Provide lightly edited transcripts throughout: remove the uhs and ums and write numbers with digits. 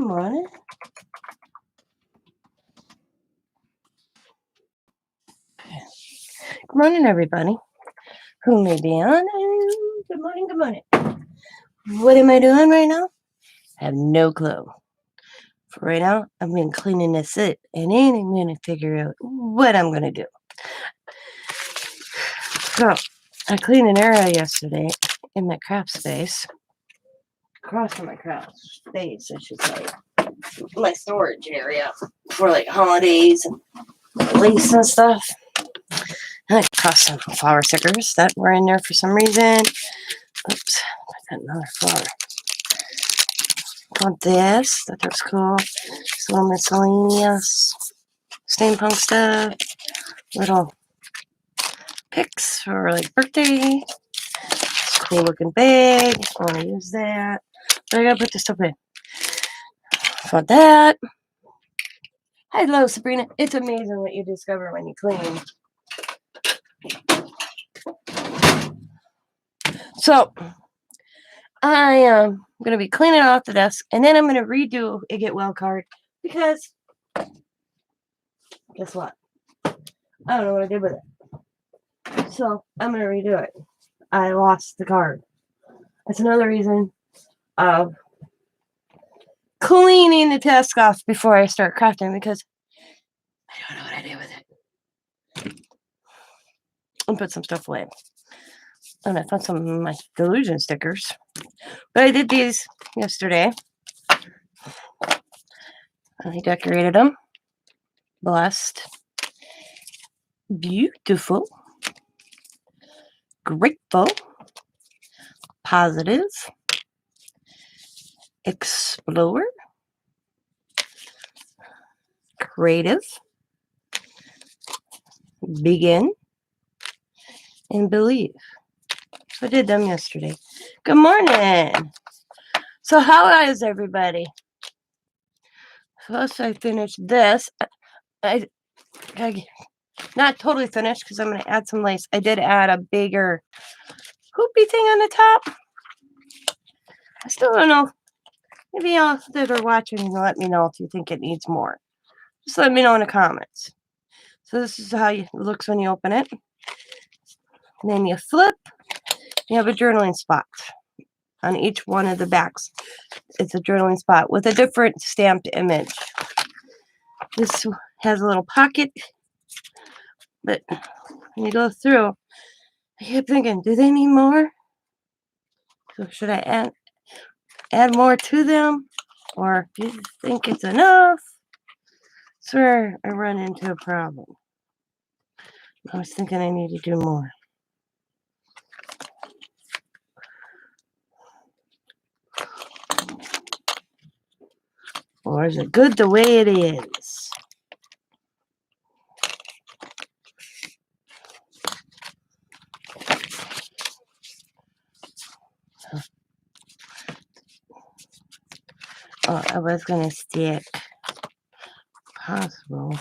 morning. Good morning, everybody. Who may be on? Good morning, good morning. What am I doing right now? I have no clue. For right now, I've been cleaning this up, and then I'm going to figure out what I'm going to do. So, I cleaned an area yesterday in my craft space. Across from my craft space, I should say. My storage area for like holidays and lace and stuff. And I crossed some flower stickers that were in there for some reason. Oops, I got another flower. Got this. That looks cool. Some little miscellaneous steampunk stuff. Little pics for like birthday. It's a cool looking bag. I want to use that. But I gotta put this stuff in. Got that. Hello, Sabrina. It's amazing what you discover when you clean. So, I am going to be cleaning off the desk, and then I'm going to redo a Get Well card because, guess what? I don't know what I did with it. So, I'm going to redo it. I lost the card. That's another reason of cleaning the desk off before I start crafting because I don't know what I did with it. And put some stuff away. And I found some of my delusion stickers. But I did these yesterday. I decorated them. Blessed. Beautiful. Grateful. Positive. Explore. Creative. Begin. And believe. I did them yesterday. Good morning. So how is everybody? First I finished this. I not totally finished because I'm going to add some lace. I did add a bigger hoopy thing on the top. I still don't know. Maybe y'all that are watching can let me know if you think it needs more. Just let me know in the comments. So this is how it looks when you open it. And then you flip. You have a journaling spot on each one of the backs. It's a journaling spot with a different stamped image. This has a little pocket, but when you go through, I kept thinking, do they need more? So should I add more to them? Or do you think it's enough? That's where I run into a problem. I was thinking I need to do more. Or is it good the way it is? Oh, I was going to stick. Possible.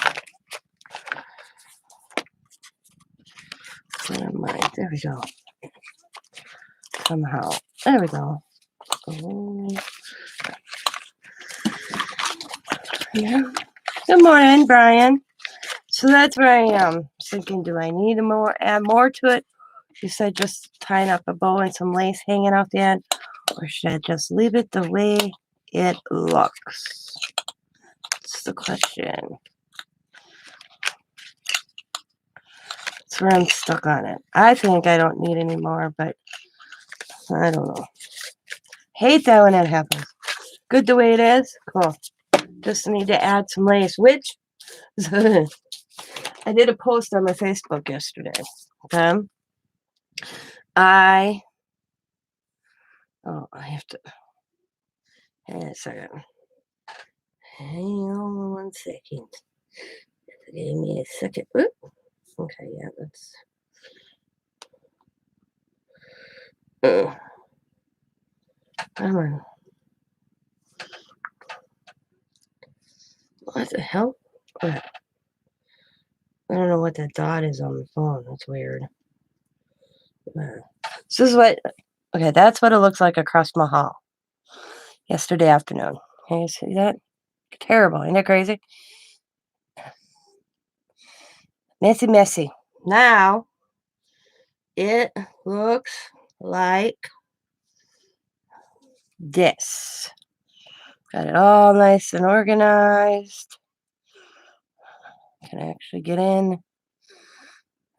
Never mind. There we go. Somehow. There we go. Oh. Yeah. Good morning, Brian. So that's where I am. Thinking, do I need add more to it? You said just tying up a bow and some lace hanging off the end. Or should I just leave it the way it looks? That's the question. That's where I'm stuck on it. I think I don't need any more, but I don't know. Hate that when that happens. Good the way it is. Cool. Just need to add some lace, which I did a post on my Facebook yesterday. Okay. I have to. Hang on a second. Hang on 1 second. Give me a second. Oop. Okay, yeah, that's. Come on. What the hell? I don't know what that dot is on the phone. That's weird. So this is what. Okay, that's what it looks like across my hall yesterday afternoon. Can you see that? Terrible. Isn't that crazy? Messy, messy. Now it looks like this. Got it all nice and organized. Can I actually get in?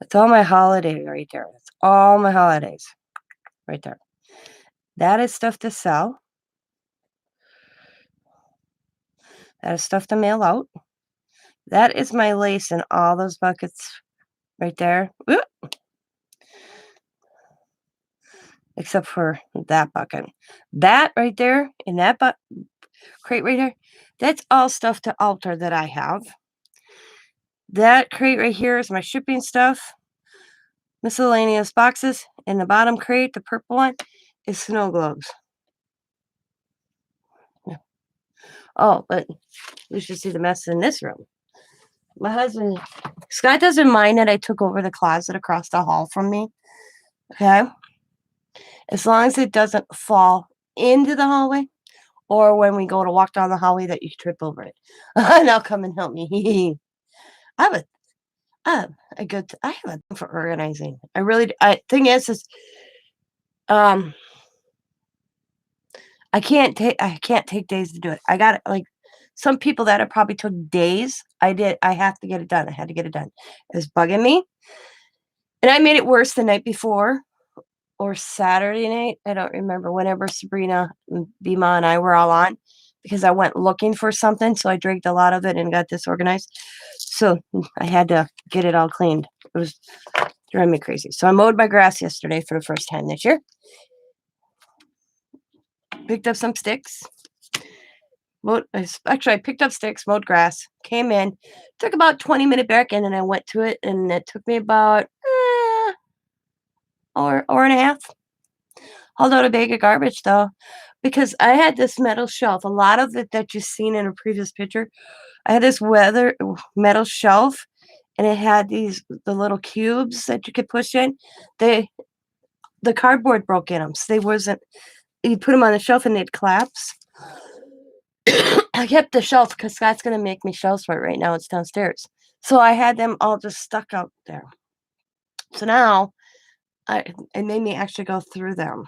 That's all my holiday right there. That's all my holidays right there. That is stuff to sell. That is stuff to mail out. That is my lace in all those buckets right there. Whoop. Except for that bucket. That right there in that crate right here, that's all stuff to alter that I have. That crate right here is my shipping stuff, miscellaneous boxes. In the bottom crate, the purple one, is snow globes. Oh, but you should see the mess in this room. My husband, Scott doesn't mind that I took over the closet across the hall from me. Okay? As long as it doesn't fall into the hallway or when we go to walk down the hallway that you trip over it. And I'll come and help me. I have a I have a thing for organizing. I really thing is I can't take days to do it. I got like some people that it probably took days. I have to get it done. I had to get it done. It was bugging me. And I made it worse the night before or Saturday night. I don't remember whenever Sabrina and Bima and I were all on because I went looking for something. So I dragged a lot of it and got disorganized. So I had to get it all cleaned. It was driving me crazy. So I mowed my grass yesterday for the first time this year. Picked up some sticks. I picked up sticks, mowed grass, came in, took about 20-minute break, and then I went to it, and it took me about hour and a half. Hauled out a bag of garbage though, because I had this metal shelf. A lot of it that you've seen in a previous picture, I had this metal shelf, and it had the little cubes that you could push in. The cardboard broke in them, so they wasn't. You put them on the shelf and they'd collapse. I kept the shelf because Scott's gonna make me shelves for it right now. It's downstairs, so I had them all just stuck out there. So now, it made me actually go through them.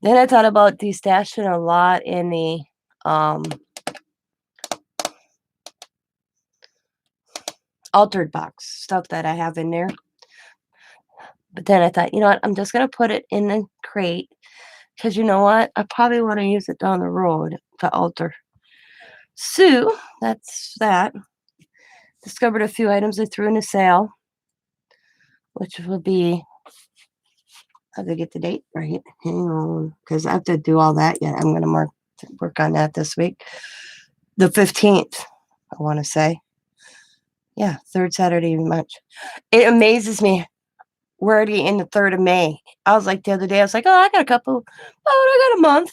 Then I thought about destashing a lot in the altered box stuff that I have in there. But then I thought, you know what? I'm just gonna put it in the crate because you know what? I probably want to use it down the road to alter. So that's that. Discovered a few items I threw in a sale, which will be. I have to get the date right. Hang on, because I have to do all that yet. I'm gonna work on that this week. The 15th, I want to say. Yeah, third Saturday of March. It amazes me. We're already in the 3rd of May. I was like the other day, I was like, oh, I got I got a month.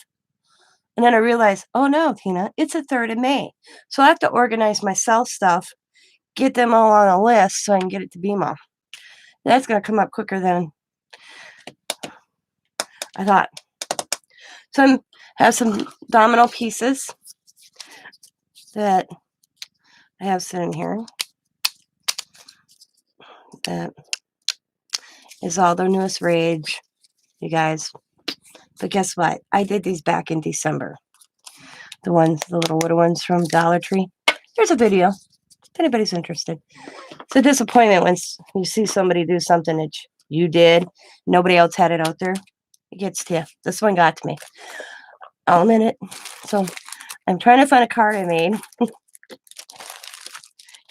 And then I realized, oh no, Tina, it's the 3rd of May. So I have to organize my sell stuff, get them all on a list so I can get it to BMO. That's going to come up quicker than I thought. So I have some domino pieces that I have sitting here. That is all the newest rage, you guys. But guess what? I did these back in December. The little wooden ones from Dollar Tree. There's a video if anybody's interested. It's a disappointment when you see somebody do something that you did, nobody else had it out there. It gets to you. This one got to me. I'll admit it. So I'm trying to find a card I made.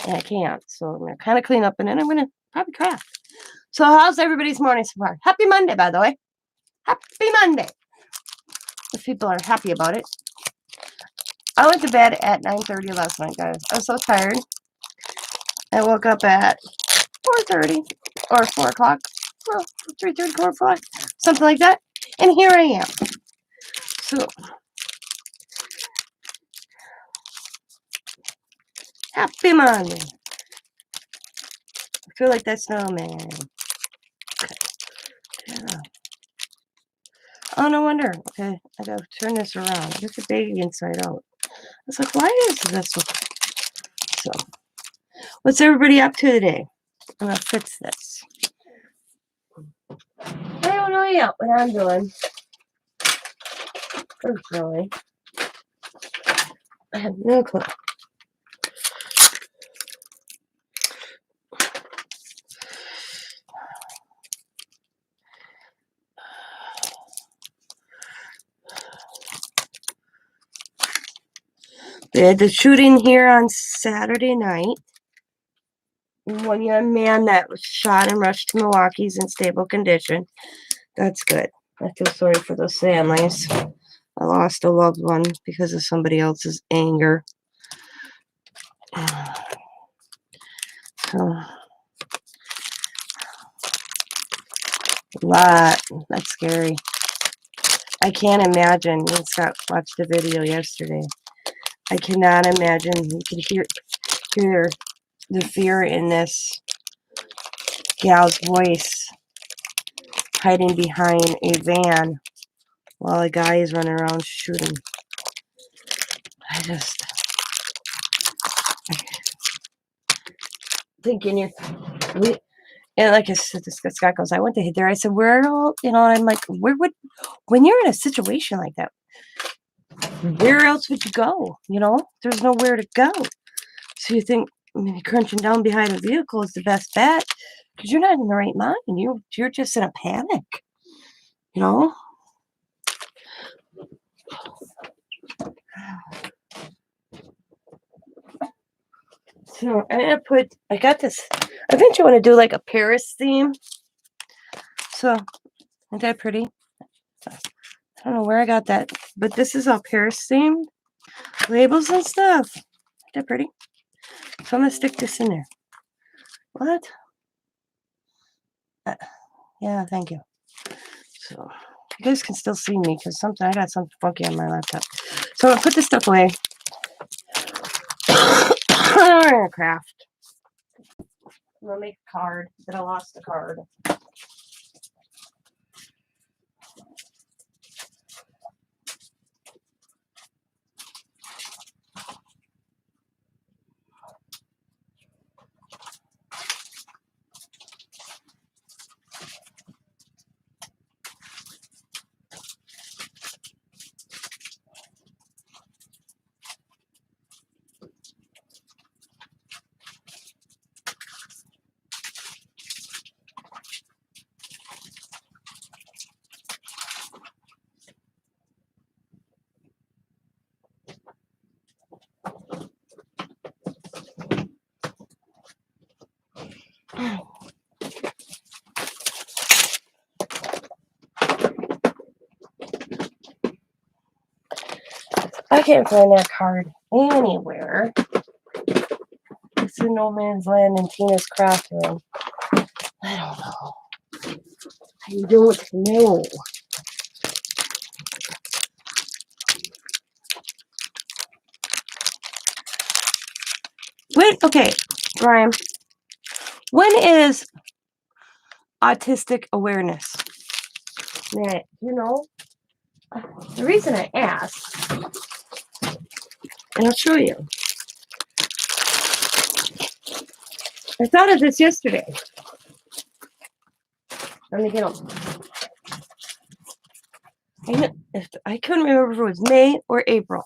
And I can't. So I'm going to kind of clean up and then I'm going to probably craft. So how's everybody's morning so far? Happy Monday, by the way. Happy Monday. If people are happy about it. I went to bed at 9:30 last night, guys. I was so tired. I woke up at 4:30 or 4 o'clock. Well, 3:30, 4 o'clock. Something like that. And here I am. So, happy Monday. I feel like that snowman. Okay. Yeah. Oh, no wonder. Okay, I gotta turn this around. Get the baby inside out. was like, why is this? So, what's everybody up to today? I'm gonna fix this. I don't know yet what I'm doing. Personally, I have no clue. They had the shooting here on Saturday night. One young man that was shot and rushed to Milwaukee's in stable condition. That's good. I feel sorry for those families. I lost a loved one because of somebody else's anger. So, a lot. That's scary. I can't imagine. Scott watched the video yesterday. I cannot imagine. You could hear the fear in this gal's voice hiding behind a van while a guy is running around shooting. I just thinking and like I said, this Scott goes, I went to there. I said, where all, and I'm like, when you're in a situation like that, where else would you go? There's nowhere to go. So you think maybe crunching down behind a vehicle is the best bet because you're not in the right mind. You're just in a panic, So I got this. I think you want to do like a Paris theme. So, isn't that pretty? I don't know where I got that, but this is all Paris themed. Labels and stuff. Isn't that pretty? So I'm going to stick this in there. What? Yeah, thank you. So, you guys can still see me because I got something funky on my laptop. So I'm going to put this stuff away. I'm going to craft. I'm going to make a card. Then I lost the card. I can't find that card anywhere. It's in No Man's Land in Tina's craft room. I don't know. I don't know. Okay, Brian. When is autistic awareness? Man, the reason I asked, and I'll show you. I thought of this yesterday. Let me get them. I couldn't remember if it was May or April.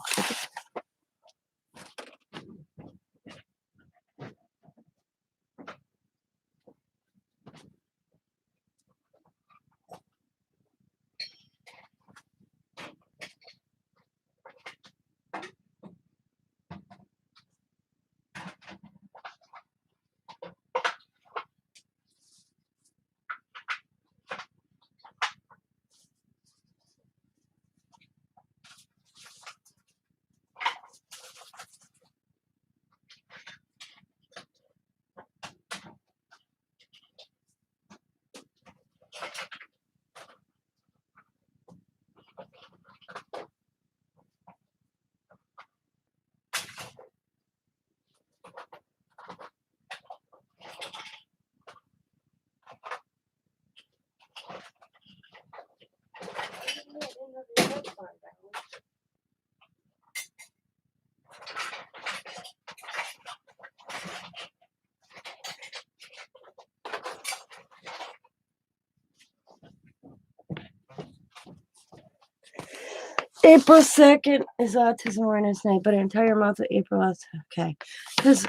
April 2nd is Autism Awareness Night, but an entire month of April is okay. Because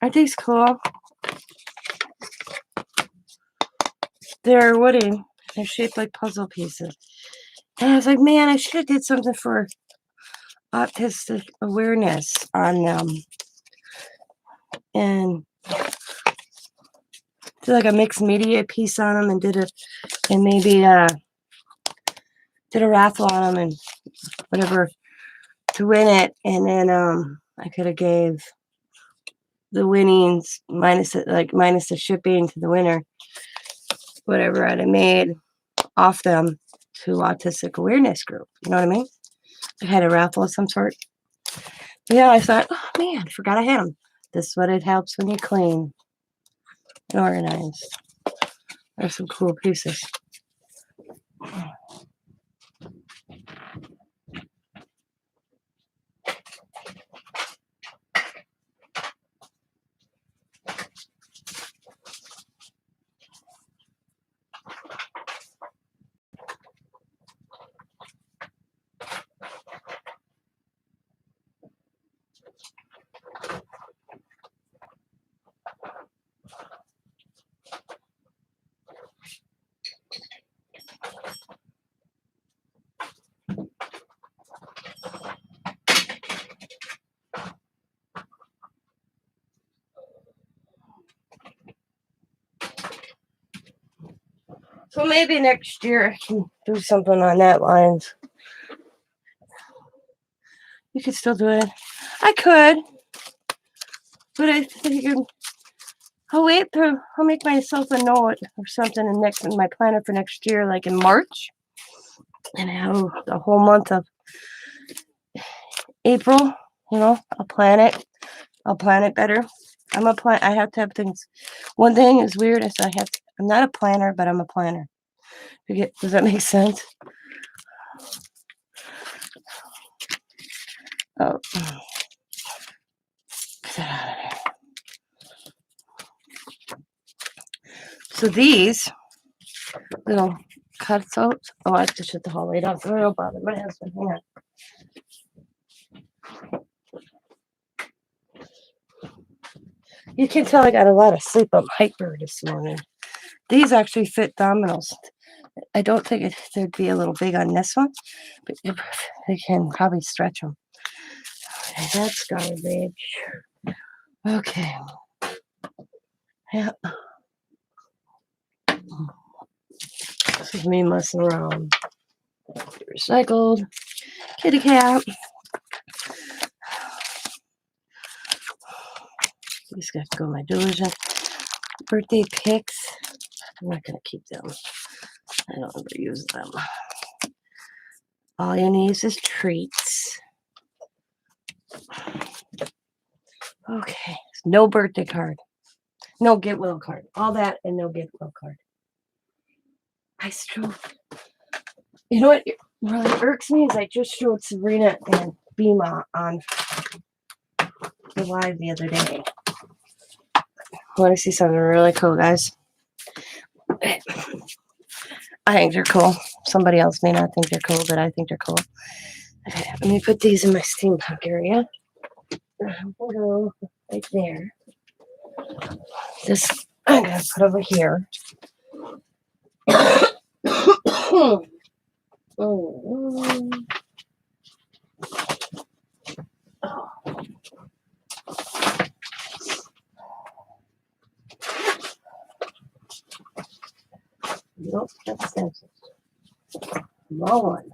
aren't these cool? They're wooden. They're shaped like puzzle pieces. And I was like, man, I should have did something for autistic awareness on them. And did like a mixed media piece on them and maybe did a raffle on them and whatever to win it. And then I could have gave the winnings minus the shipping to the winner, whatever I'd have made off them to Autistic Awareness Group. You know what I mean? I had a raffle of some sort. But yeah, I thought, oh man, forgot I had them. This is what it helps when you clean and organized. There's some cool pieces. So maybe next year I can do something on that lines. You could still do it. I could. But I figured I'll make myself a note or something in my planner for next year, like in March. And have the whole month of April, I'll plan it. I'll plan it better. I have to have things. One thing is weird is I'm not a planner, but I'm a planner. Does that make sense? Oh. Get that out of there. So these little cutouts. Oh, I have to shut the whole light off. It'll bother my husband. Hang on. You can tell I got a lot of sleep. I'm hyper this morning. These actually fit dominoes. I don't think they'd be a little big on this one, but they can probably stretch them. Okay, that's garbage. Okay. Yeah. This is me messing around. Recycled. Kitty cat. These got to go in my division. Birthday pics. I'm not going to keep them. I don't ever use them. All you need is treats. Okay. No birthday card. No get well card. All that and no get well card. I strove. You know what really irks me is I just showed Sabrina and Bima on the live the other day. I want to see something really cool, guys. I think they're cool. Somebody else may not think they're cool, but I think they're cool. Okay, let me put these in my steampunk area. We'll go right there. This I'm going to put over here. Nope, that's stencils. Small one.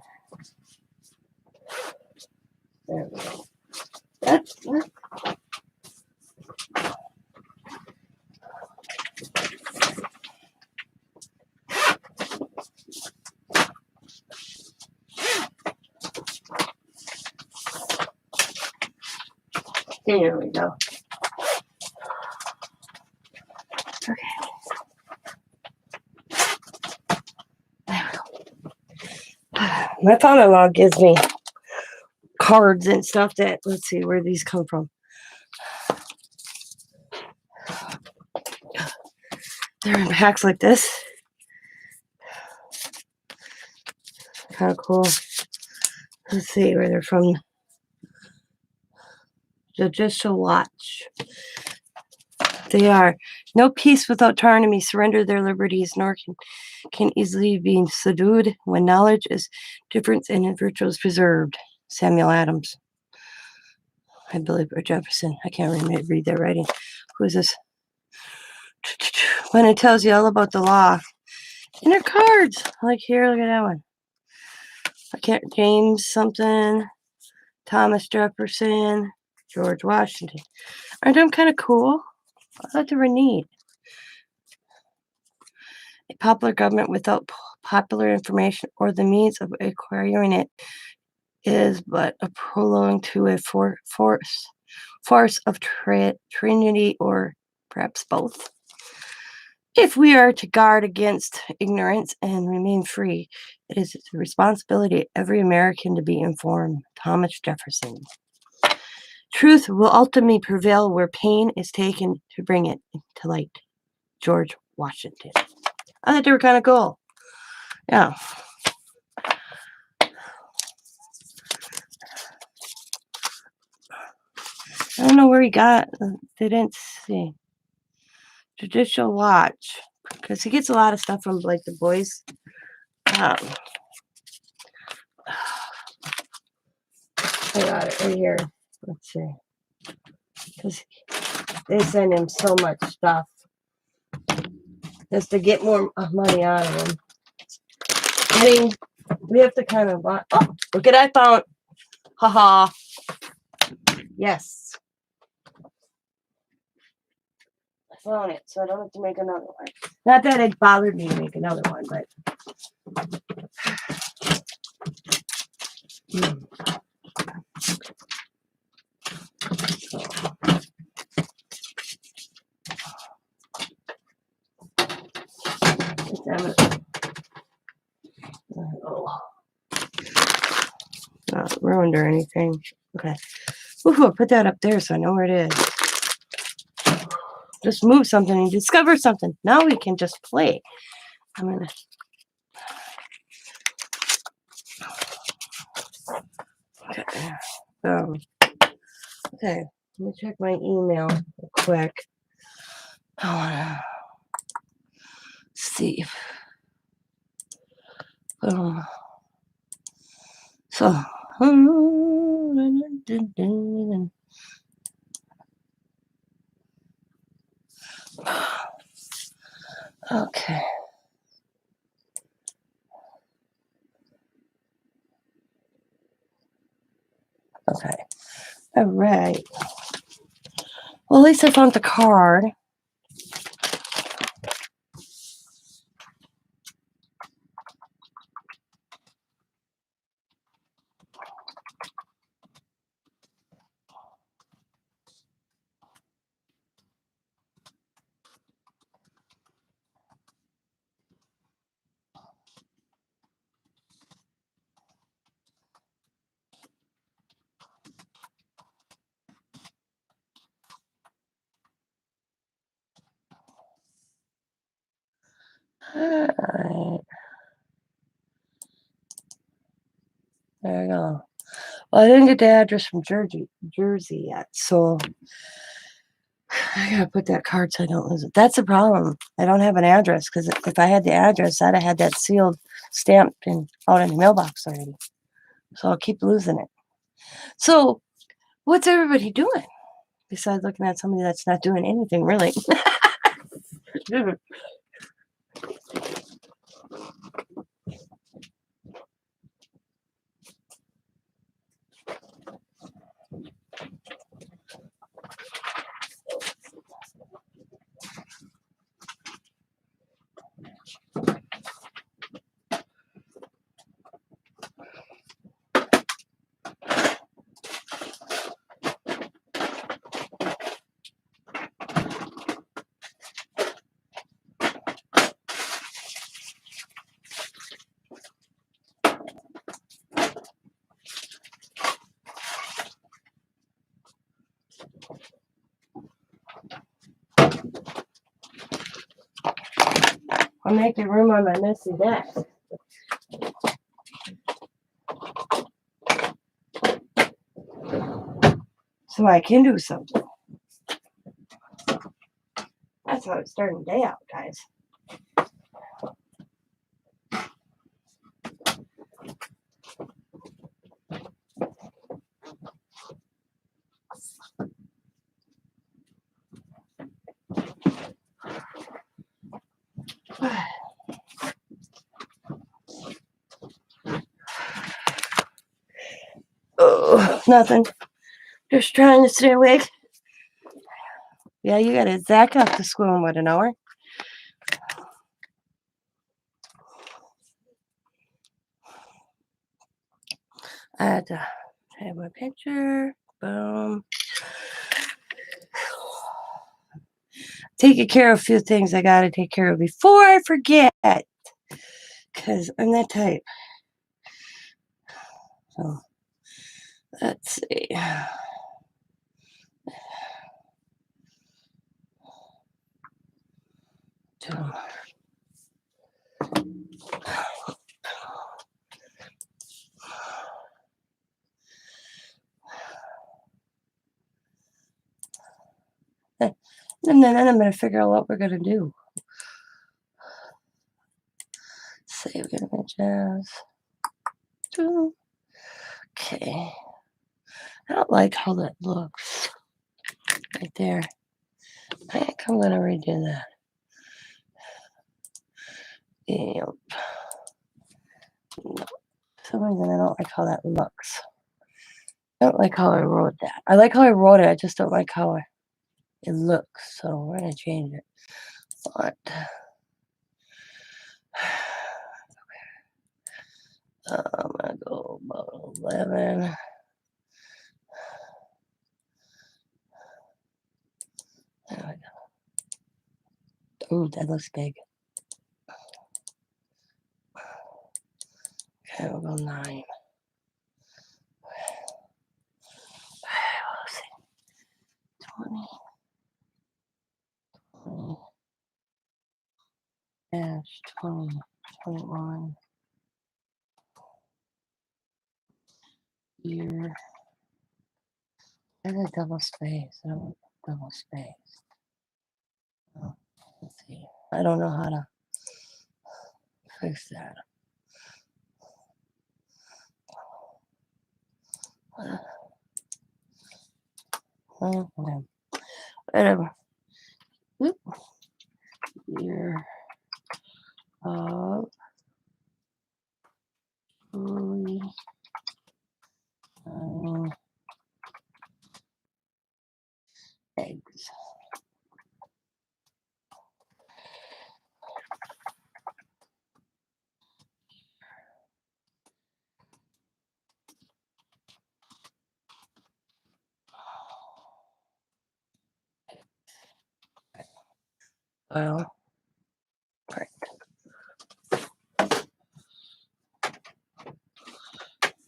There we go. That's there we go. Okay. There we go. My father-in-law gives me cards and stuff that, let's see where these come from. They're in packs like this. Kind of cool. Let's see where they're from. Judicial Watch. They are no peace without tyranny, surrender their liberties, nor can easily be subdued when knowledge is different and virtue is preserved. Samuel Adams. I believe, or Jefferson. I can't read their writing. Who is this? When it tells you all about the law. And their cards. Like here, look at that one. I can't, James something, Thomas Jefferson, George Washington. Aren't them kind of cool? I thought they were neat. A popular government without popular information or the means of acquiring it is but a prologue to a force of Trinity, or perhaps both. If we are to guard against ignorance and remain free, it is the responsibility of every American to be informed. Thomas Jefferson. Truth will ultimately prevail where pain is taken to bring it to light. George Washington. I thought they were kind of cool. Yeah. I don't know where he got. They didn't see. Judicial Watch. Because he gets a lot of stuff from like the boys. I got it right here. Let's see. Because they send him so much stuff just to get more money out of him. I mean, we have to kind of. Oh, look at that fountain. Haha. Yes. I found it, so I don't have to make another one. Not that it bothered me to make another one, but. Not ruined or anything. Okay. Ooh, I'll put that up there so I know where it is. Just move something and discover something. Now we can just play. I'm gonna. Okay. Okay. Let me check my email real quick. I wanna see. So. Okay. Okay. All right. Well, at least I found the card. All right. There we go. Well, I didn't get the address from Jersey yet, so I gotta put that card so I don't lose it. That's the problem. I don't have an address, because if I had the address, I'd have had that sealed, stamped, and out in the mailbox already. So I'll keep losing it. So, what's everybody doing besides looking at somebody that's not doing anything really? I'm making room on my messy desk. so I can do something. That's how it's starting the day out, guys. Oh, nothing. Just trying to stay awake. Yeah, you got to Zach off to school in what, an hour? I had to have my picture. Boom. Taking care of a few things I got to take care of before I forget. Because I'm that type. So, let's see. And then I'm going to figure out what we're going to do. Save images. Okay. I don't like how that looks. Right there. I think I'm going to redo that. Yep. No. For some reason, I don't like how that looks. I don't like how I wrote that. I like how I wrote it. I just don't like how it looks. So we're going to change it. Font. I'm going to go about 11. There we go. Ooh, that looks big. Okay, we'll go 9. Let's see. 20. 20. 21. Year. There's a double space. I don't want double space. Oh, let's see. I don't know how to fix that. Okay. Whatever. Oop. Year of truly eggs. Well, right.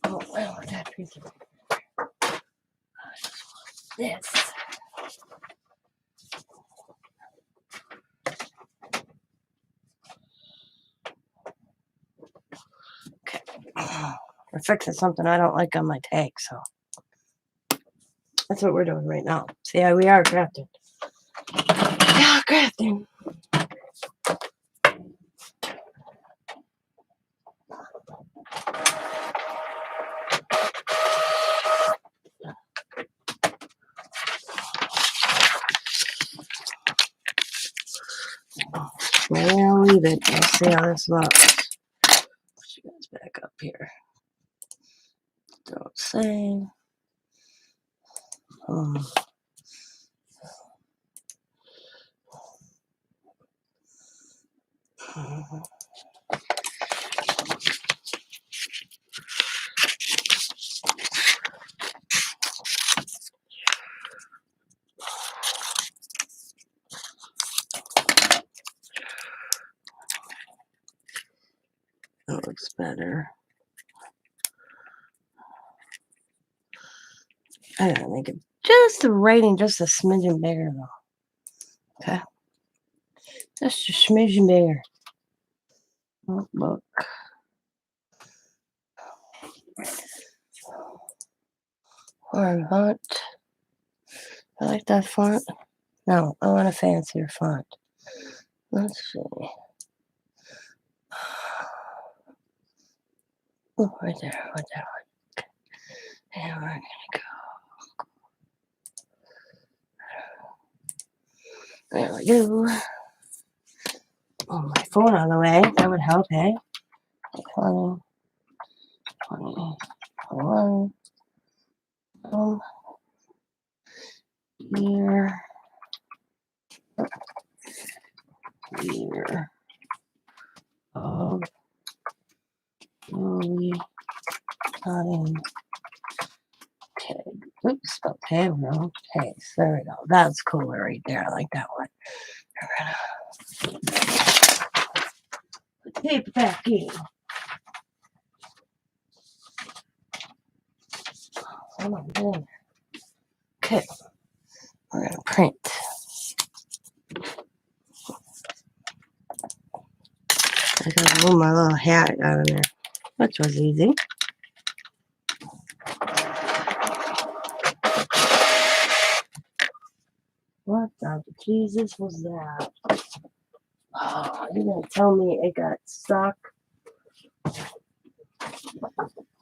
Oh, well, that piece of this. Okay. We're fixing something I don't like on my tag, so that's what we're doing right now. See how we are crafting. Yeah, crafting. Maybe I'll leave it. We'll see how this looks. Put you guys back up here. Don't save. That looks better. I gotta make it just the writing just a smidgen bigger though. Okay. Just a smidgen bigger. Oh, look. Or hunt. I like that font. No, I want a fancier font. Let's see. Oh, right there, right there. And we're gonna go. There we go. Oh, my phone on the way. That would help, eh? 20, 20, 21. Year. Year. Of Louis Cotton Tag. Oops, spelled tag wrong. Case. There we go. That's cooler right there. I like that one. We're gonna put the paper back in. Come on, in. Okay. We're gonna print. I gotta move my little hat out of there, which was easy. What the Jesus was that? Oh, you're gonna tell me it got stuck?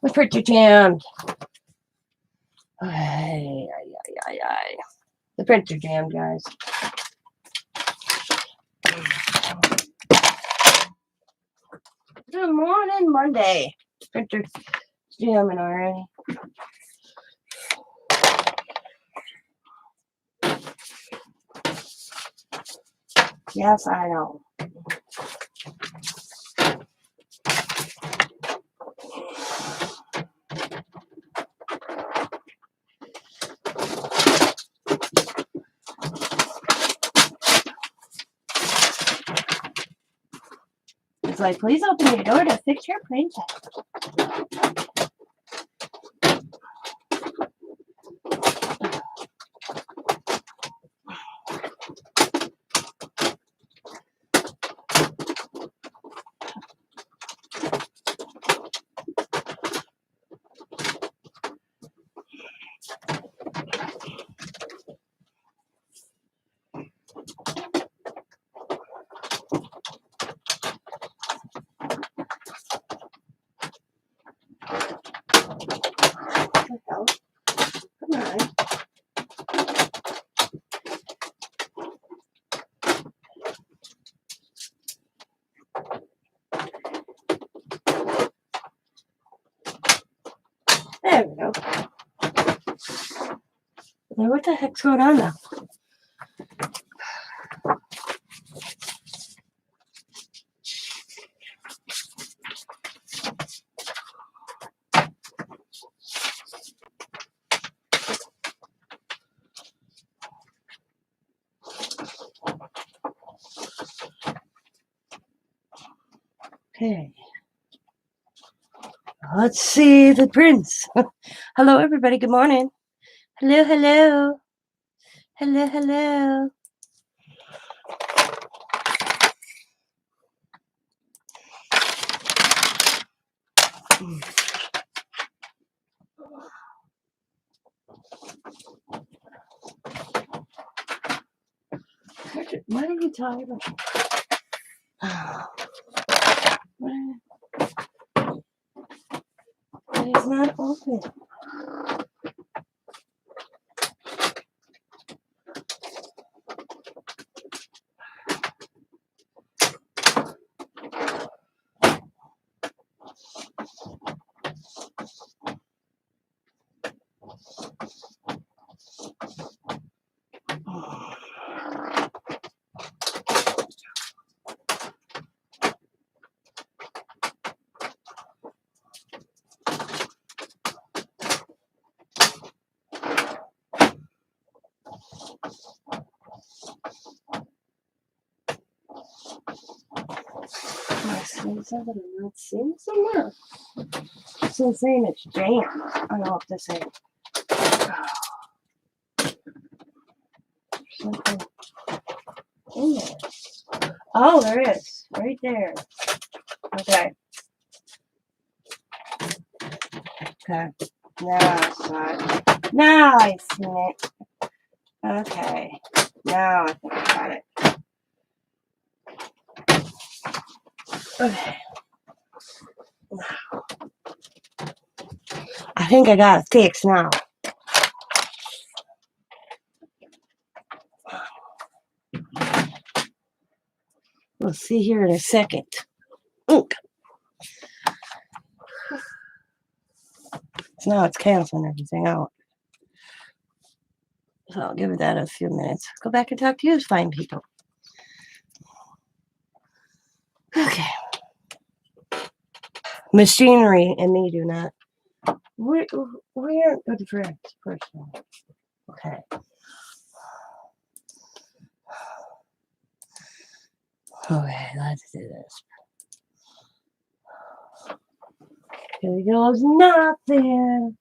The printer jammed. Ay. The printer jammed, guys. Good morning, Monday. Printer jamming already. Yes, I know. It's like, please open your door to fix your printer. What the hell? Come on. There we go. Now, what the heck's going on now? Okay. Let's see the prints. Hello, everybody. Good morning. Hello, hello. Hello, hello. What are you talking about? It's not open. Is that what I'm not seeing somewhere? It's saying it's jammed. I don't know what this is. Something in there. Oh, there is. Right there. Okay. Okay. Now I saw it. Now I see it. Okay. Now I think I got it. Okay. I think I got it fixed now. We'll see here in a second. Ooh. So now it's canceling everything out. So I'll give that a few minutes. Go back and talk to you fine people. Okay. Machinery and me do not. We aren't good friends, personally. Okay. Okay, let's do this. Here goes nothing.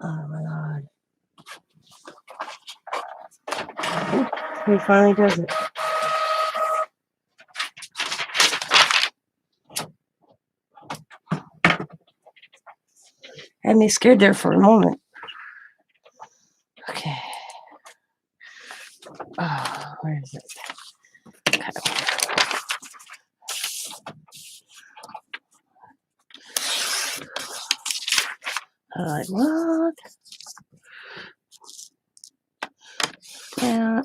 Oh my god. He finally does it. Had me scared there for a moment. Okay. Oh, where is it? Okay. I'm like, what? Yeah.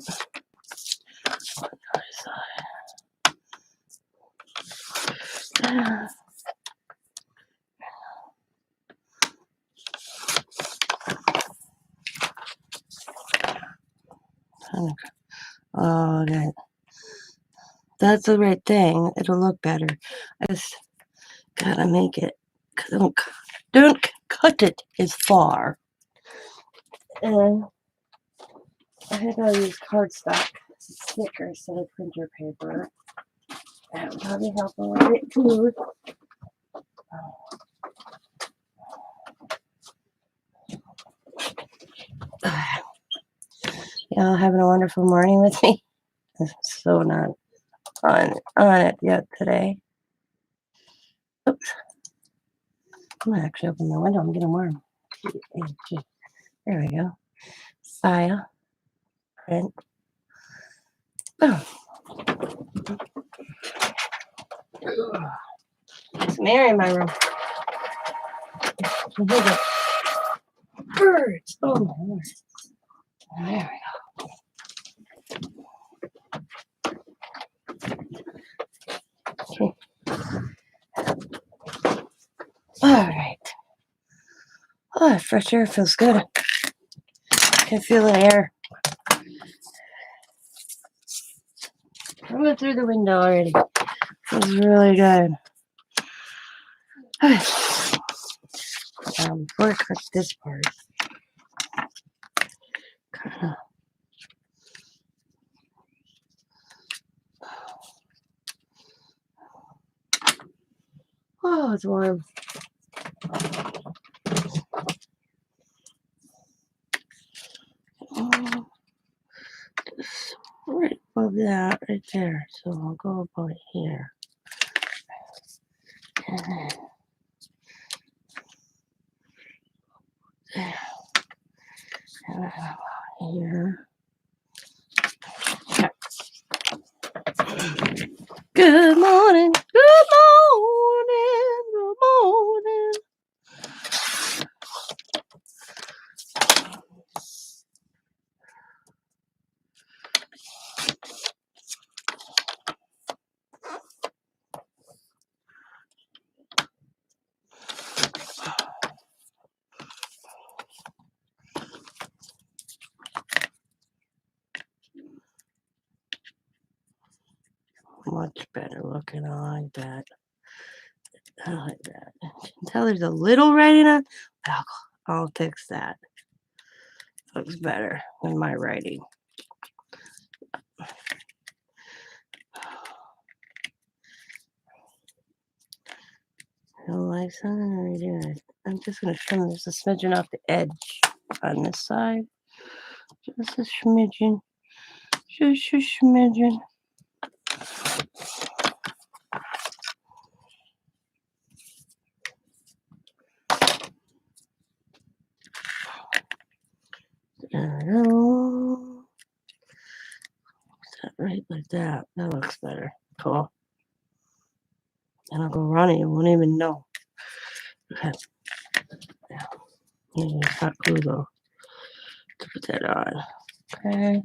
Oh, okay. That's the right thing. It'll look better. I just gotta make it. Don't cut it as far. And I think I'll use cardstock sticker instead of printer paper. That would probably help a little bit too. Y'all having a wonderful morning with me? I'm so not on it yet today. Oops. I'm gonna actually open the window and get them warm. There we go. File. Print. Boom. It's Mary in my room. Birds. Oh my lord. There we go. Okay. All right. Oh, fresh air feels good. I can feel the air. I went through the window already. Feels really good. Okay. Before I cut this part, kind of. Oh, it's warm. Oh, just right above that, right there. So I'll go about here. And then there. And then about here. Good morning. Good morning. Good morning. Much better looking. I like that. I like that. You can tell there's a little writing on. I'll fix that. Looks better than my writing. You don't like something or you do it? I'm just going to trim this a smidgen off the edge on this side. Just a smidgen. Just a smidgen. There we go. Set right like that. That looks better. Cool. And I'll go running. You won't even know. Okay. Yeah. Use hot glue though to put that on. Okay.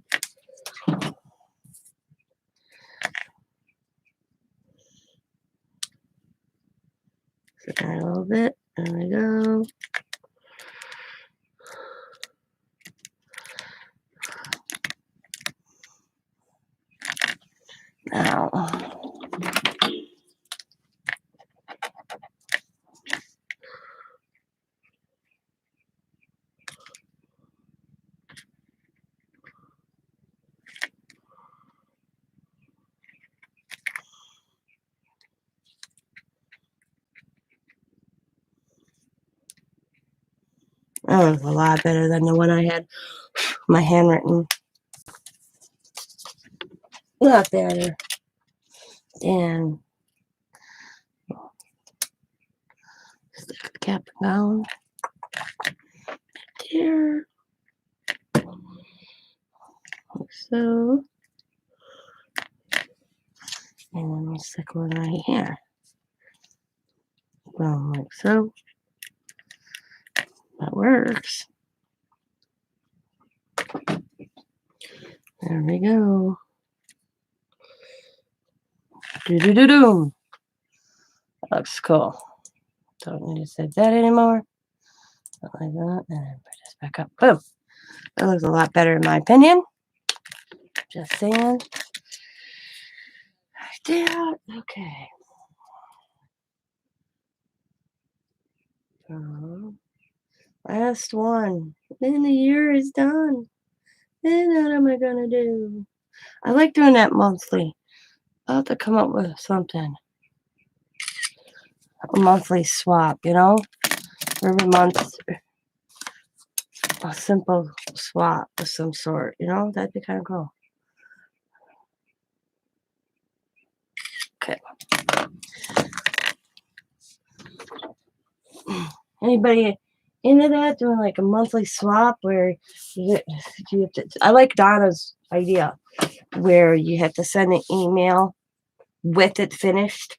Sit there a little bit. There we go. Now, that was a lot better than the one I had. My handwritten. A lot better. And stick the cap down here. Like so. And then we'll stick one right here. Well, like so. That works. There we go. Do-do-do-do. That looks cool. Don't need to set that anymore. Like that. And then put this back up. Boom. That looks a lot better in my opinion. Just saying. Like that. Okay. Last one. Then the year is done. Then what am I gonna do? I like doing that monthly. I'll have to come up with something. A monthly swap, you know? Every month, a simple swap of some sort, you know? That'd be kind of cool. Okay. Anybody into that? Doing like a monthly swap where you have to, I like Donna's idea where you have to send an email with it finished.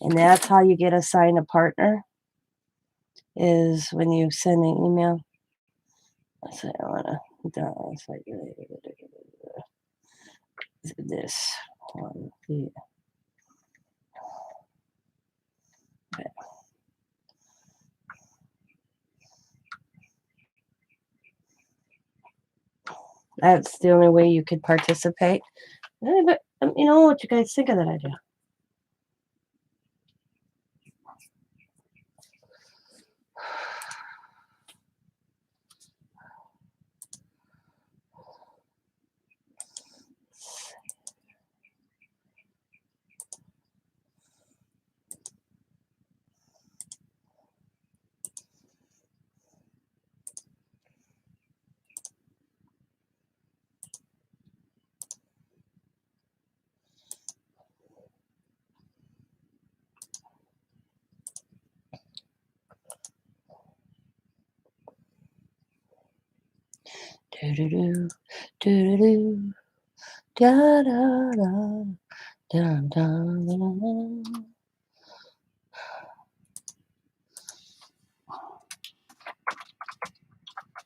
And that's how you get assigned a partner, is when you send an email. Let's say I want to this one. Okay. That's the only way you could participate. But you know what you guys think of that idea? Do do do do do da da da da da da.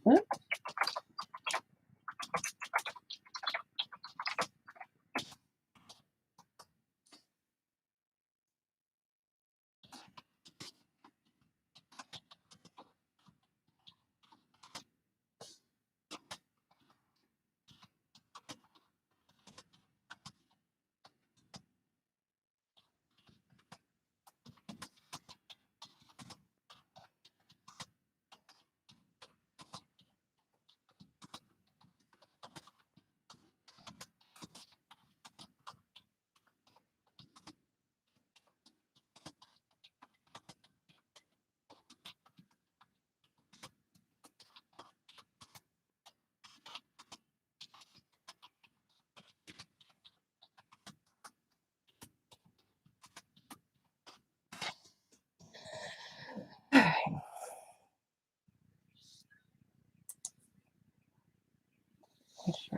What?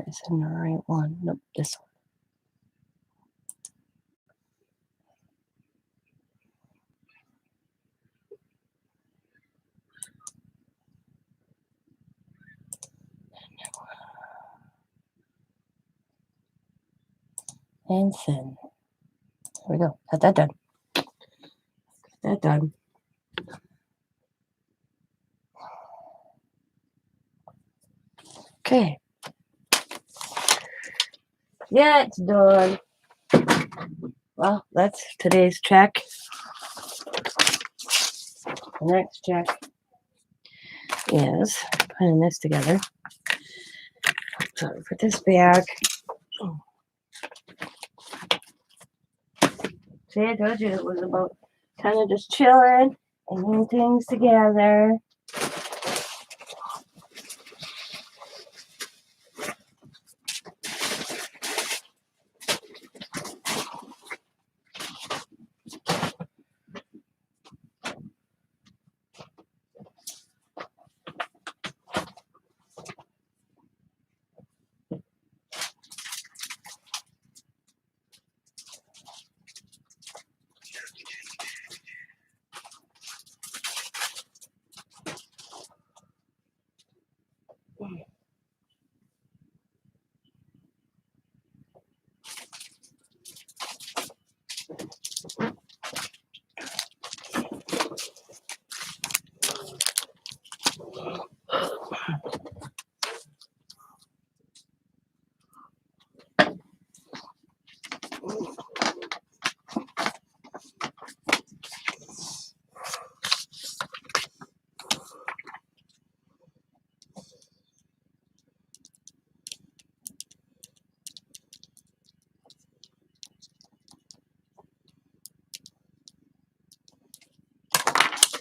Is in the right one? Nope, this one. And send. There we go. Got that done. Got that done. Okay. Yeah, it's done. Well, that's today's check. The next check is putting this together. So put this back. See, I told you it was about kind of just chilling and getting things together.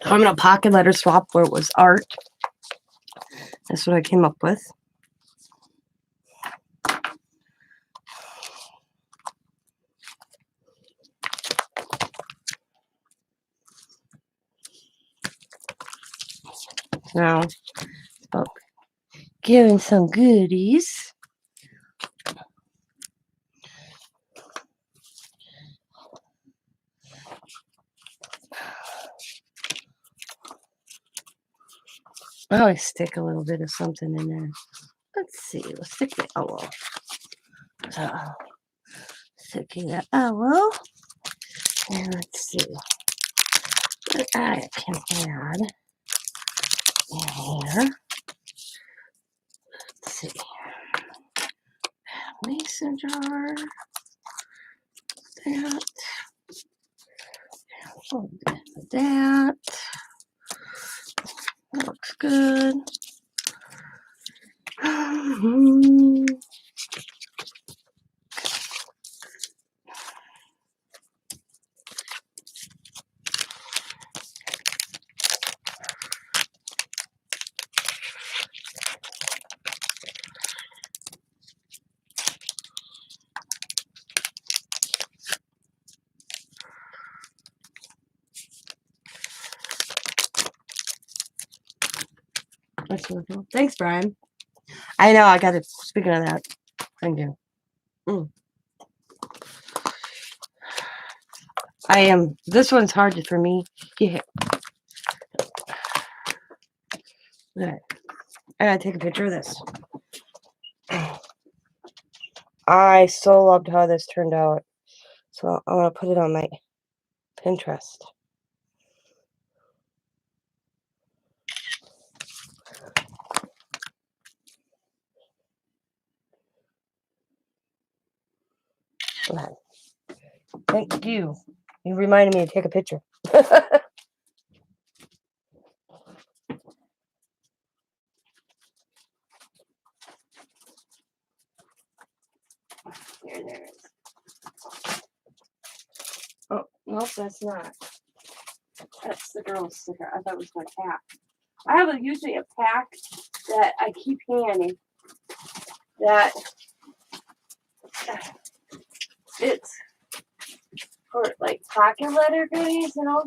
I'm going to pocket letter swap where it was art. That's what I came up with. Now, about giving some goodies. I always stick a little bit of something in there. Let's see. Let's stick the owl. So, sticking the owl. And let's see what I can add in here. Let's see. Mason jar. That. That. That looks good. Thanks, Brian. I know, I got it. Speaking of that, thank you. This one's hard for me. Yeah. Okay. I gotta take a picture of this. I so loved how this turned out. So I want to put it on my Pinterest. Okay. Thank you. You reminded me to take a picture. Here, there it is. Oh, nope, that's not. That's the girl's sticker. I thought it was my pack. I have usually a pack that I keep handy. That it's for like pocket letter goodies, you know.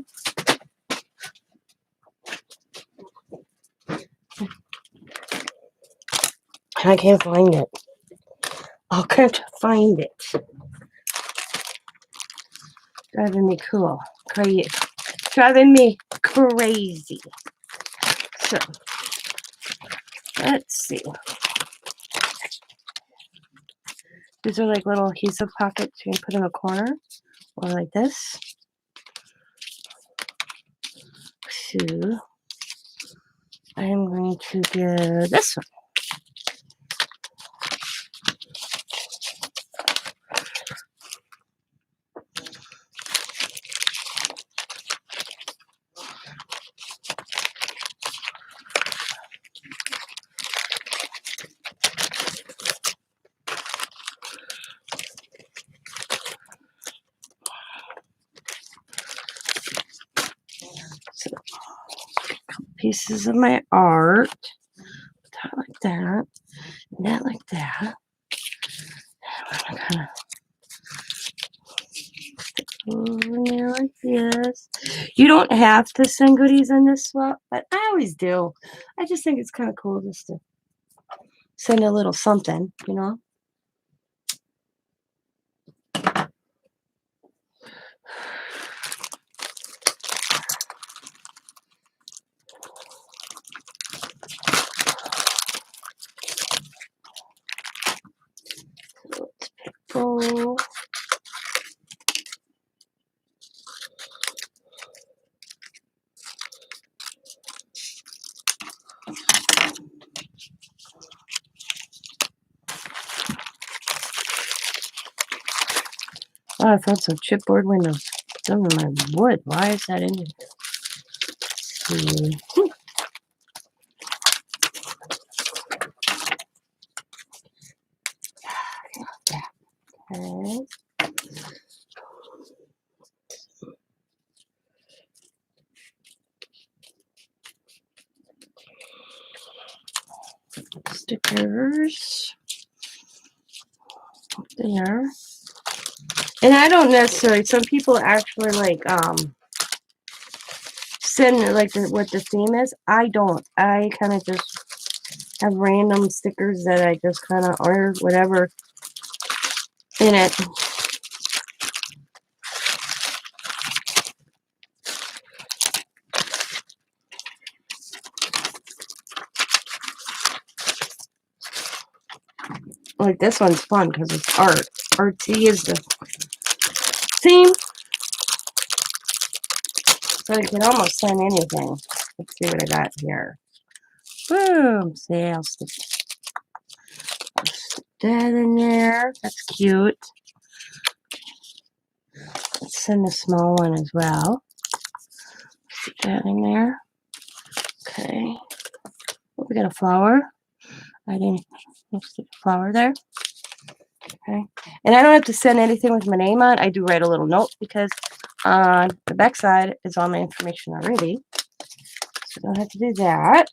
I can't find it. Oh, can't find it. Driving me crazy. Driving me crazy. So, let's see. These are like little adhesive pockets you can put in a corner, or like this. So, I am going to get this one. So, pieces of my art. That like that. And that like that. And I'm gonna over there like this. You don't have to send goodies in this swap, but I always do. I just think it's kind of cool just to send a little something, you know? So let's pick both. Oh, I found some chipboard windows. Some of my wood. Why is that in here? Let's see. Okay. Stickers. There. And I don't necessarily, some people actually like send like what the theme is. I don't. I kind of just have random stickers that I just kind of or whatever in it. Like this one's fun because it's art. Artsy is the theme. So you can almost send anything. Let's see what I got here. Boom. See, I'll stick that in there. That's cute. Let's send a small one as well. Stick that in there. Okay. Oh, we got a flower. I didn't stick a flower there. Okay. And I don't have to send anything with my name on. I do write a little note because on the back side is all my information already. So I don't have to do that.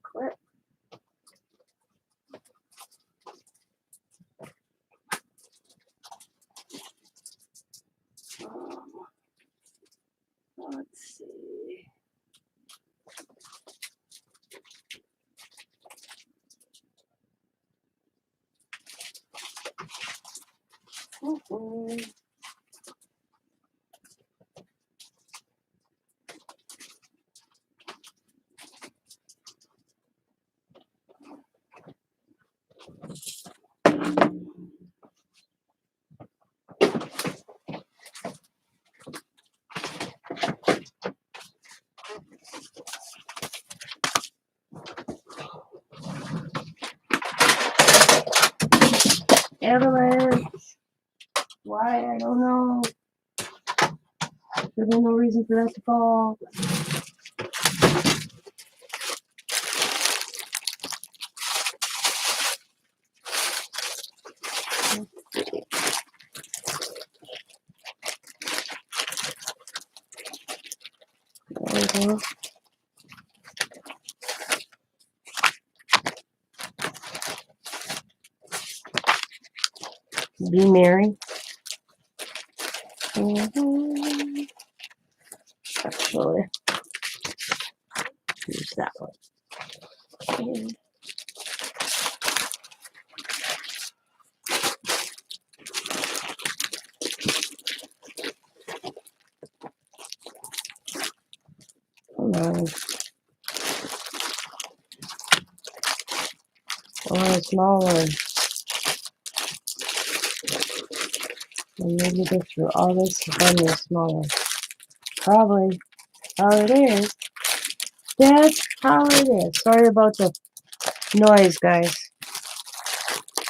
Quit. Let's see. There's no reason for that to fall. There we go. Be merry. Actually, use that one. Come on. Oh, a small one. And maybe go through all this to find me a small one. Probably how it is. That's how it is. Sorry about the noise, guys.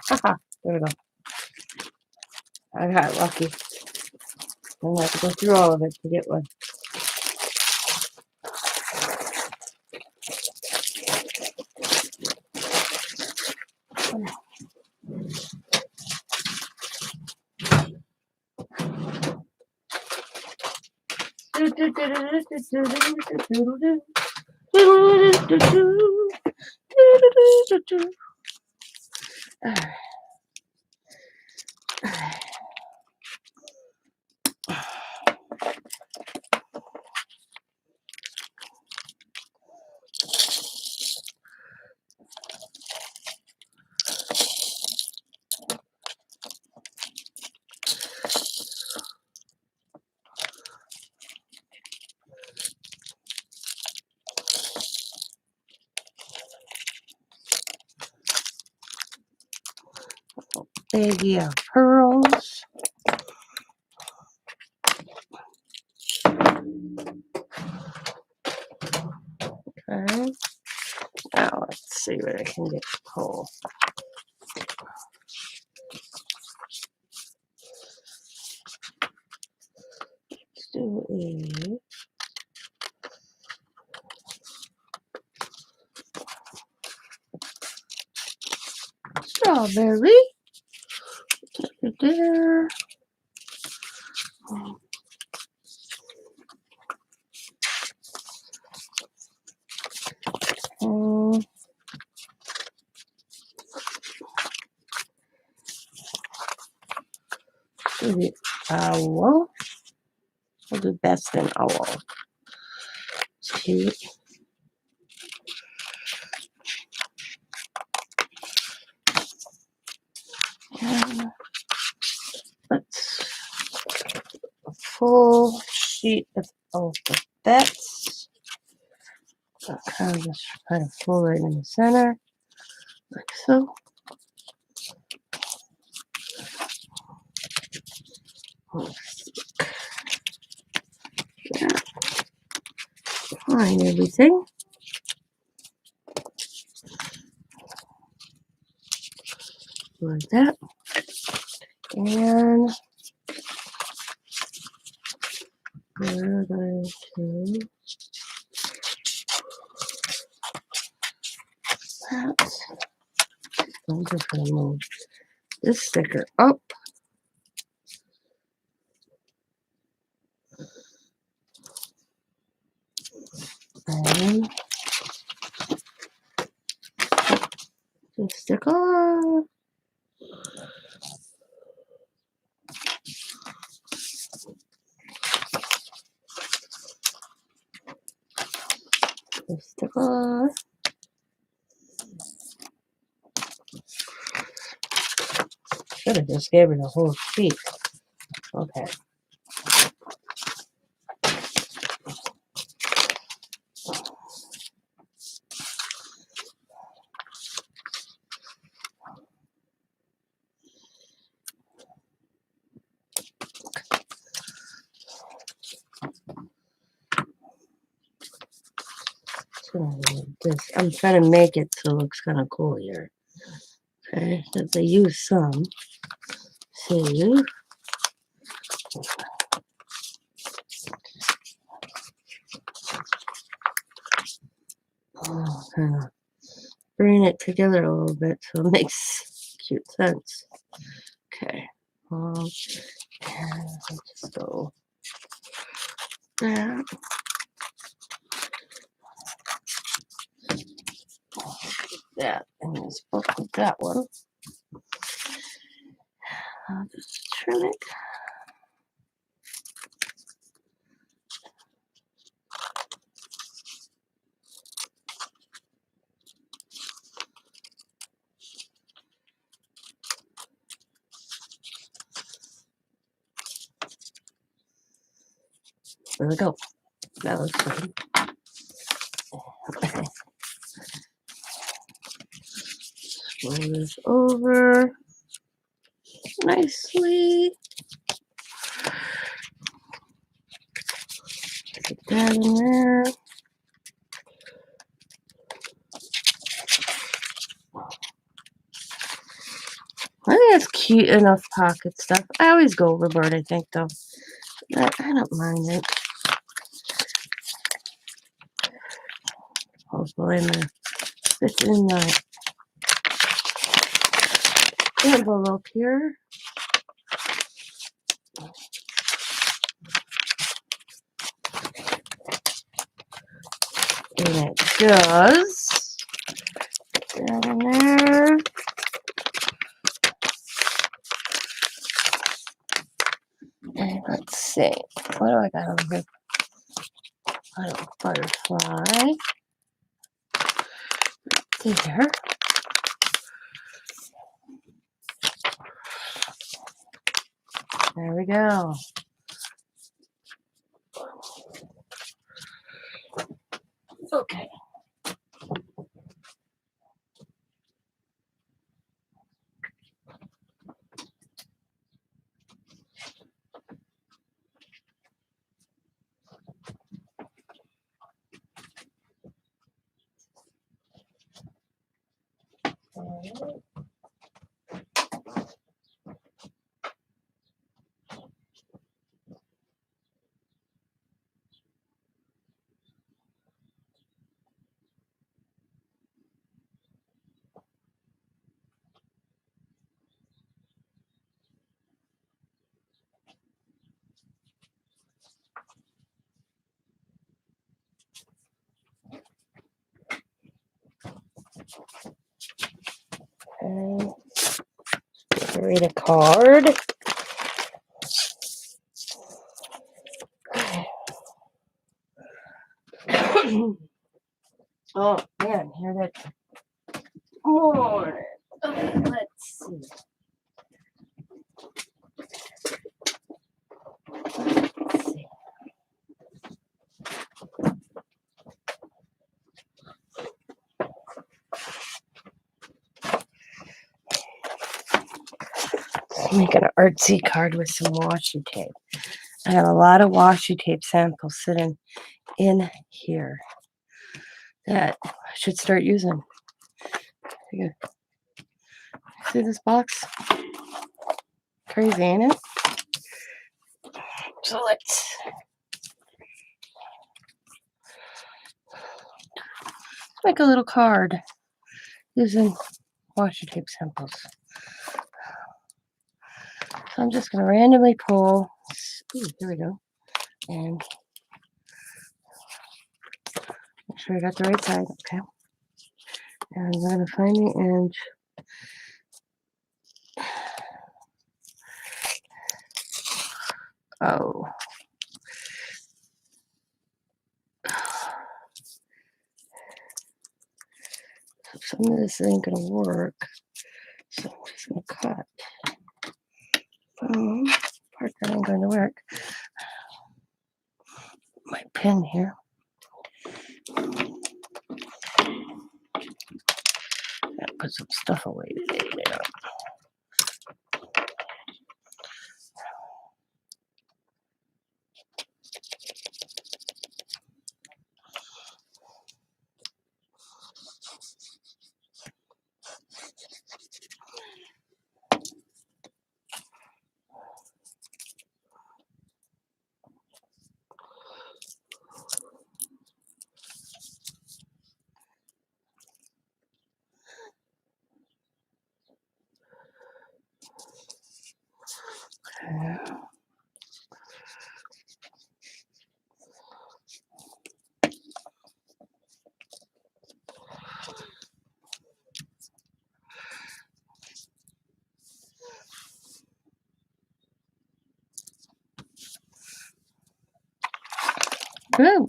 Haha, there we go. I got lucky. I'm gonna have to go through all of it to get one. Baggie of pearls. Okay. Now let's see what I can get to pull. Let's do a strawberry. There. The owl. I'll do best in owl. It's cute. And let's a full sheet of alphabets. So kind of just kind of full right in the center, like so. Find everything. Like that. And we're going to I'm just going to move this sticker up. And the sticker. The sticker. Should have just gave her the whole sheet. Okay. This. I'm trying to make it so it looks kind of cool here. Okay, that they use some. See, bring it together a little bit so it makes cute sense. Okay. And just go that. That and this book with that one. I'll just trim it. There we go. That looks good. Roll this over nicely. Put that in there. I think that's cute enough pocket stuff. I always go overboard, I think, though. I don't mind it. Hopefully, I'm going to fit in the envelope here. And it does. Put that in there. And let's see. What do I got over here? I don't butterfly. There. There we go. Okay. Okay. Read a card. Oh man, hear that morning. Okay, let's see. Let's see. Make an artsy card with some washi tape. I have a lot of washi tape samples sitting in here that I should start using. See this box? Crazy, ain't it? So let's make a little card using washi tape samples. So I'm just going to randomly pull. Ooh, here we go. And make sure I got the right side. Okay. And I'm going to find the edge. Oh. Some of this ain't going to work. So I'm just going to cut. Part that ain't going to work. My pen here. Gotta put some stuff away today. There. Ooh.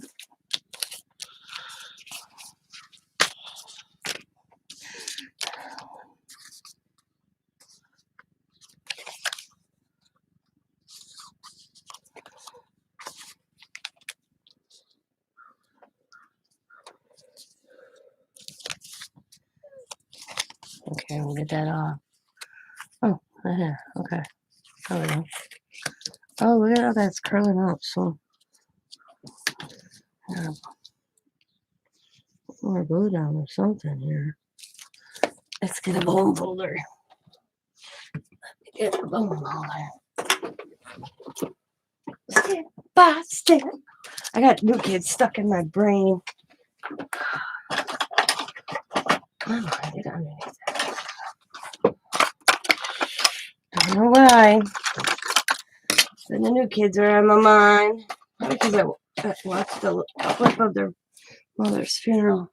Okay, we'll get that off. Oh, yeah, okay. There we go. Oh, look at how that's curling up. So, yeah, more glue down or something here. Let's get a bone folder. Get a bone folder. Step by step. I got new kids stuck in my brain. Oh, I did underneath that. Don't know why. Then the new kids are on my mind. Probably because I watched the clip of their mother's funeral.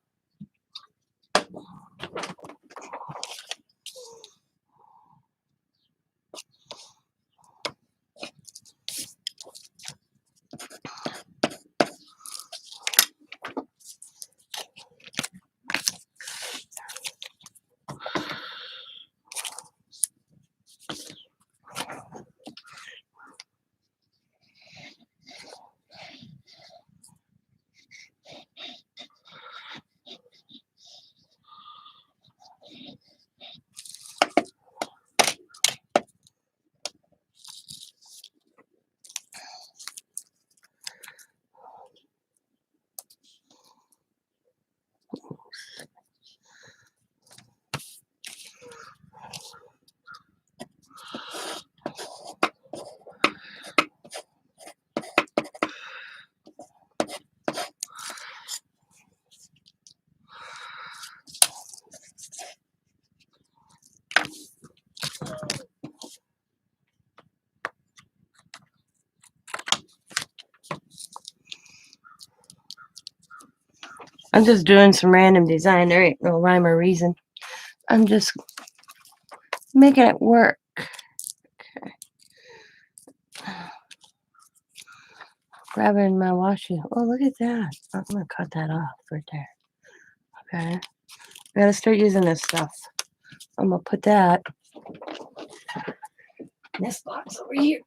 I'm just doing some random design. There ain't no rhyme or reason. I'm just making it work. Okay. Grabbing my washi. Oh, look at that. I'm going to cut that off right there. Okay. I got to start using this stuff. I'm going to put that in this box over here.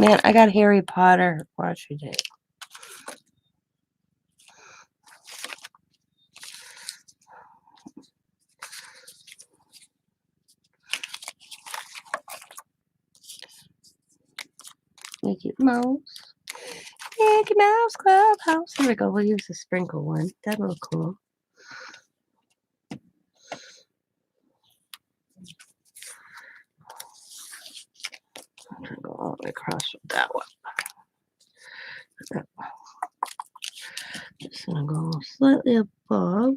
Man, I got Harry Potter washi tape. Mickey Mouse. Mickey Mouse Clubhouse. Here we go. We'll use the sprinkle one. That'll look cool. I'm going to go all the way across with that one. Just going to go slightly above.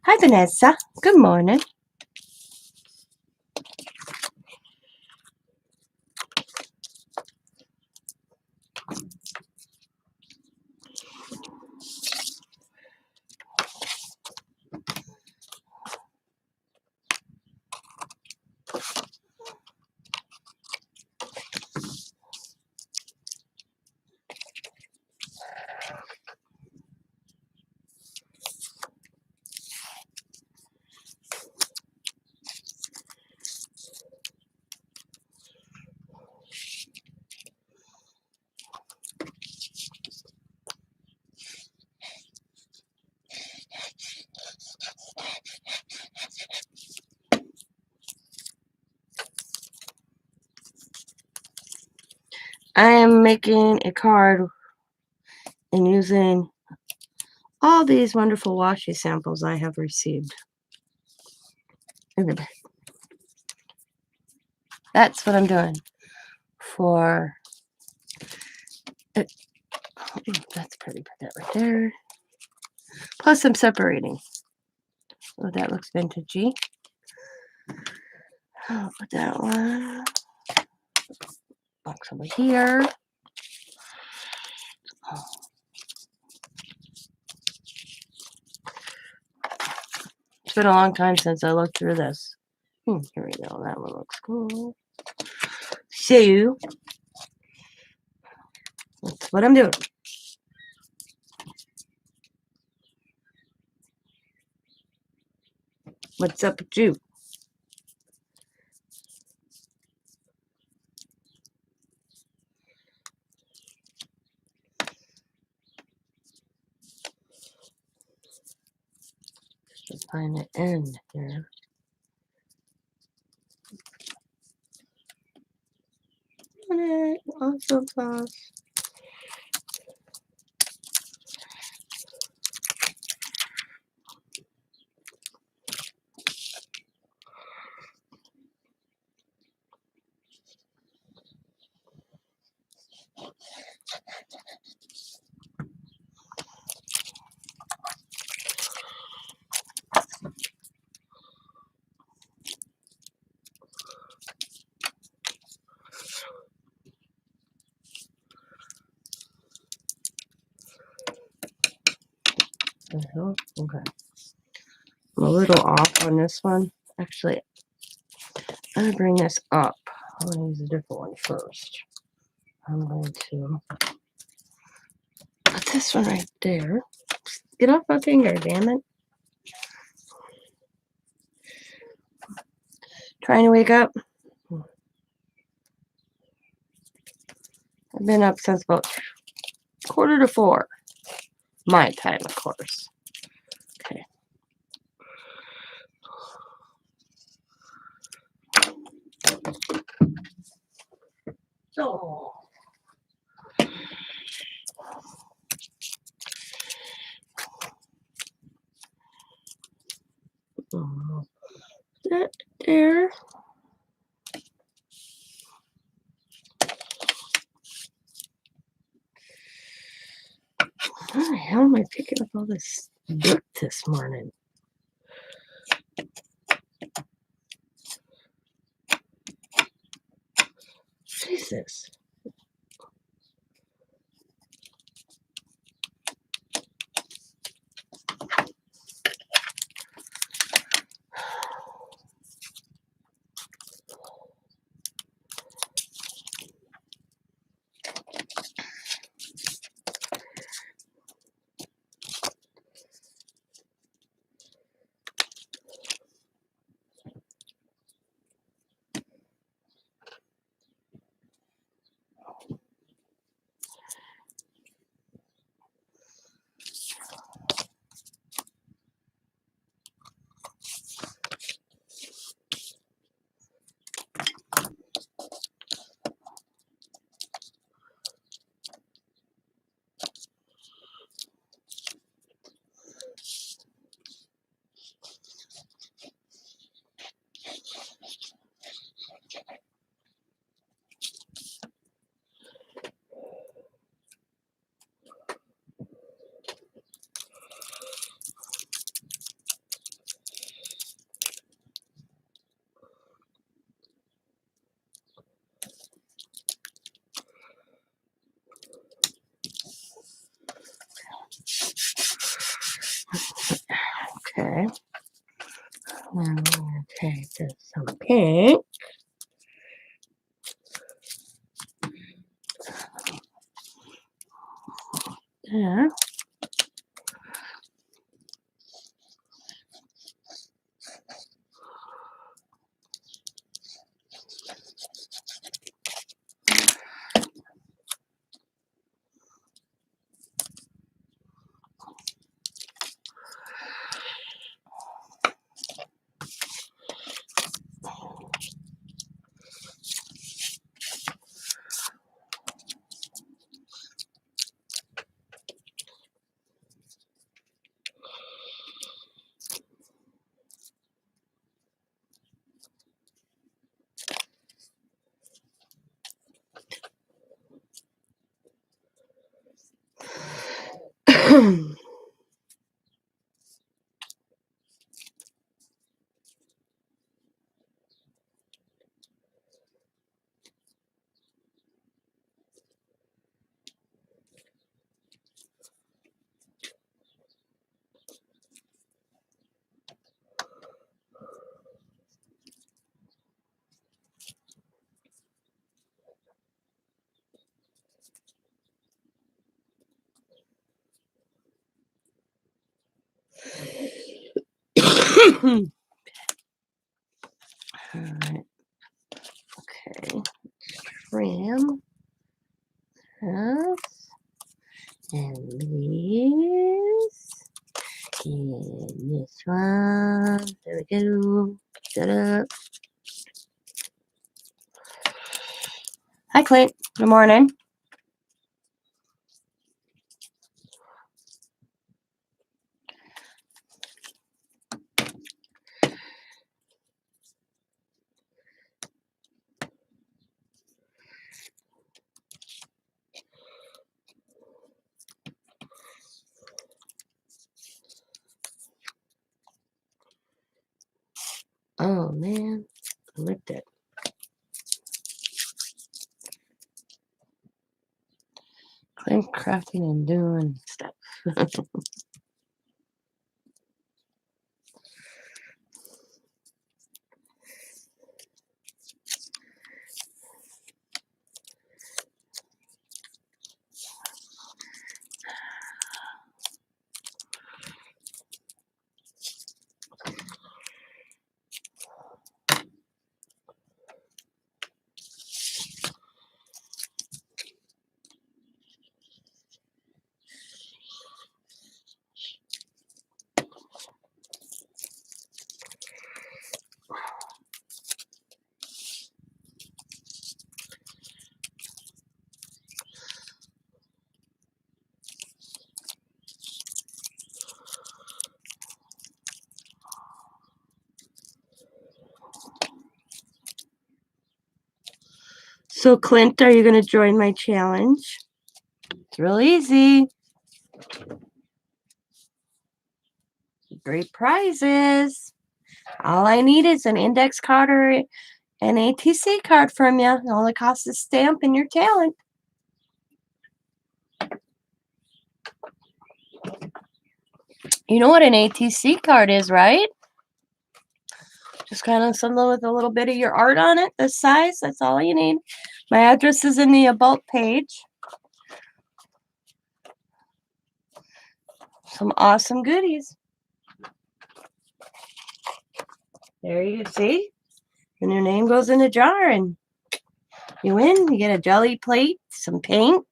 Hi, Vanessa. Good morning. I'm making a card and using all these wonderful washi samples I have received. That's what I'm doing for it. That's pretty. Put that right there. Plus, I'm separating. Oh, that looks vintagey. I'll put that one box over here. It's been a long time since I looked through this. Here we go. That one looks cool. So, that's what I'm doing. What's up with you? Just find the end here. Also plus. Okay. I'm a little off on this one. Actually, I'm going to bring this up. I'm going to use a different one first. I'm going to put this one right there. Get off my finger, damn it. Trying to wake up. I've been up since about 3:45. My time, of course. Okay. So. That there. How the hell am I picking up all this dirt this morning? Jesus. Okay. Now I'm going to take some pink. Yeah. Alright. Okay. Trim this and this. And this one. There we go. Pick that up. Hi, Clint. Good morning. Oh, man. I licked it. Clint crafting and doing stuff. So, Clint, are you going to join my challenge? It's real easy. Great prizes. All I need is an index card or an ATC card from you. It only costs a stamp and your talent. You know what an ATC card is, right? Just kind of something with a little bit of your art on it, this size. That's all you need. My address is in the About page. Some awesome goodies. There you see. And your name goes in a jar and you win. You get a jelly plate, some paint,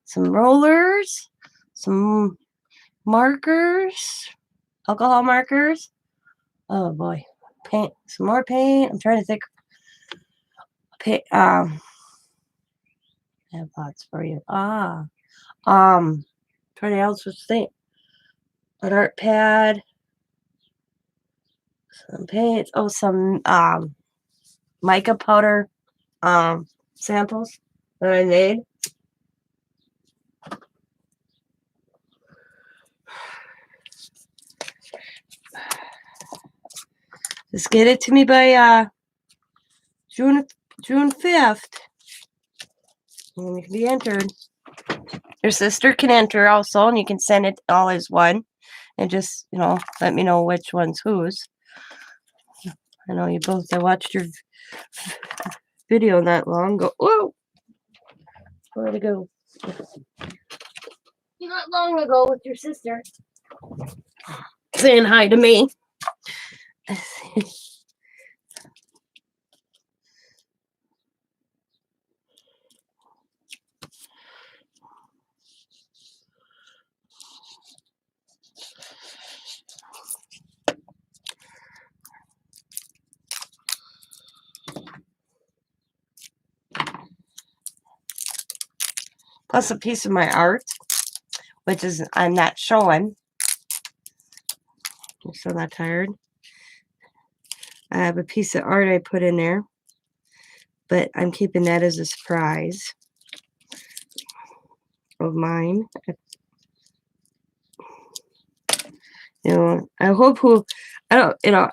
some rollers, some markers, alcohol markers. Oh boy. Paint, some more paint. I'm trying to think. Paint, I have lots for you. Trying else was think. An art pad. Some paint. Oh, some mica powder samples that I made. Just get it to me by June 5th. And you can be entered. Your sister can enter also, and you can send it all as one. And just, let me know which one's whose. I know you both, I watched your video not long ago. Whoa! Where'd it go? Not long ago with your sister. Saying hi to me. Plus a piece of my art, which is I'm not showing. I'm still not tired. I have a piece of art I put in there, but I'm keeping that as a surprise of mine. I hope I don't,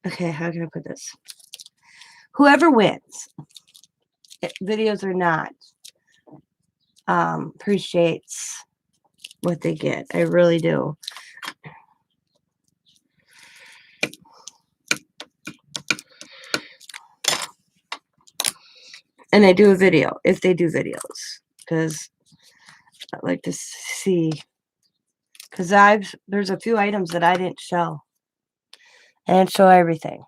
okay, how can I put this? Whoever wins, videos or not, appreciates what they get. I really do. And I do a video if they do videos, because I like to see, because there's a few items that I didn't show. I didn't show everything.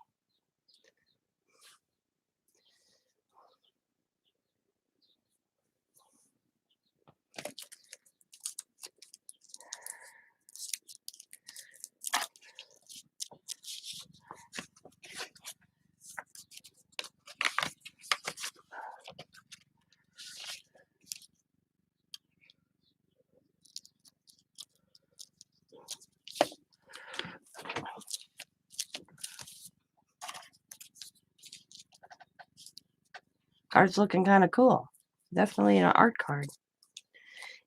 Card's looking kind of cool. Definitely an art card.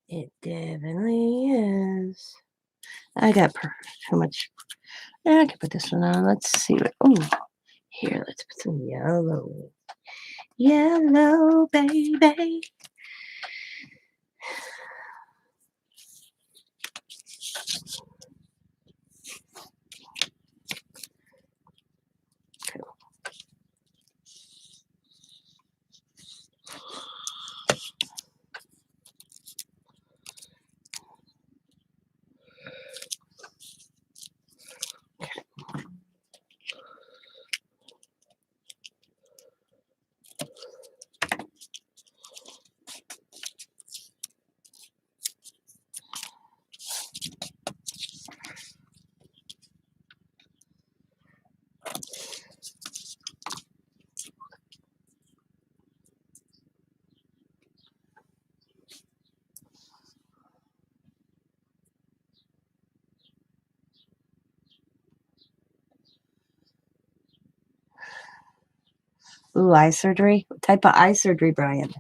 It definitely is. I got too much. Yeah, I can put this one on. Let's see what. Oh, here, let's put some yellow. Yellow, baby. Ooh, eye surgery. What type of eye surgery, Brian?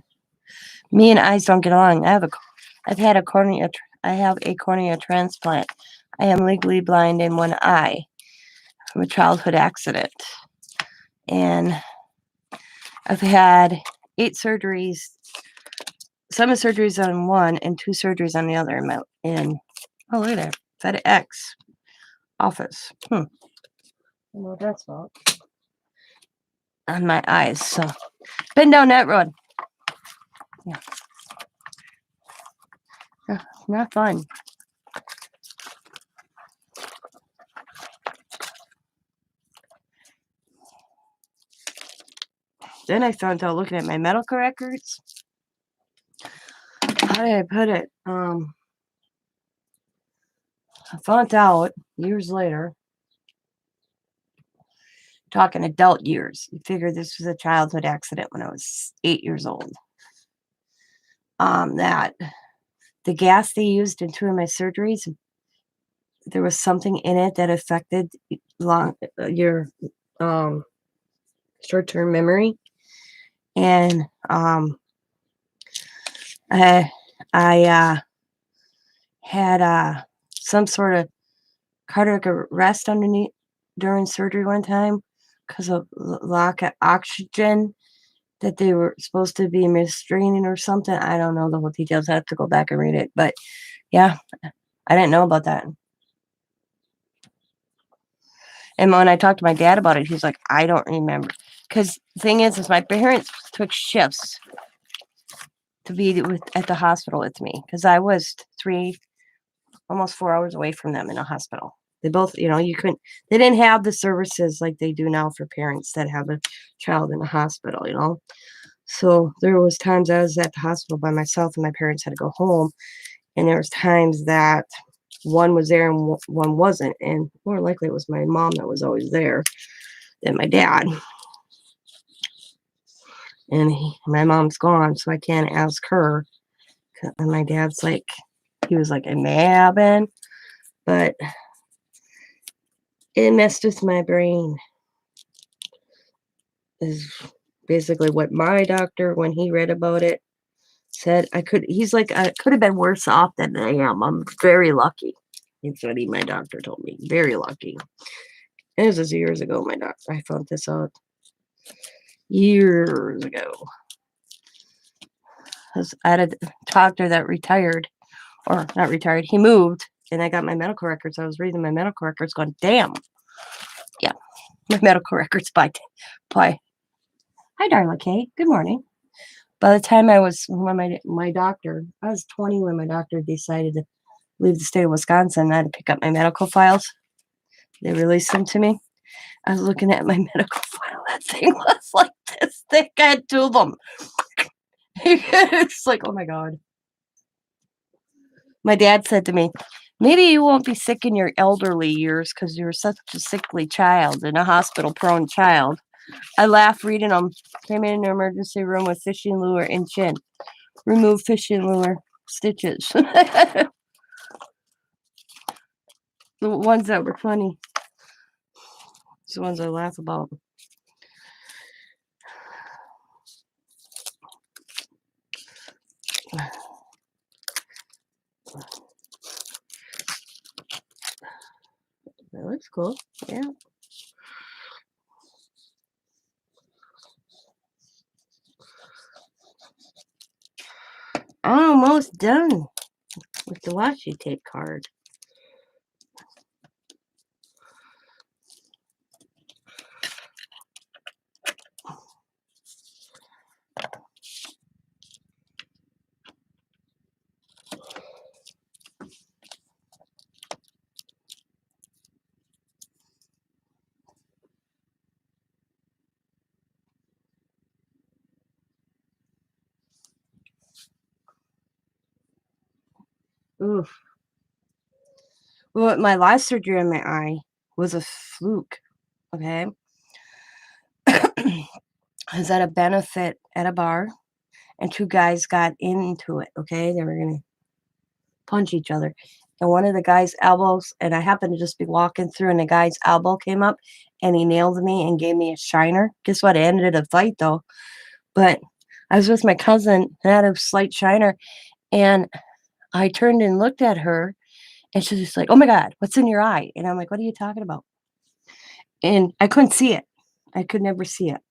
Me and eyes don't get along. I have a cornea transplant. I am legally blind in one eye from a childhood accident, and I've had 8 surgeries. Some surgeries on one and 2 surgeries on the other. Oh, look at that, FedEx office. Well, that's all on my eyes. So, been down that road. Yeah. Not fun. Then I found out looking at my medical records. How did I put it? I found out years later, talking adult years. You figure this was a childhood accident when I was 8 years old. That the gas they used in 2 of my surgeries, there was something in it that affected your short-term memory, and I had some sort of cardiac arrest underneath during surgery one time because of lack of oxygen that they were supposed to be misdraining or something. I don't know the whole details. I have to go back and read it. But yeah, I didn't know about that. And when I talked to my dad about it, he's like, I don't remember. Because the thing is my parents took shifts to be at the hospital with me because I was almost 4 hours away from them in a hospital. They both, they didn't have the services like they do now for parents that have a child in a hospital. So there was times I was at the hospital by myself and my parents had to go home. And there was times that one was there and one wasn't. And more likely it was my mom that was always there than my dad. And my mom's gone, so I can't ask her. And my dad's like, he was like, it may happen, but it messed with my brain. Is basically what my doctor, when he read about it, said. He's like, I could have been worse off than I am. I'm very lucky, That's what my doctor told me. Very lucky. This was years ago, my doctor. I found this out years ago. 'Cause I had a doctor that retired, or not retired, he moved, and I got my medical records. I was reading my medical records going, damn. Yeah, my medical records by. Hi, Darla Kay. Good morning. By the time I was, when my doctor, I was 20 when my doctor decided to leave the state of Wisconsin. I had to pick up my medical files. They released them to me. I was looking at my medical file. That thing was like this thick. I had two of them. It's like, oh my God. My dad said to me, maybe you won't be sick in your elderly years because you're such a sickly child and a hospital prone child. I laughed reading them. Came in an emergency room with fishing lure and chin. Remove fishing lure stitches. The ones that were funny. The ones I laugh about. That looks cool. Yeah. Almost done with the washi tape card. Oof. Well, my last surgery on my eye was a fluke. Okay. I was at a benefit at a bar, and two guys got into it. Okay. They were going to punch each other. And one of the guy's elbows, and I happened to just be walking through, and the guy's elbow came up and he nailed me and gave me a shiner. Guess what? It ended a fight though. But I was with my cousin and I had a slight shiner, and I turned and looked at her, and she's just like, oh my God, what's in your eye? And I'm like, what are you talking about? And I couldn't see it. I could never see it.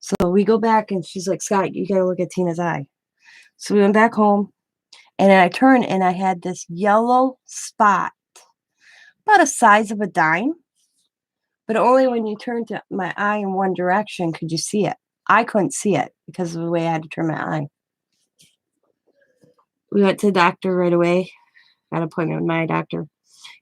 So we go back, and she's like, Scott, you got to look at Tina's eye. So we went back home, and then I turned, and I had this yellow spot, about the size of a dime, but only when you turned to my eye in one direction could you see it. I couldn't see it because of the way I had to turn my eye. We went to the doctor right away. Got an appointment with my doctor.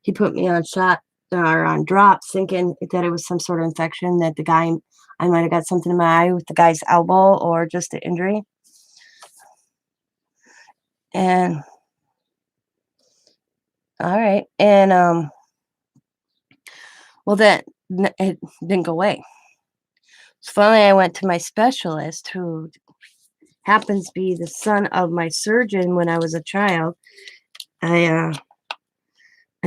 He put me on shot or on drops, thinking that it was some sort of infection, that the guy, I might have got something in my eye with the guy's elbow or just an injury. And all right. And well, then it didn't go away. So finally I went to my specialist, who happens to be the son of my surgeon when I was a child. I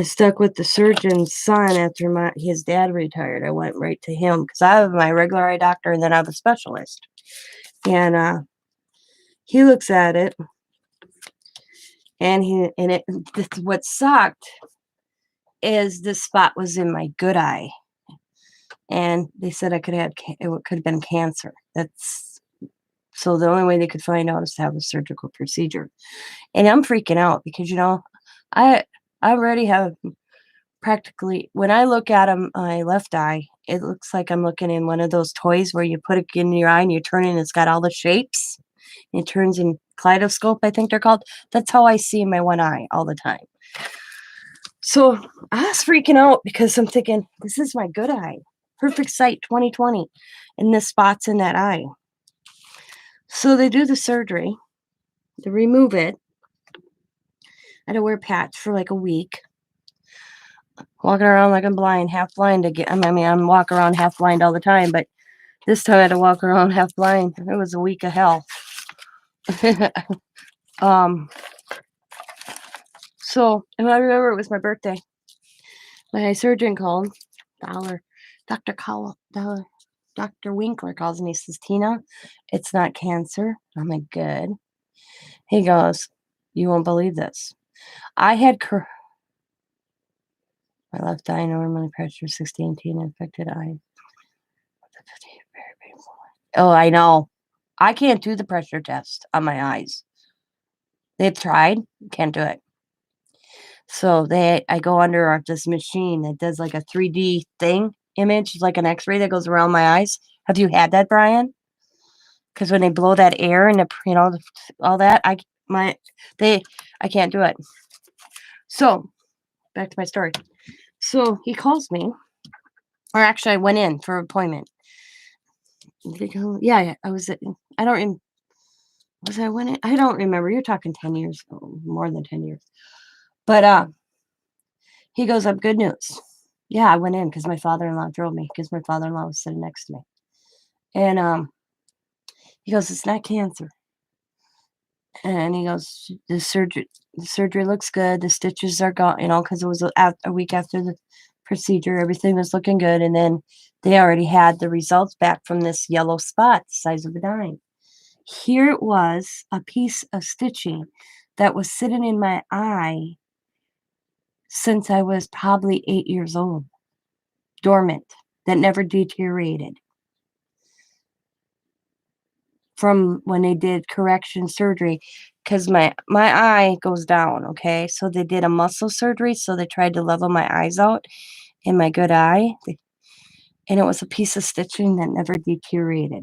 stuck with the surgeon's son after his dad retired. I went right to him because I have my regular eye doctor, and then I have a specialist. And he looks at it, and what sucked is this spot was in my good eye, and they said it could have been cancer. So the only way they could find out is to have a surgical procedure. And I'm freaking out because I already have practically, when I look at my left eye, it looks like I'm looking in one of those toys where you put it in your eye and you turn it and it's got all the shapes. It turns in kaleidoscope, I think they're called. That's how I see my one eye all the time. So I was freaking out because I'm thinking, this is my good eye. Perfect sight 2020. And this spot's in that eye. So they do the surgery. They remove it. I had to wear a patch for like a week. Walking around like I'm blind, half blind again. I'm walking around half blind all the time, but this time I had to walk around half blind. It was a week of hell. So, and I remember it was my birthday. My surgeon called, Dr. Winkler calls me, says, Tina, it's not cancer. I'm like, good. He goes, you won't believe this. I had My left eye normally pressure 16, infected eye. Very painful. Oh, I know. I can't do the pressure test on my eyes. They've tried, can't do it. So I go under this machine that does like a 3D image, like an X-ray that goes around my eyes. Have you had that, Brian? Because when they blow that air and all that, I can't do it. So back to my story. So he calls me, or actually, I went in for an appointment. Yeah, I was. I don't. Was I went in? I don't remember. You're talking 10 years, more than 10 years. But he goes, "Up, good news." Yeah, I went in because my father-in-law drove me because my father-in-law was sitting next to me, and he goes, "It's not cancer." And he goes, the surgery looks good. The stitches are gone, because it was a week after the procedure. Everything was looking good. And then they already had the results back from this yellow spot the size of a dime. Here it was, a piece of stitching that was sitting in my eye since I was probably 8 years old, dormant, that never deteriorated. From when they did correction surgery, because my eye goes down, okay? So they did a muscle surgery, so they tried to level my eyes out in my good eye, and it was a piece of stitching that never deteriorated.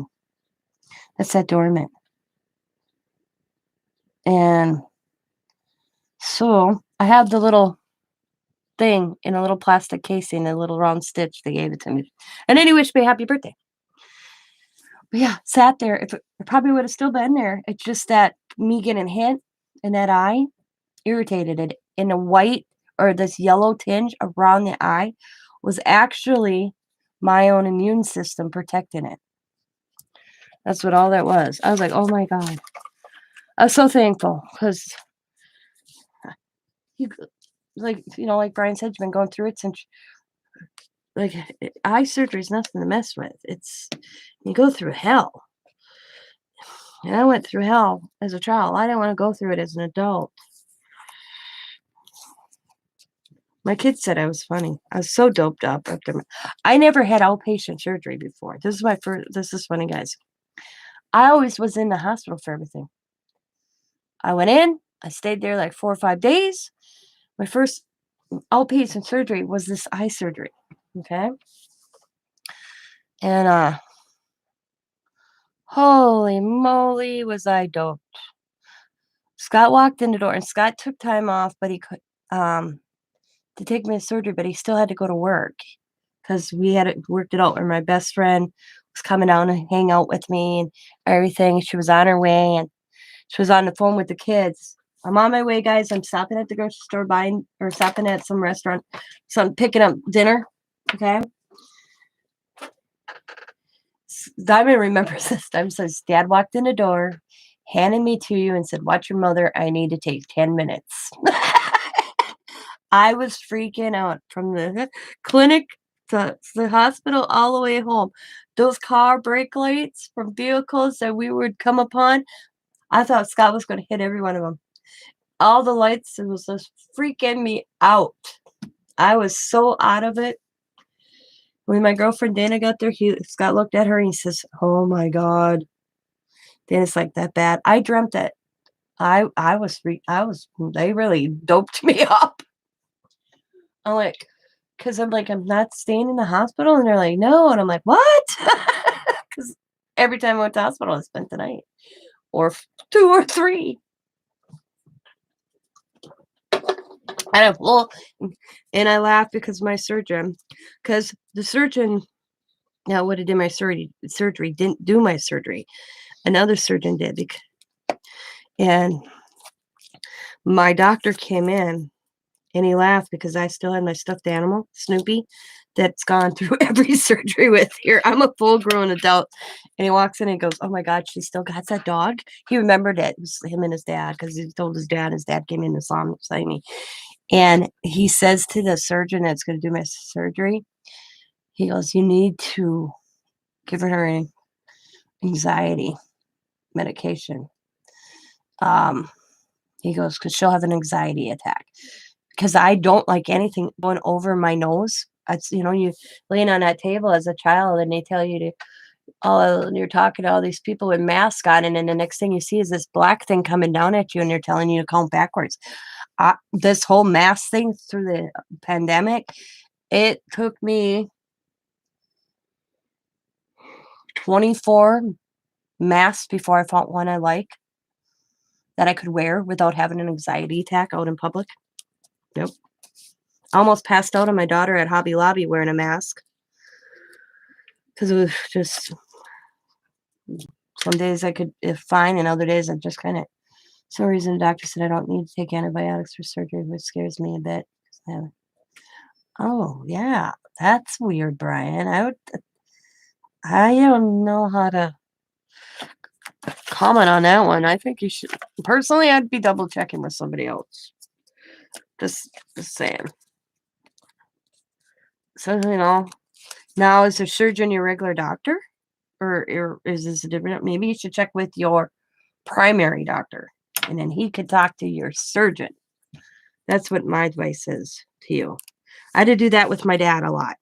That's that dormant. And so I have the little thing in a little plastic casing, a little round stitch. They gave it to me. And then he wished me happy birthday. But yeah, sat there. If it probably would have still been there. It's just that me getting hit in that eye irritated it. And a white or this yellow tinge around the eye was actually my own immune system protecting it. That's what all that was. I was like, oh my God. I was so thankful because, like Brian said, you've been going through it since, like, eye surgery is nothing to mess with. You go through hell. And I went through hell as a child. I didn't want to go through it as an adult. My kids said I was funny. I was so doped up I never had outpatient surgery before. This is my first. This is funny, guys. I always was in the hospital for everything. I went in. I stayed there like 4 or 5 days. My first outpatient surgery was this eye surgery. Okay. And holy moly, was I doped. Scott walked in the door, and Scott took time off, but he could to take me to surgery, but he still had to go to work because we had worked it out where my best friend was coming down and hang out with me and everything. She was on her way, and she was on the phone with the kids. I'm on my way, guys. I'm stopping at the grocery store stopping at some restaurant, picking up dinner. Okay. Diamond remembers this time. Says, Dad walked in the door, handed me to you, and said, "Watch your mother. I need to take 10 minutes." I was freaking out from the clinic to the hospital all the way home. Those car brake lights from vehicles that we would come upon, I thought Scott was going to hit every one of them. All the lights, it was just freaking me out. I was so out of it. When my girlfriend Dana got there, Scott looked at her and he says, "Oh my God." Dana's like, "That bad?" I dreamt that they really doped me up. I'm not staying in the hospital. And they're like, "No." And I'm like, "What?" Because every time I went to the hospital, I spent the night or 2 or 3. And I laugh because the surgeon now would have did my surgery didn't do my surgery. Another surgeon did. And my doctor came in and he laughed because I still had my stuffed animal, Snoopy, that's gone through every surgery with here. I'm a full-grown adult. And he walks in and goes, "Oh my God, she still got that dog?" He remembered it. It was him and his dad because he told his dad. His dad came in and saw me. And he says to the surgeon that's going to do my surgery, he goes, "You need to give her an anxiety medication." He goes, "Because she'll have an anxiety attack." because I don't like anything going over my nose. It's, you laying on that table as a child and they tell you to, oh, and you're talking to all these people with masks on, and then the next thing you see is this black thing coming down at you, and they're telling you to count backwards. This whole mask thing through the pandemic, it took me 24 masks before I found one I like that I could wear without having an anxiety attack out in public. Yep. I almost passed out on my daughter at Hobby Lobby wearing a mask because it was just some days I could fine, and other days I just kind of, some reason the doctor said I don't need to take antibiotics for surgery, which scares me a bit. Oh yeah, that's weird, Brian. I don't know how to comment on that one. I think you should, personally, I'd be double checking with somebody else. Just saying. So, now is the surgeon your regular doctor? Or is this a different? Maybe you should check with your primary doctor, and then he could talk to your surgeon. That's what my advice is to you. I had to do that with my dad a lot.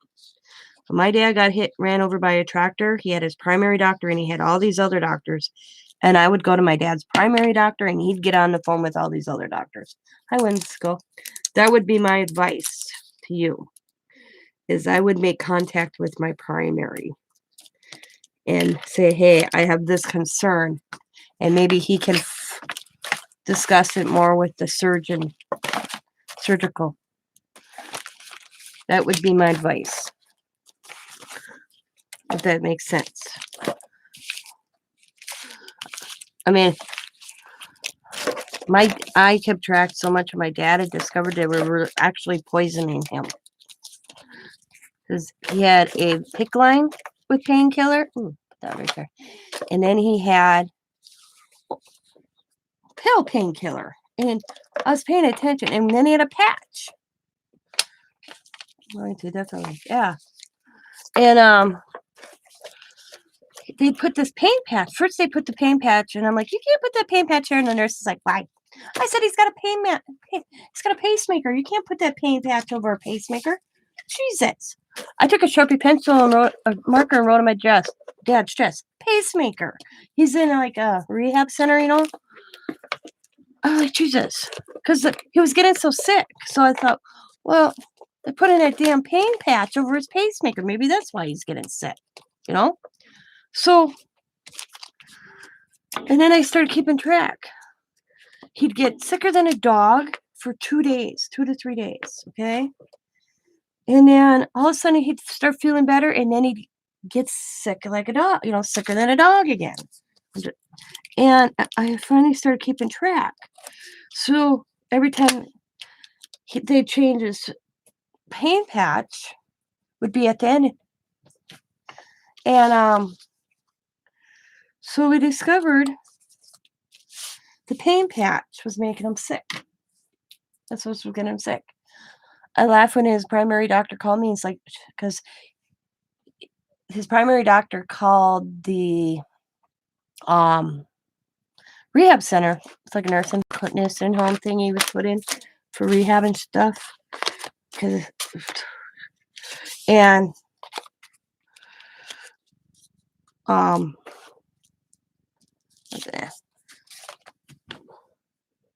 When my dad got ran over by a tractor, he had his primary doctor and he had all these other doctors. And I would go to my dad's primary doctor and he'd get on the phone with all these other doctors. Hi, Winsco. That would be my advice to you, is I would make contact with my primary and say, hey, I have this concern. And maybe he can discuss it more with the surgical. That would be my advice, if that makes sense. I mean, I kept track so much of my dad had discovered they were actually poisoning him. Because he had a PICC line with painkiller. Put that right there. And then he had pill painkiller. And I was paying attention. And then he had a patch. Going to definitely, yeah. And they put this pain patch. First they put the pain patch, and I'm like, you can't put that pain patch here. And the nurse is like, why? I said, he's got a he's got a pacemaker. You can't put that pain patch over a pacemaker. Jesus. I took a Sharpie pencil and wrote a marker and wrote on my dad's chest, pacemaker. He's in like a rehab center, I'm like, Jesus. Because he was getting so sick. So I thought, well, they put in a damn pain patch over his pacemaker. Maybe that's why he's getting sick, So, and then I started keeping track. He'd get sicker than a dog for 2 days, 2 to 3 days, okay? And then all of a sudden he'd start feeling better, and then he'd get sick like a dog, sicker than a dog again. And I finally started keeping track. So every time they'd change his pain patch would be at the end. And so we discovered the pain patch was making him sick. That's what was getting him sick. I laughed when his primary doctor called me. He's like, because his primary doctor called the rehab center. It's like a nursing home thing he was put in for rehab and stuff. And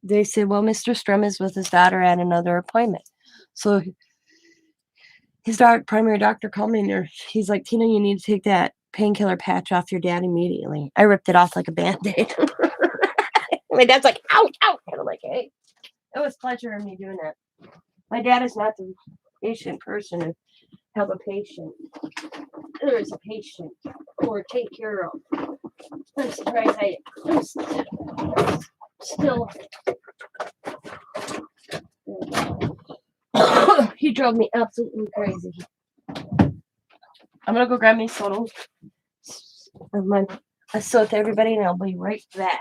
they said, well, Mr. Strum is with his daughter at another appointment. So his primary doctor called me, and he's like, Tina, you need to take that painkiller patch off your dad immediately. I ripped it off like a Band-Aid. My dad's like, ouch, ouch. And I'm like, hey, it was pleasure in me doing that. My dad is not the patient person to help a patient. There is a patient or take care of. I'm surprised I'm still. He drove me absolutely crazy. I'm gonna go grab me soda. I sold to everybody, and I'll be right back.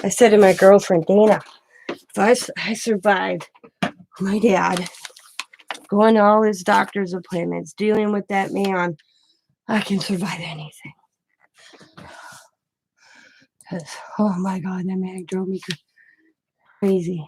I said to my girlfriend, Dana, if I survived my dad going to all his doctor's appointments, dealing with that man, I can survive anything. Because, oh my God, that man drove me crazy.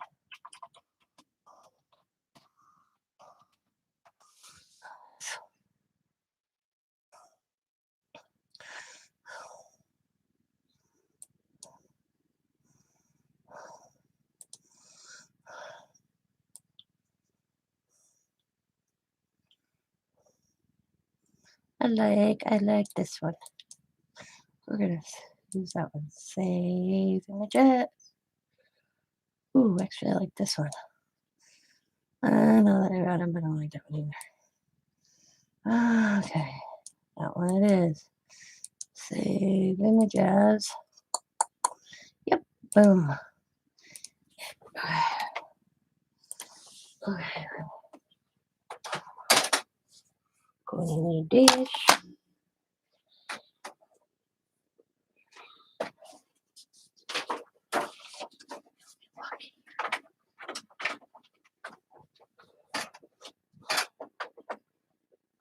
I like this one. We're going to use that one. Save images. Ooh, actually, I like this one. I know that I got them, but I don't like that one either. Okay, that one it is. Save images. Yep, boom. Okay. Go in the dish.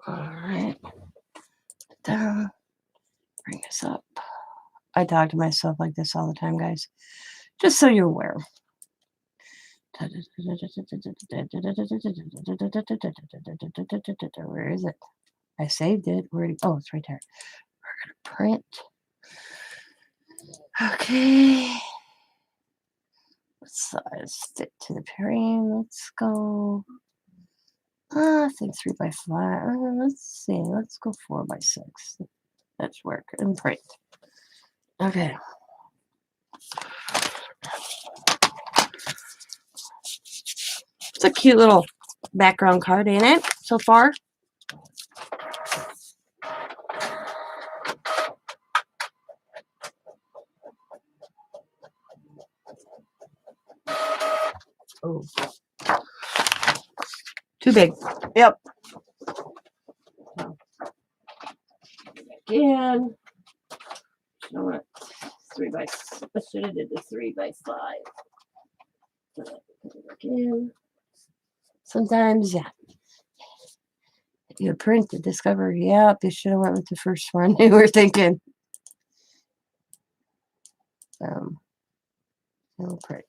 Alright. Down. Bring this up. I talk to myself like this all the time, guys. Just so you're aware. Where is it? I saved it. Oh, it's right there. We're going to print. Okay. What size? Stick to the pairing. Let's go. I think 3x5. Let's see. Let's go 4x6. Let's work and print. Okay. It's a cute little background card, ain't it? So far. Oh. Too big. Yep. Again. You know what? 3x. I should have did the 3x5. Again. Sometimes, yeah. You print to discover. Yep, you should have went with the first one you were thinking. No print.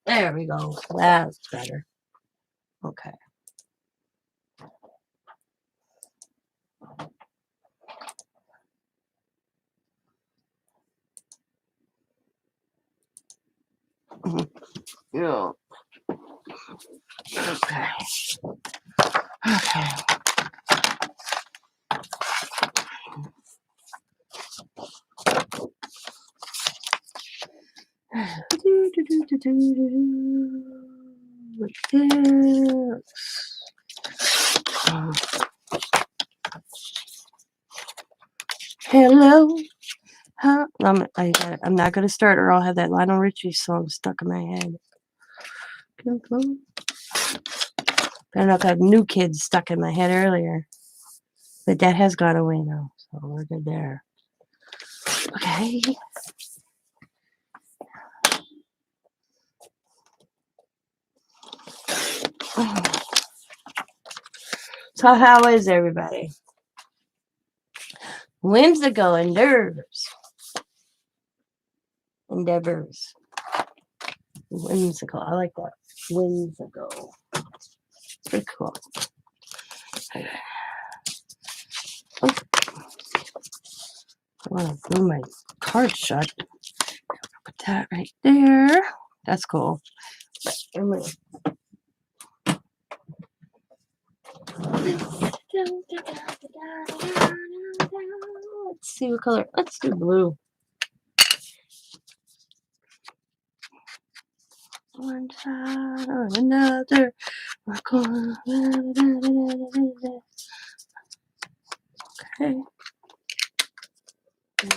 There we go. That's better. Okay. Yeah. Okay. Okay. Hello. Huh? I'm not going to start or I'll have that Lionel Richie song stuck in my head. I know I had New Kids stuck in my head earlier. But that has gone away now. So we're good there. Okay. So how is everybody? Whimsical endeavors. Whimsical. I like that. Whimsical. It's pretty cool. Okay. Oh. I want to glue my card shut. Put that right there. That's cool. Let's see what color. Let's do blue. One side or another. Okay.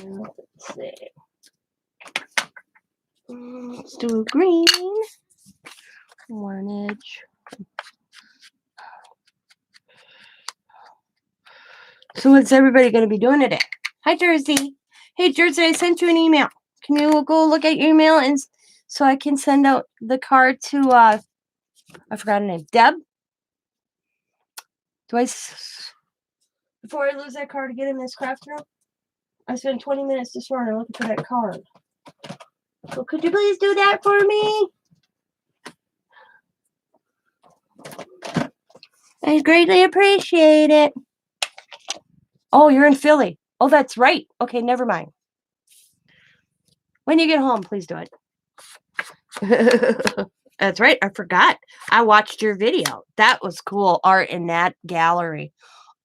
Let's see. Let's do a green. Orange. So what's everybody going to be doing today? Hi, Jersey. Hey, Jersey, I sent you an email. Can you go look at your email and so I can send out the card to, I forgot her name, Deb? Before I lose that card to get in this craft room, I spent 20 minutes this morning looking for that card. So could you please do that for me? I greatly appreciate it. Oh, you're in Philly. Oh, that's right. Okay, never mind. When you get home, please do it. That's right. I forgot. I watched your video. That was cool art in that gallery.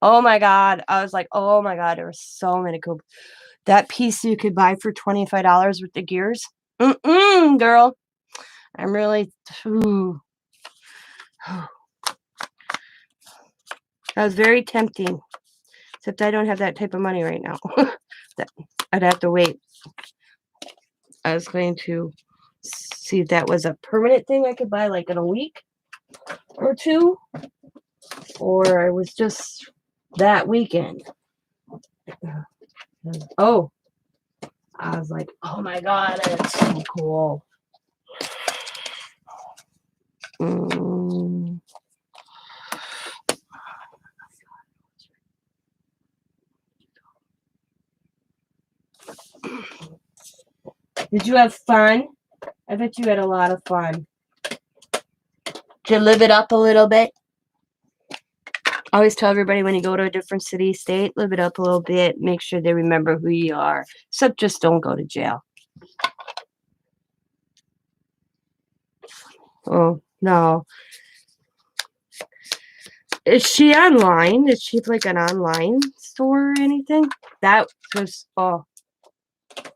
Oh my God. I was like, oh my God. There were so many cool. That piece you could buy for $25 with the gears. Girl. I'm really. Ooh. That was very tempting. Except I don't have that type of money right now. I'd have to wait. I was going to see if that was a permanent thing I could buy like in a week or two, or it was just that weekend. Oh, I was like, oh my God, that's so cool. Did you have fun? I bet you had a lot of fun. Did you live it up a little bit? I always tell everybody when you go to a different city, state, live it up a little bit. Make sure they remember who you are. Except just don't go to jail. Oh, no. Is she online? Is she like an online store or anything? That was, oh,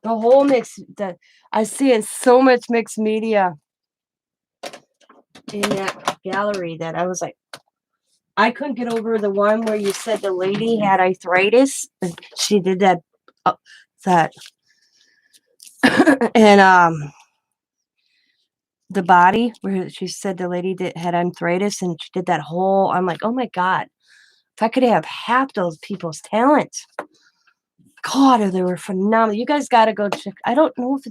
the whole mix. I see in so much mixed media in that gallery that I was like, I couldn't get over the one where you said the lady had arthritis. She did that, and the body where she said the lady had arthritis and she did that whole. I'm like, oh my God, if I could have half those people's talents. God, they were phenomenal. You guys got to go check. I don't know if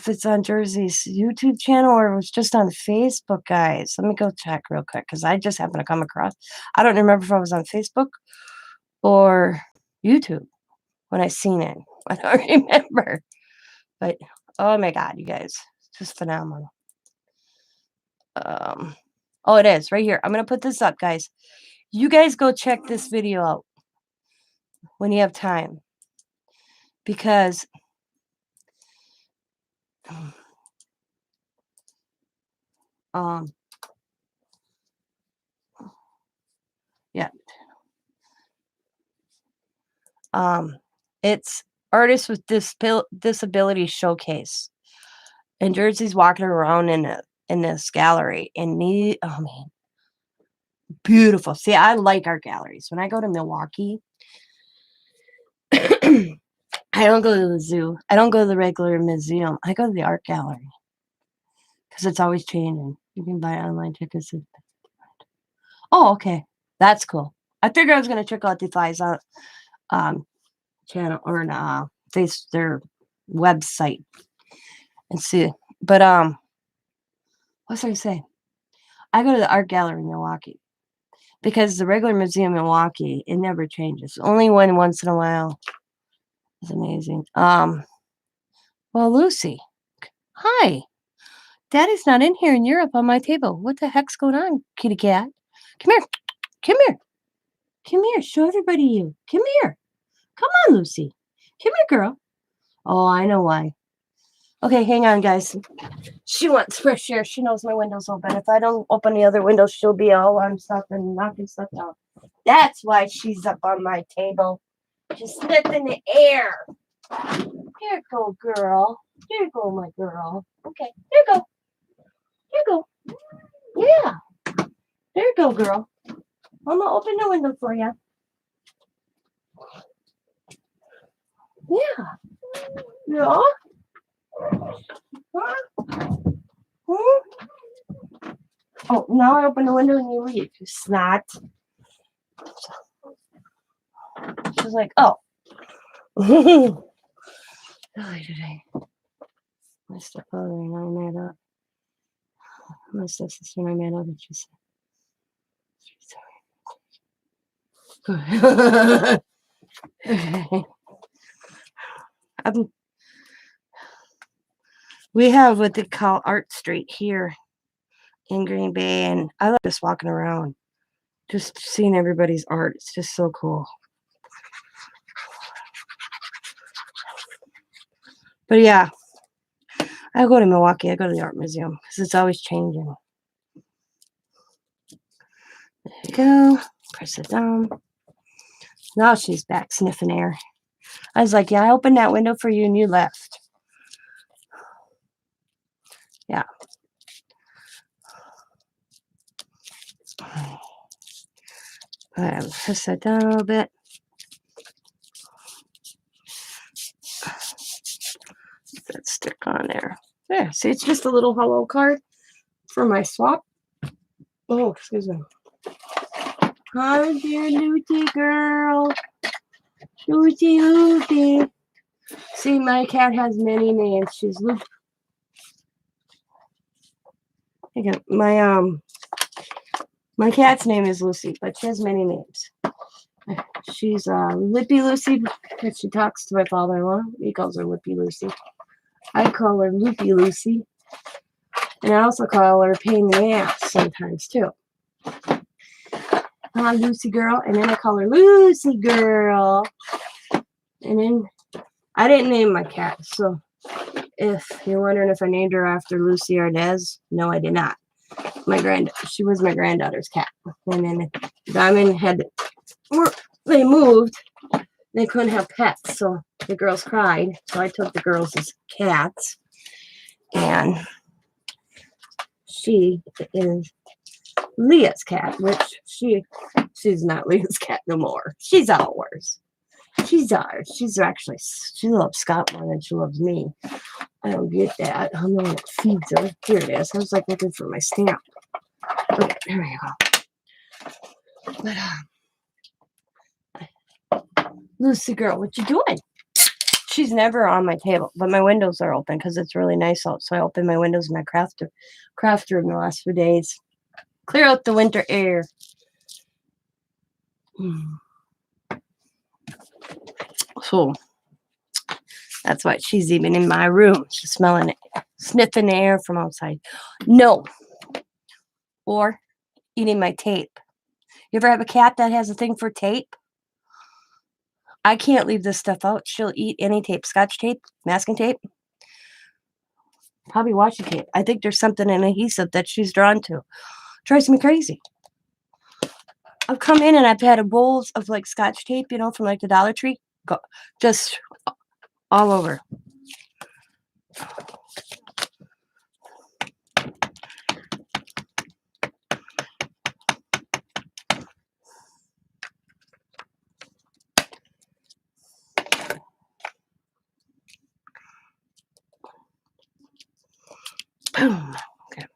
it's on Jersey's YouTube channel or it was just on Facebook, guys. Let me go check real quick because I just happened to come across. I don't remember if I was on Facebook or YouTube when I seen it. I don't remember. But oh my God, you guys, it's just phenomenal. Oh, it is right here. I'm gonna put this up, guys. You guys go check this video out when you have time because yeah. It's Artists with Disability Showcase. And Jersey's walking around in this gallery and oh man, beautiful. See, I like art galleries. When I go to Milwaukee, I don't go to the zoo. I don't go to the regular museum. I go to the art gallery because it's always changing. You can buy online tickets. Oh, okay. That's cool. I figured I was going to check out the Flies channel or their website and see. But what was I saying? I go to the art gallery in Milwaukee because the regular museum in Milwaukee, it never changes. Only one once in a while. It's amazing. Well, Lucy, hi. Daddy's not in here and you're up on my table. What the heck's going on, kitty cat? Come here. Come here. Come here. Show everybody you. Come here. Come on, Lucy. Come here, girl. Oh, I know why. Okay, hang on, guys. She wants fresh air. She knows my window's open. If I don't open the other window, she'll be all on stuff and knocking stuff down. That's why she's up on my table. She's sniffing the air. Here you go, girl. Here you go, my girl. Okay, here you go. Here you go. Yeah. There you go, girl. I'm gonna open the window for you. Yeah. Yeah. Huh? Hmm? Oh, now I open the window and you leave, you snot. She's like, oh. Really today. My stepfather and I met up. My stepsister and I met up and she said, sorry. We have what they call Art Street here in Green Bay, and I love just walking around, just seeing everybody's art. It's just so cool. But yeah, I go to Milwaukee. I go to the art museum because it's always changing. There you go. Press it down. Now she's back sniffing air. I was like, yeah, I opened that window for you and you left. Yeah. Press that down a little bit. That stick on there. There. See, it's just a little hollow card for my swap. Oh, excuse me. Hi, dear Lucy girl. Lucy, Lucy. See, my cat has many names. She's Lucy. My cat's name is Lucy, but she has many names. She's Lippy Lucy because she talks to my father-in-law. He calls her Lippy Lucy. I call her Loopy Lucy. And I also call her Pain in the Ass sometimes, too. Lucy Girl. And then I call her Lucy Girl. And then I didn't name my cat. So if you're wondering if I named her after Lucy Ardez, no, I did not. She was my granddaughter's cat. And then Diamond they moved. They couldn't have pets, so the girls cried. So I took the girls as cats. And she is Leah's cat, which she's not Leah's cat no more. She's ours. She's ours. She loves Scott more than she loves me. I don't get that. I'm the one that feeds her. Here it is. I was like looking for my stamp. Okay, here you go. But Lucy girl, what you doing? She's never on my table, but my windows are open because it's really nice out. So I opened my windows in my craft room the last few days. Clear out the winter air. So that's why she's even in my room. She's smelling it, sniffing the air from outside. No. Or eating my tape. You ever have a cat that has a thing for tape? I can't leave this stuff out. She'll eat any tape. Scotch tape, masking tape, probably washi tape. I think there's something in adhesive that she's drawn to. Drives me crazy. I've come in and I've had rolls of like Scotch tape, from like the Dollar Tree. Just all over. Boom. Okay.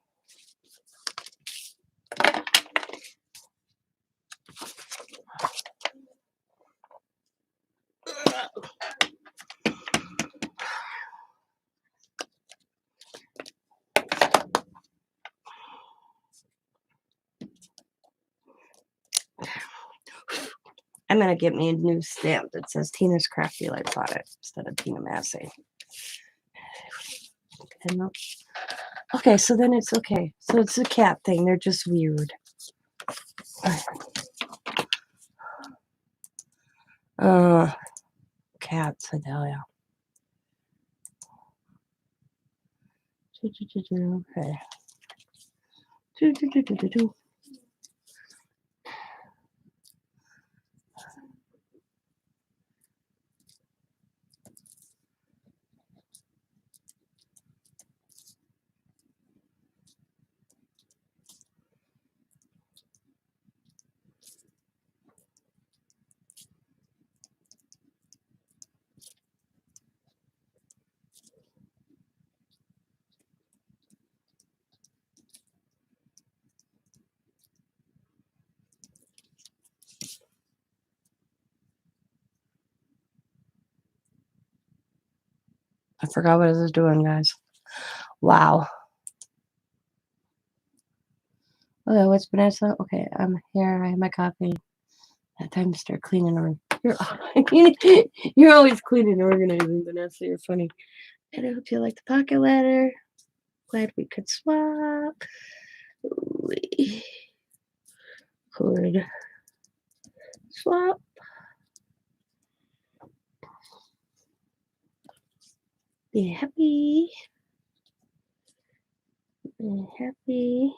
I'm going to get me a new stamp that says Tina's Crafty Life on it instead of Tina Massey. Okay, so then it's okay. So it's a cat thing. They're just weird. Cats, I tell ya. Okay. I forgot what I was doing, guys. Wow. Okay, what's Vanessa? Okay, I'm here. I have my coffee. That time to start cleaning or you're always cleaning and organizing, Vanessa. You're funny. And I hope you like the pocket letter. Glad we could swap. We could swap. Be happy. Be happy.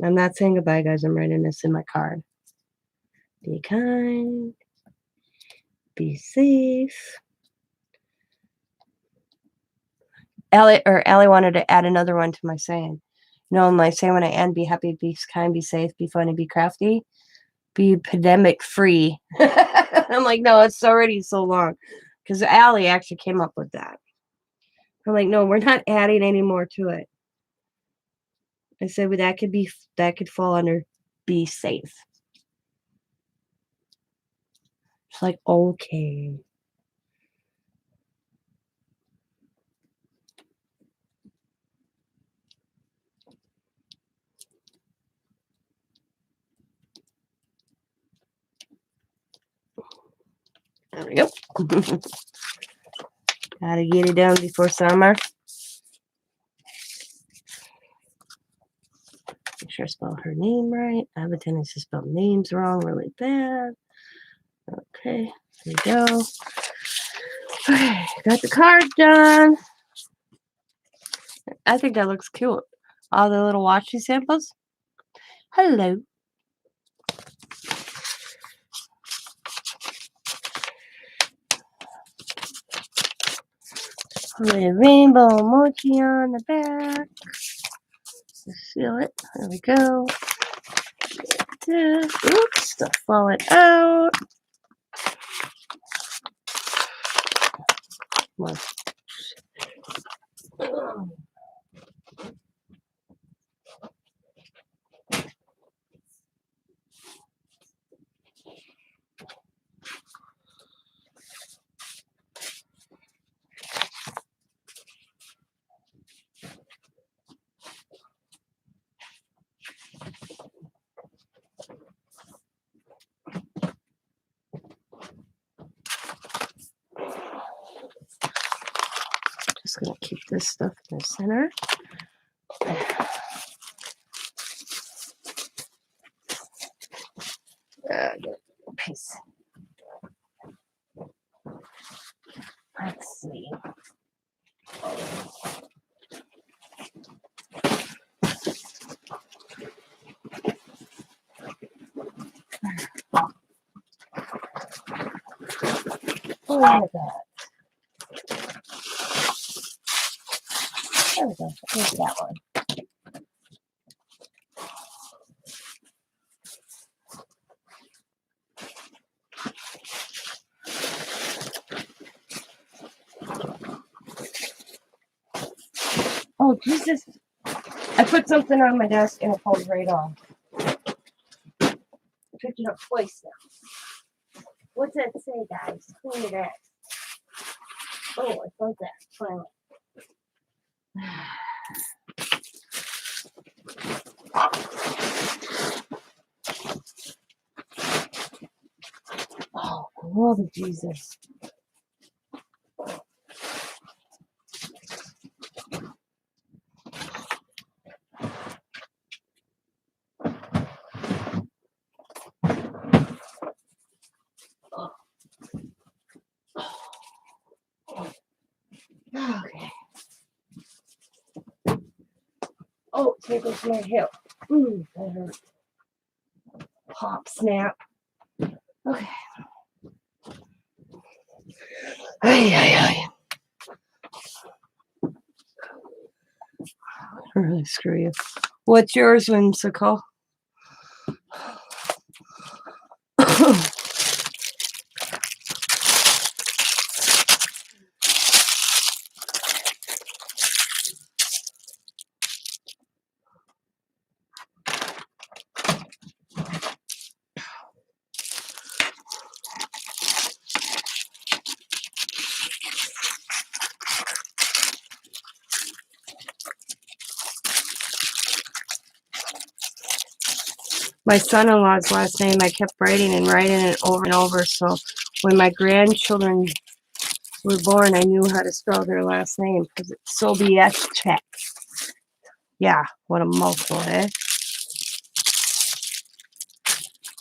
I'm not saying goodbye, guys. I'm writing this in my card. Be kind. Be safe. Allie wanted to add another one to my saying. You know, my saying when I end, be happy, be kind, be safe, be funny, be crafty, be pandemic free. I'm like, no, it's already so long. Because Allie actually came up with that. I'm like, no, we're not adding any more to it. I said, well, that could fall under be safe. It's like, okay. There we go. Gotta get it done before summer. Make sure I spell her name right. I have a tendency to spell names wrong really bad. Okay, there we go. Okay, got the card done. I think that looks cute. All the little washi samples. Hello. With a rainbow emoji on the back. Let's seal it. There we go. Oops, stuff falling out. Just gonna keep this stuff in the center. Piece. Let's see. Oh my God. There we go. Here's that one. Oh, Jesus. I put something on my desk and it pulled right off. I picked it up twice now. What's that say, guys? Clean it up. Oh, I found that. Finally. Oh, love of Jesus. Okay. Oh, here goes my hip. That hurt. Pop, snap. Okay. Ay, ay, ay. Really screw you. What's yours, Whimsical? my son-in-law's last name. I kept writing it over and over. So when my grandchildren were born, I knew how to spell their last name because it's Sobieszczyk. Yeah, what a mouthful, eh?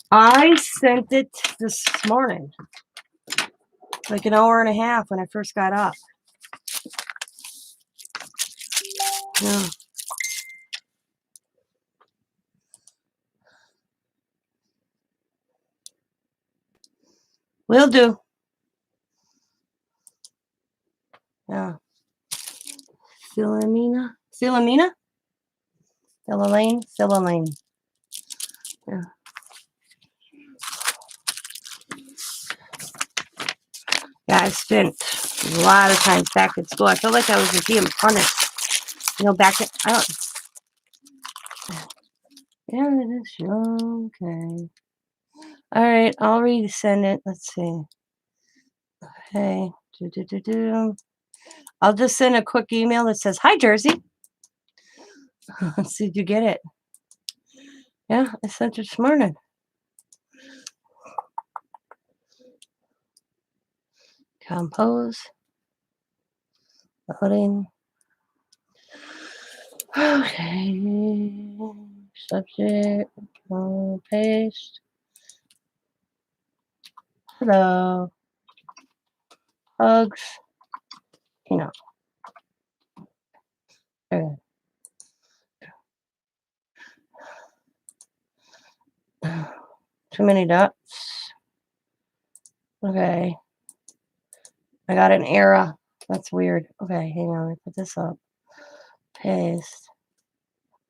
I sent it this morning, like an hour and a half when I first got up. Yeah. Will do. Yeah. Philomena? Philomena? Philomene? Philomene. Yeah. Yeah, I spent a lot of time back at school. I felt like I was being punished. You know, back at, I don't, yeah, it is. Okay. All right, I'll resend it. Let's see. Okay. I'll just send a quick email that says, "Hi, Jersey." Let's see, did you get it? Yeah, I sent it this morning. Compose. Loading. Okay. Subject. Paste. Hello. Hugs. You know. Okay. Too many dots. Okay. I got an error. That's weird. Okay, hang on. Let me put this up. Paste.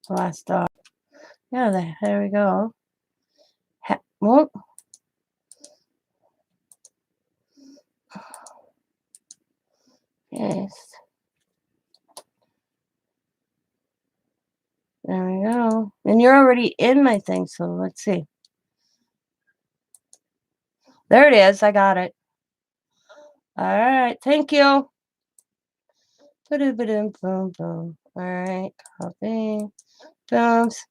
Last dot. Yeah, there we go. Whoop. Paste. There we go. And you're already in my thing, so let's see. There it is. I got it. All right. Thank you. Boom, boom. All right. Copy. Booms.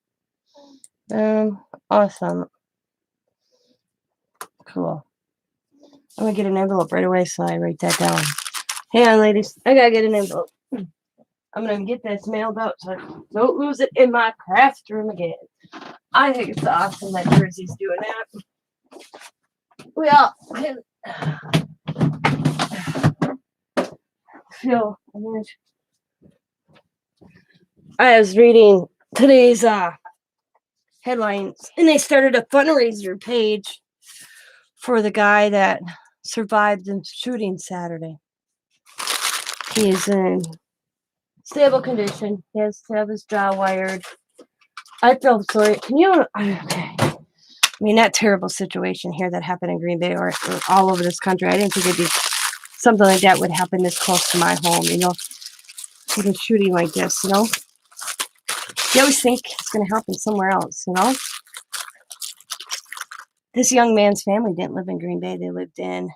Boom. Awesome. Cool. I'm going to get an envelope right away, so I write that down. Hang on, ladies. I got to get an envelope. I'm going to get this mailed out so I don't lose it in my craft room again. I think it's awesome that Jersey's doing that. Well, I was reading today's headlines, and they started a fundraiser page for the guy that survived the shooting Saturday. He is in stable condition. He has to have his jaw wired. I feel sorry. Can you? Okay. I mean, that terrible situation here that happened in Green Bay or all over this country. I didn't think it'd be something like that would happen this close to my home. You know, with a shooting like this. You know, you always think it's going to happen somewhere else. You know, this young man's family didn't live in Green Bay. They lived in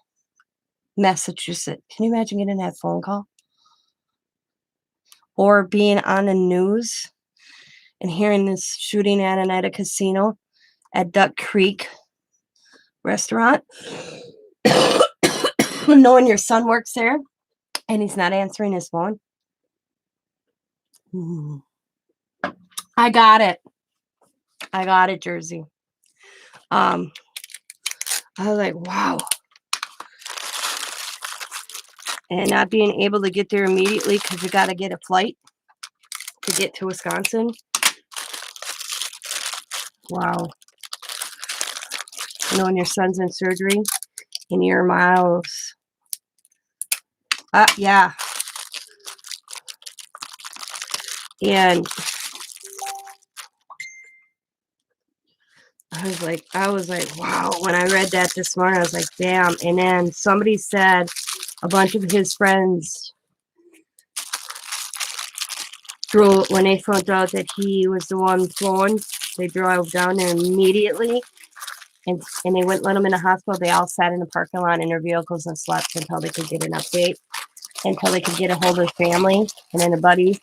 Massachusetts. Can you imagine getting that phone call? Or being on the news and hearing this shooting at a casino at Duck Creek restaurant. Knowing your son works there and he's not answering his phone. I got it, Jersey. I was like, wow. And not being able to get there immediately because you got to get a flight to get to Wisconsin. Wow. Knowing your son's in surgery and you're miles. Yeah. And I was like, wow. When I read that this morning, I was like, damn. And then somebody said a bunch of his friends drove, when they found out that he was the one flown, they drove down there immediately and they wouldn't let him in the hospital. They all sat in the parking lot in their vehicles and slept until they could get an update, until they could get a hold of family. And then a buddy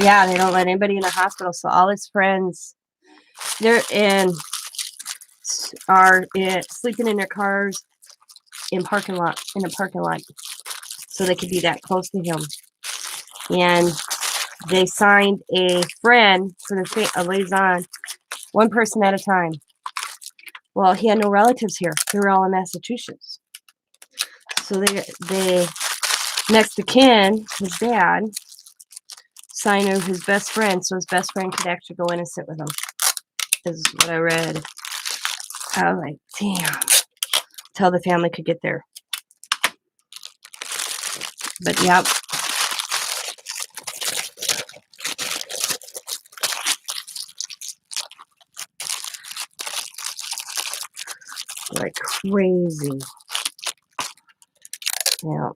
Yeah, they don't let anybody in the hospital. So all his friends, they're sleeping in their cars in the parking lot, so they could be that close to him. And they signed a friend for a liaison, one person at a time. Well, he had no relatives here. They were all in Massachusetts. So they next to kin, his dad, signed his best friend, so his best friend could actually go in and sit with him. This is what I read. I was like, damn. Till the family could get there. But yep. Like crazy. Yeah.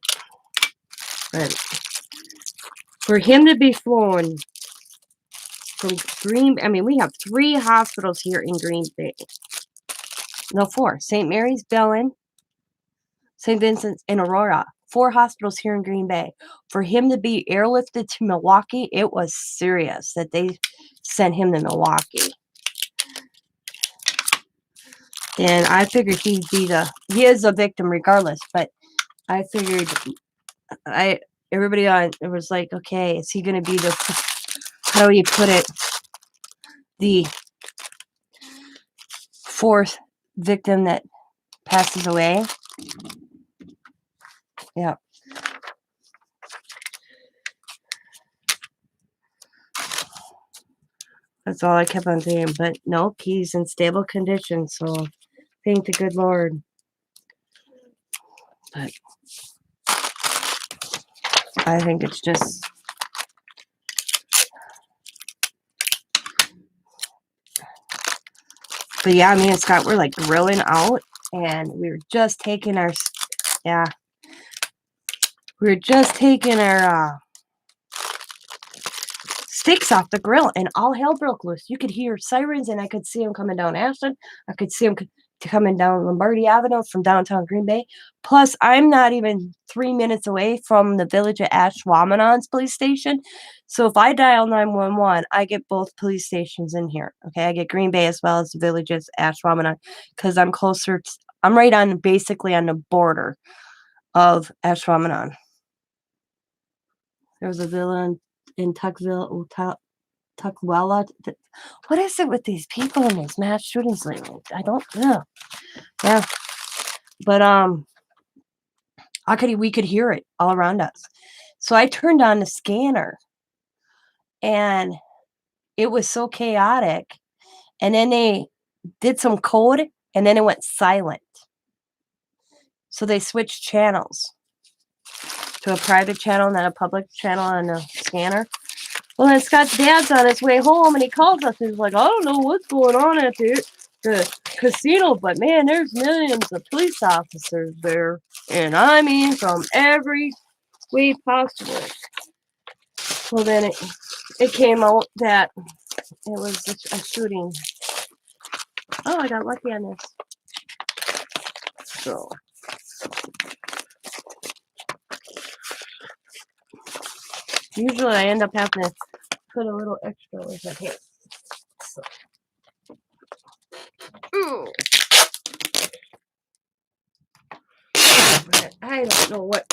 But for him to be flown from we have 3 hospitals here in Green Bay. No, 4. St. Mary's, Bellin, St. Vincent's, and Aurora. 4 hospitals here in Green Bay. For him to be airlifted to Milwaukee, it was serious that they sent him to Milwaukee. And I figured he is a victim regardless, but I figured everybody on it was like, okay, is he going to be how do you put it, the 4th victim that passes away? Yeah. That's all I kept on saying. But nope, he's in stable condition, so thank the good Lord. But I think it's just but yeah, me and Scott were like grilling out, and we were just taking our steaks off the grill, and all hell broke loose. You could hear sirens, and I could see them coming down Ashland. I could see them coming down Lombardi Avenue from downtown Green Bay. Plus, I'm not even 3 minutes away from the village of Ashwaubenon's police station. So if I dial 911, I get both police stations in here. Okay, I get Green Bay as well as the villages Ashwaubenon, because I'm closer. I'm right on, basically on the border of Ashwaubenon. There was a villa in Tuckwella. What is it with these people and these mass shootings lately? I don't know. Yeah. But we could hear it all around us. So I turned on the scanner, and it was so chaotic. And then they did some code, and then it went silent. So they switched channels to a private channel, not a public channel on the scanner. Well, then Scott's dad's on his way home, and he calls us. He's like, I don't know what's going on at the casino, but man, there's millions of police officers there. And I mean, from every way possible. Well, then it came out that it was a shooting. Oh, I got lucky on this. So usually I end up having to put a little extra with it here. So. I don't know what.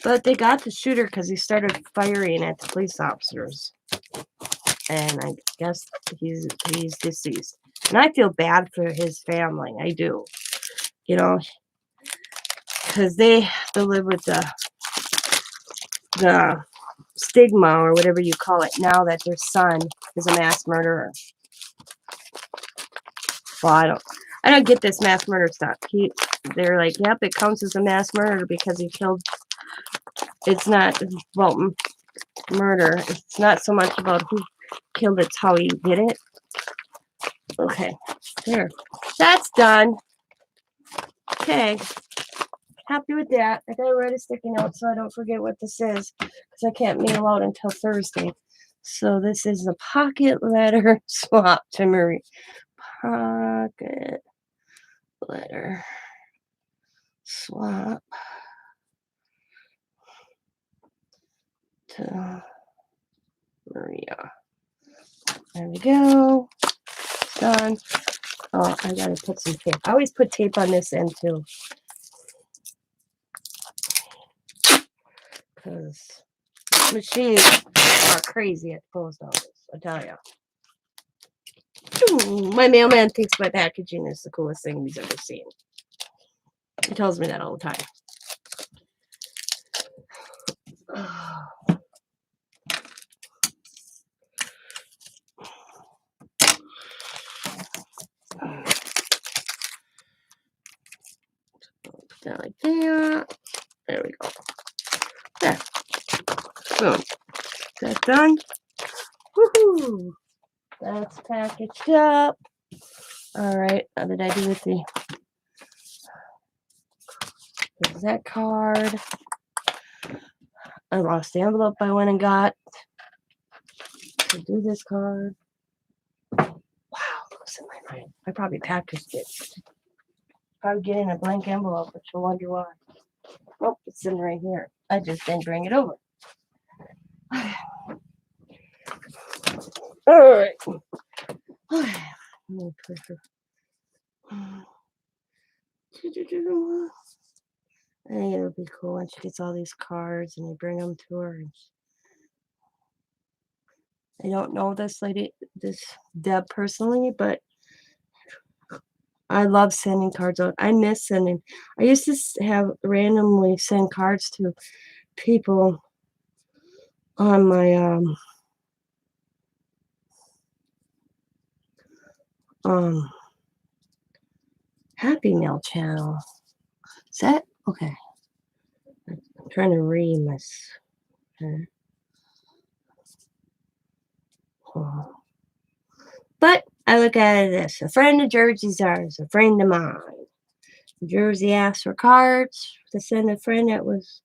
But they got the shooter because he started firing at the police officers. And I guess he's deceased. And I feel bad for his family. I do. You know, because they have to live with the stigma or whatever you call it now that their son is a mass murderer. Well, I don't get this mass murder stuff. They're like, yep, it counts as a mass murder because he killed. It's not about murder. It's not so much about who killed, it's how he did it. Okay, there. That's done. Okay. Happy with that. I gotta write a sticky note so I don't forget what this is, because I can't mail out until Thursday. So this is a pocket letter swap to Marie. Pocket letter Swap to Maria. There we go. It's done. Oh, I gotta put some tape. I always put tape on this end too. Because machines are crazy at the post office, I tell you. My mailman thinks my packaging is the coolest thing he's ever seen. He tells me that all the time. Put that like that. There we go. There. Boom. That's done. Woohoo! That's packaged up. All right. What did I do with the that card? I lost the envelope I went and got to do this card. Wow, what's in my mind? I probably packaged it. Probably getting a blank envelope, but you'll wonder why. Oh, it's in right here. I just didn't bring it over. All right. I think it'll be cool when she gets all these cards and they bring them to her. I don't know this lady, this Deb personally, but I love sending cards out. I miss sending. I used to have randomly send cards to people on my Happy Mail channel. Is that okay? I'm trying to read this. Okay. Oh. But I look at it as a friend of Jersey's ours, a friend of mine. Jersey asked for cards to send a friend that was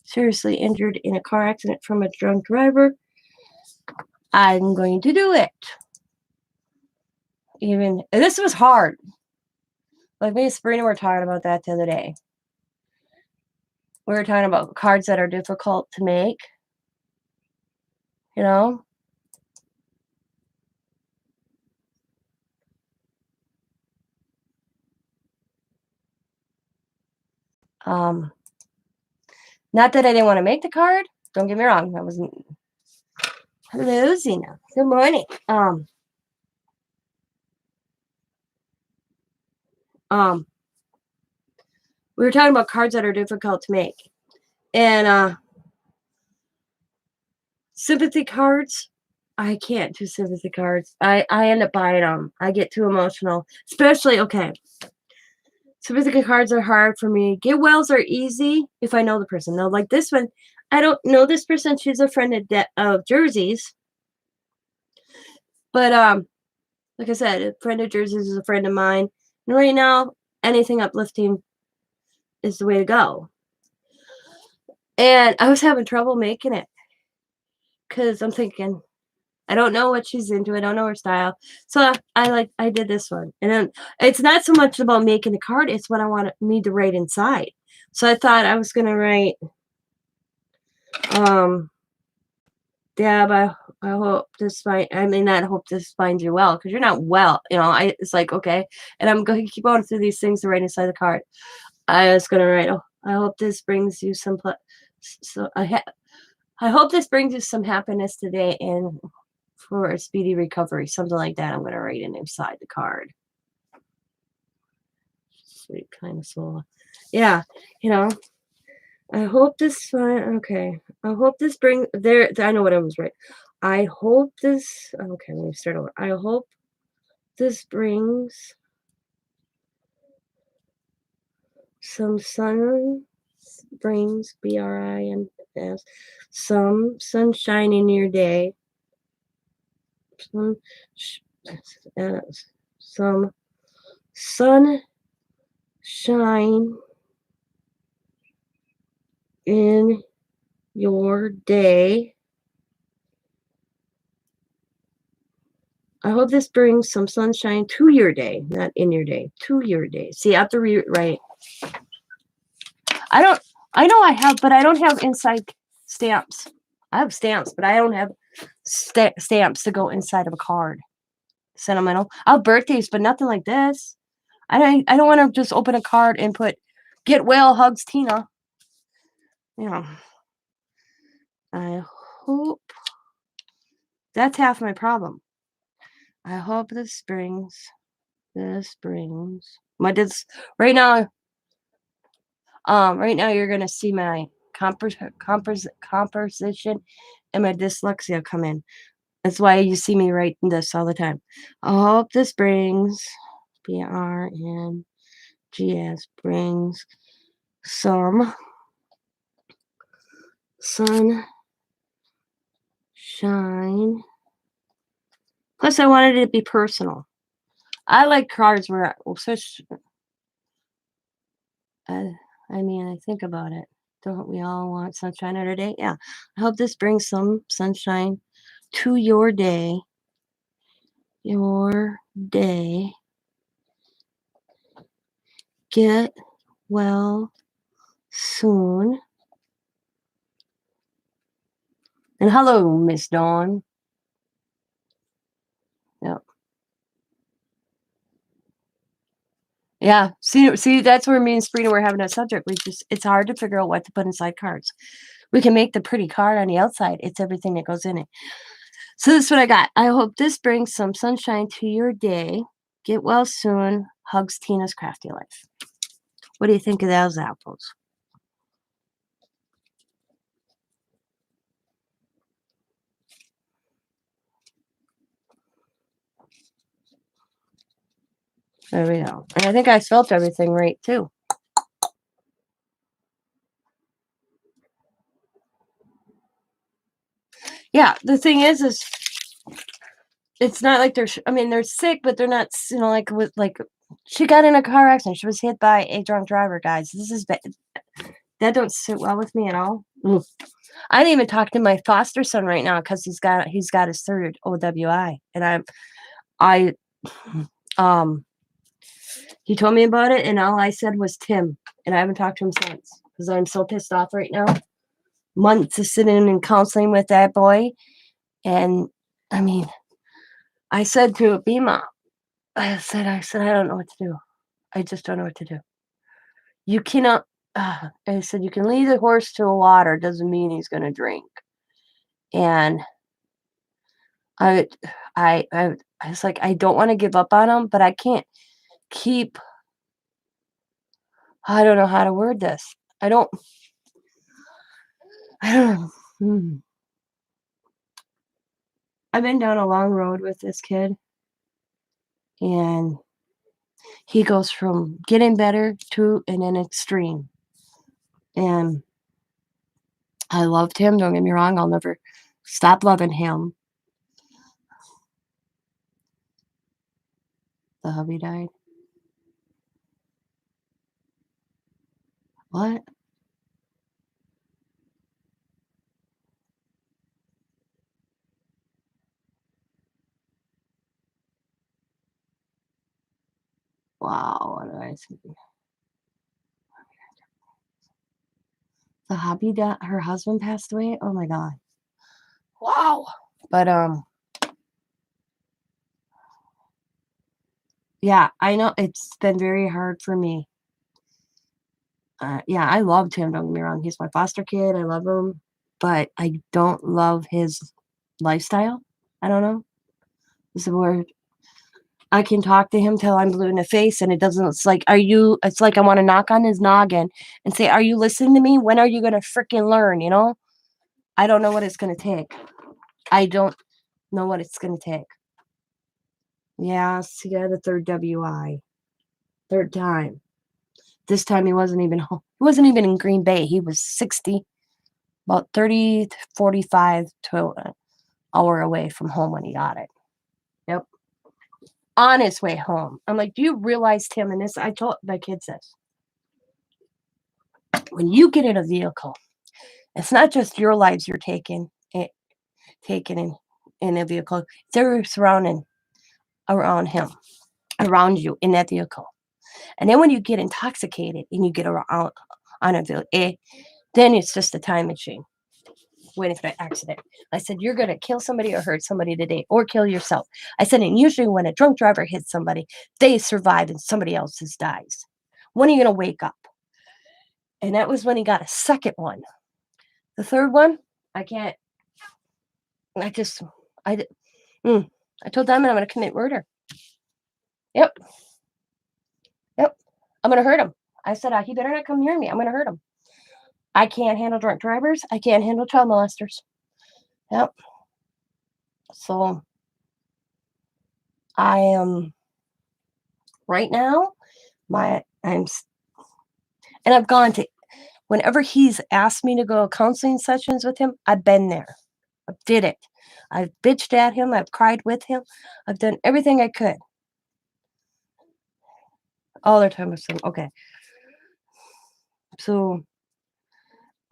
seriously injured in a car accident from a drunk driver. I'm going to do it. Even this was hard. Like me and Sabrina were talking about that the other day. We were talking about cards that are difficult to make. You know? Not that I didn't want to make the card. Don't get me wrong. I wasn't. Hello, Zena. Good morning. We were talking about cards that are difficult to make. And sympathy cards, I can't do sympathy cards. I end up buying them. I get too emotional. Especially, okay. Sympathy cards are hard for me. Get wells are easy if I know the person. Now, like this one, I don't know this person. She's a friend of Jersey's. But like I said, a friend of Jersey's is a friend of mine. And right now, anything uplifting is the way to go. And I was having trouble making it. Because I'm thinking, I don't know what she's into. I don't know her style. So I did this one. And then it's not so much about making the card. It's what I need to write inside. So I thought I was going to write, Deb, I hope this not hope this finds you well, because you're not well. It's like, okay. And I'm going to keep going through these things to write inside the card. I was going to write, I hope this brings you some, I hope this brings you some happiness today and for a speedy recovery. Something like that. I'm going to write it inside the card. Sweet kind of soul. Yeah, I hope this okay. I hope this brings there. I know what I was right. I hope this. Okay, let me start over. I hope this brings some sun. Brings BRINS some sunshine in your day. Some sunshine in your day. I hope this brings some sunshine to your day, not in your day, to your day. See, I have to rewrite. I don't. I know I have, but I don't have inside stamps. I have stamps, but I don't have stamps to go inside of a card. Sentimental. I have birthdays, but nothing like this. I don't want to just open a card and put "Get well, hugs, Tina." You know. I hope that's half my problem. I hope this brings. This brings. My dis right now. Right now you're gonna see my composition and my dyslexia come in. That's why you see me writing this all the time. I hope this brings BRNGS brings some sunshine. Plus, I wanted it to be personal. I like cards where, such. I mean, I think about it. Don't we all want sunshine in our day? Yeah. I hope this brings some sunshine to your day. Your day. Get well soon. And hello, Miss Dawn. Yep. Yeah. See, that's where me and Sabrina were having a subject. It's hard to figure out what to put inside cards. We can make the pretty card on the outside. It's everything that goes in it. So this is what I got. I hope this brings some sunshine to your day. Get well soon. Hugs, Tina's Crafty Life. What do you think of those apples? There we go. And I think I spelled everything right, too. Yeah, the thing is it's not like they're sick, but they're not, she got in a car accident. She was hit by a drunk driver, guys. This is bad. That don't sit well with me at all. I didn't even talk to my foster son right now because he's got his third OWI, and I he told me about it, and all I said was Tim, and I haven't talked to him since because I'm so pissed off right now. Months of sitting in counseling with that boy, and I mean, I said to Bima, I said I don't know what to do. I just don't know what to do. You cannot. I said you can lead the horse to the water doesn't mean he's going to drink, and I, I was like, I don't want to give up on him, but I can't keep. I don't know how to word this. I don't. I've been down a long road with this kid, and he goes from getting better to an extreme. And I loved him. Don't get me wrong. I'll never stop loving him. The hubby died. What? Wow. What did I say? The hubby died. Her husband passed away. Oh my god. Wow. But yeah, I know it's been very hard for me. Yeah, I loved him. Don't get me wrong. He's my foster kid. I love him, but I don't love his lifestyle. I don't know. Is the word. I can talk to him till I'm blue in the face, and it doesn't. It's like, It's like I want to knock on his noggin and say, "Are you listening to me? When are you gonna freaking learn?" You know. I don't know what it's gonna take. I don't know what it's gonna take. Yes, he got a third WI. Third time. This time he wasn't even home. He wasn't even in Green Bay. He was 60, about 30, 45 to an hour away from home when he got it. Yep. On his way home. I'm like, do you realize, Tim, and this, I told my kids this. When you get in a vehicle, it's not just your lives you're taking in a vehicle. They're surrounding around him, around you in that vehicle. And then when you get intoxicated and you get on a then it's just a time machine waiting for that accident. I said, you're going to kill somebody or hurt somebody today or kill yourself. I said, and usually when a drunk driver hits somebody, they survive and somebody else's dies. When are you going to wake up? And that was when he got a second one. The third one, I can't. I just, I, I told Diamond I'm going to commit murder. Yep. Yep. I'm going to hurt him. I said, he better not come near me. I'm going to hurt him. I can't handle drunk drivers. I can't handle child molesters. Yep. So I am right now, and I've gone to, whenever he's asked me to go counseling sessions with him, I've been there. I did it. I've bitched at him. I've cried with him. I've done everything I could. All the time. Okay. So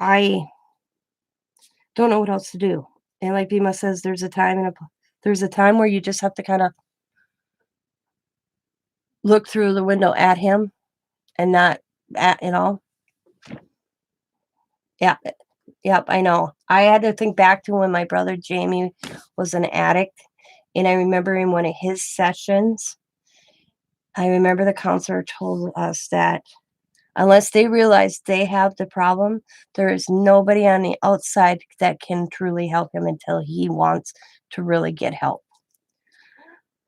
I don't know what else to do. And like Bima says, there's a time where you just have to kind of look through the window at him and not at Yeah. Yep, I know. I had to think back to when my brother Jamie was an addict, and I remember in one of his sessions, I remember the counselor told us that unless they realize they have the problem, there is nobody on the outside that can truly help him until he wants to really get help.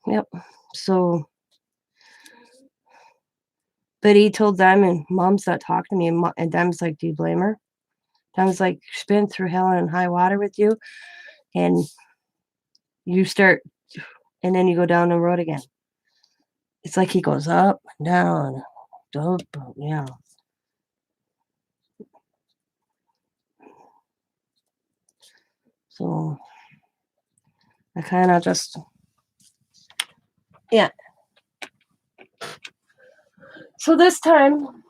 Yep. So, but he told them, and Mom's not talking to me, and Dem's like, "Do you blame her?" Dem's like, "She's been through hell and high water with you, and you start, and then you go down the road again." It's like he goes up and down, up, yeah. So I kind of just, yeah. So this time,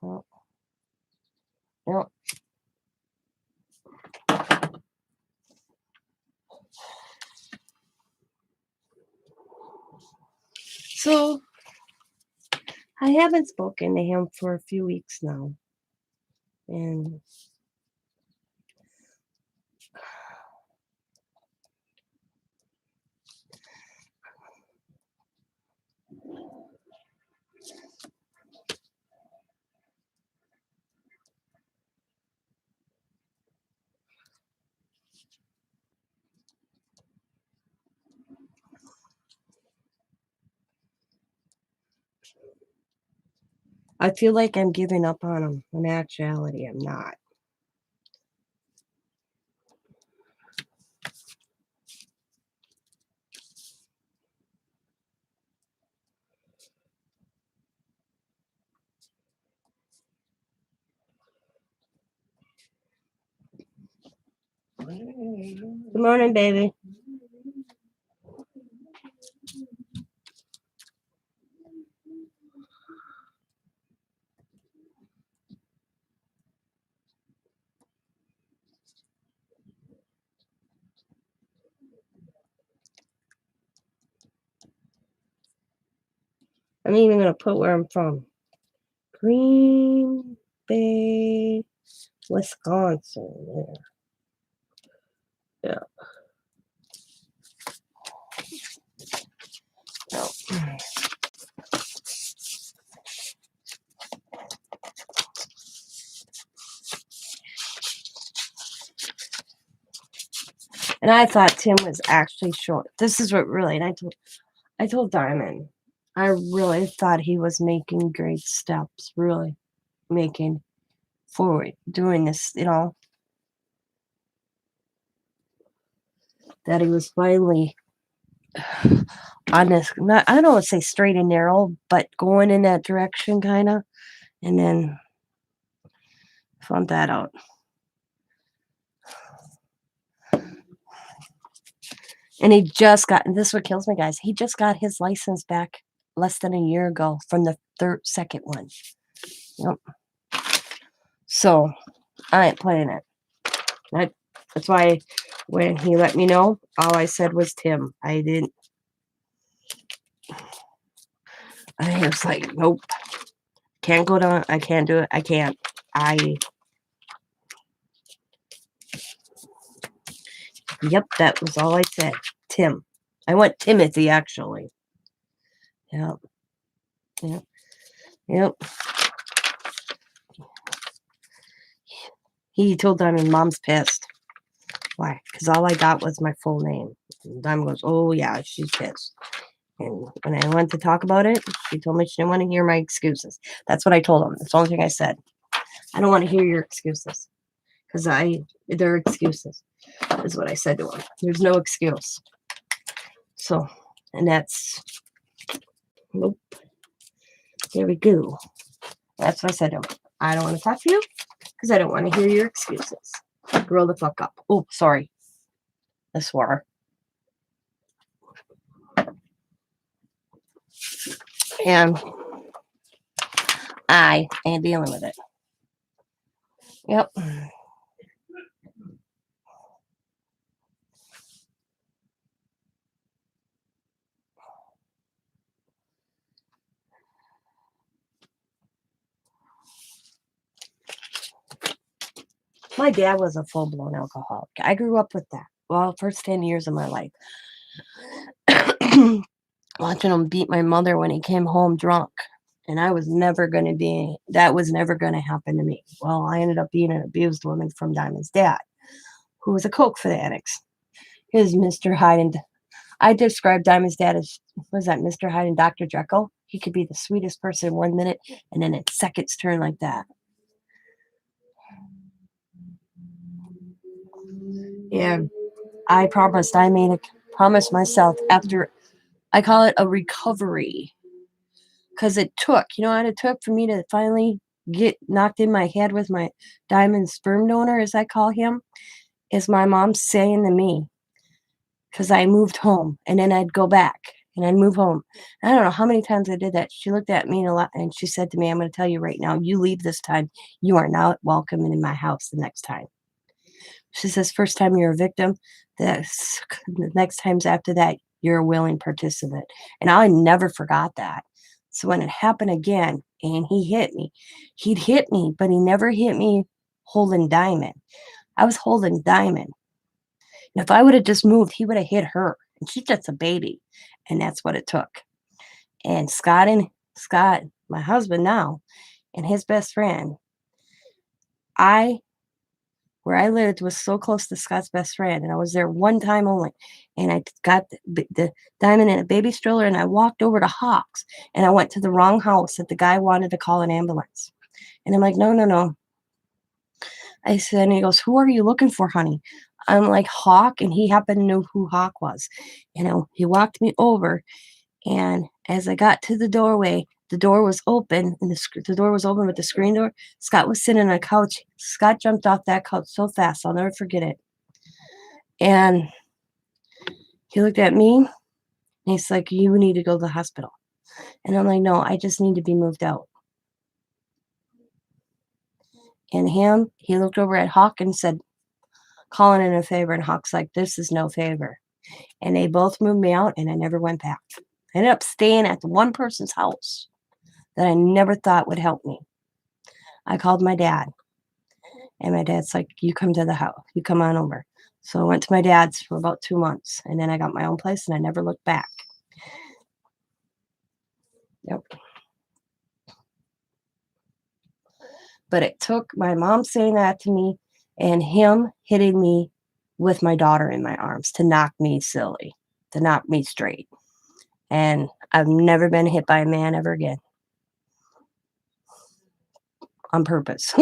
so, yeah. So I haven't spoken to him for a few weeks now, and I feel like I'm giving up on him. In actuality, I'm not. Good morning, baby. I'm even gonna put where I'm from. Green Bay, Wisconsin. Yeah. No. And I thought Tim was actually short. This is what really, and I told Diamond, I really thought he was making great steps, really making forward, doing this, that he was finally on this, not, I don't want to say straight and narrow, but going in that direction, kind of. And then found that out. And he just got, and this is what kills me, guys. He just got his license back less than a year ago from the second one. Yep. So I ain't playing it. That's why when he let me know, all I said was Tim. I didn't. I was like, nope, can't go down. I can't do it. I can't. Yep, that was all I said. Tim. I went Timothy, actually. Yep. Yep. Yep. He told Diamond, Mom's pissed. Why? Because all I got was my full name. And Diamond goes, oh, yeah, she's pissed. And when I went to talk about it, she told me she didn't want to hear my excuses. That's what I told him. That's the only thing I said. I don't want to hear your excuses. Because they're excuses, is what I said to him. There's no excuse. So, and that's, nope. There we go. That's what I said to him. I don't want to talk to you because I don't want to hear your excuses. Grow the fuck up. Oh, sorry. I swore. And I ain't dealing with it. Yep. My dad was a full-blown alcoholic. I grew up with that. Well, first 10 years of my life. Watching him beat my mother when he came home drunk. And that was never going to happen to me. Well, I ended up being an abused woman from Diamond's dad, who was a coke fanatic. His Mr. Hyde and I described Diamond's dad as, was that Mr. Hyde and Dr. Jekyll? He could be the sweetest person 1 minute and then in seconds turn like that. And I promised myself after, I call it a recovery. Because it took, you know what it took for me to finally get knocked in my head with my Diamond sperm donor, as I call him, is my mom saying to me, because I moved home and then I'd go back and I'd move home. I don't know how many times I did that. She looked at me a lot and she said to me, I'm going to tell you right now, you leave this time, you are not welcome in my house the next time. She says, first time you're a victim, the next times after that, you're a willing participant. And I never forgot that. So when it happened again and he hit me, he'd hit me, but he never hit me holding Diamond. I was holding Diamond. And if I would have just moved, he would have hit her. And she's just a baby. And that's what it took. And Scott, my husband now, and his best friend, where I lived was so close to Scott's best friend, and I was there one time only. And I got the Diamond in a baby stroller, and I walked over to Hawks, and I went to the wrong house that the guy wanted to call an ambulance. And I'm like, no, no, no. I said, and he goes, who are you looking for, honey? I'm like, Hawk, and he happened to know who Hawk was. He walked me over, and as I got to the doorway, the door was open, and the door was open with the screen door. Scott was sitting on a couch. Scott jumped off that couch so fast, I'll never forget it. And he looked at me, and he's like, you need to go to the hospital. And I'm like, no, I just need to be moved out. And he looked over at Hawk and said, calling in a favor. And Hawk's like, this is no favor. And they both moved me out, and I never went back. I ended up staying at the one person's house that I never thought would help me. I called my dad, and my dad's like, you come to the house. You come on over. So I went to my dad's for about 2 months, and then I got my own place, and I never looked back. Yep. But it took my mom saying that to me and him hitting me with my daughter in my arms to knock me silly, to knock me straight. And I've never been hit by a man ever again. On purpose.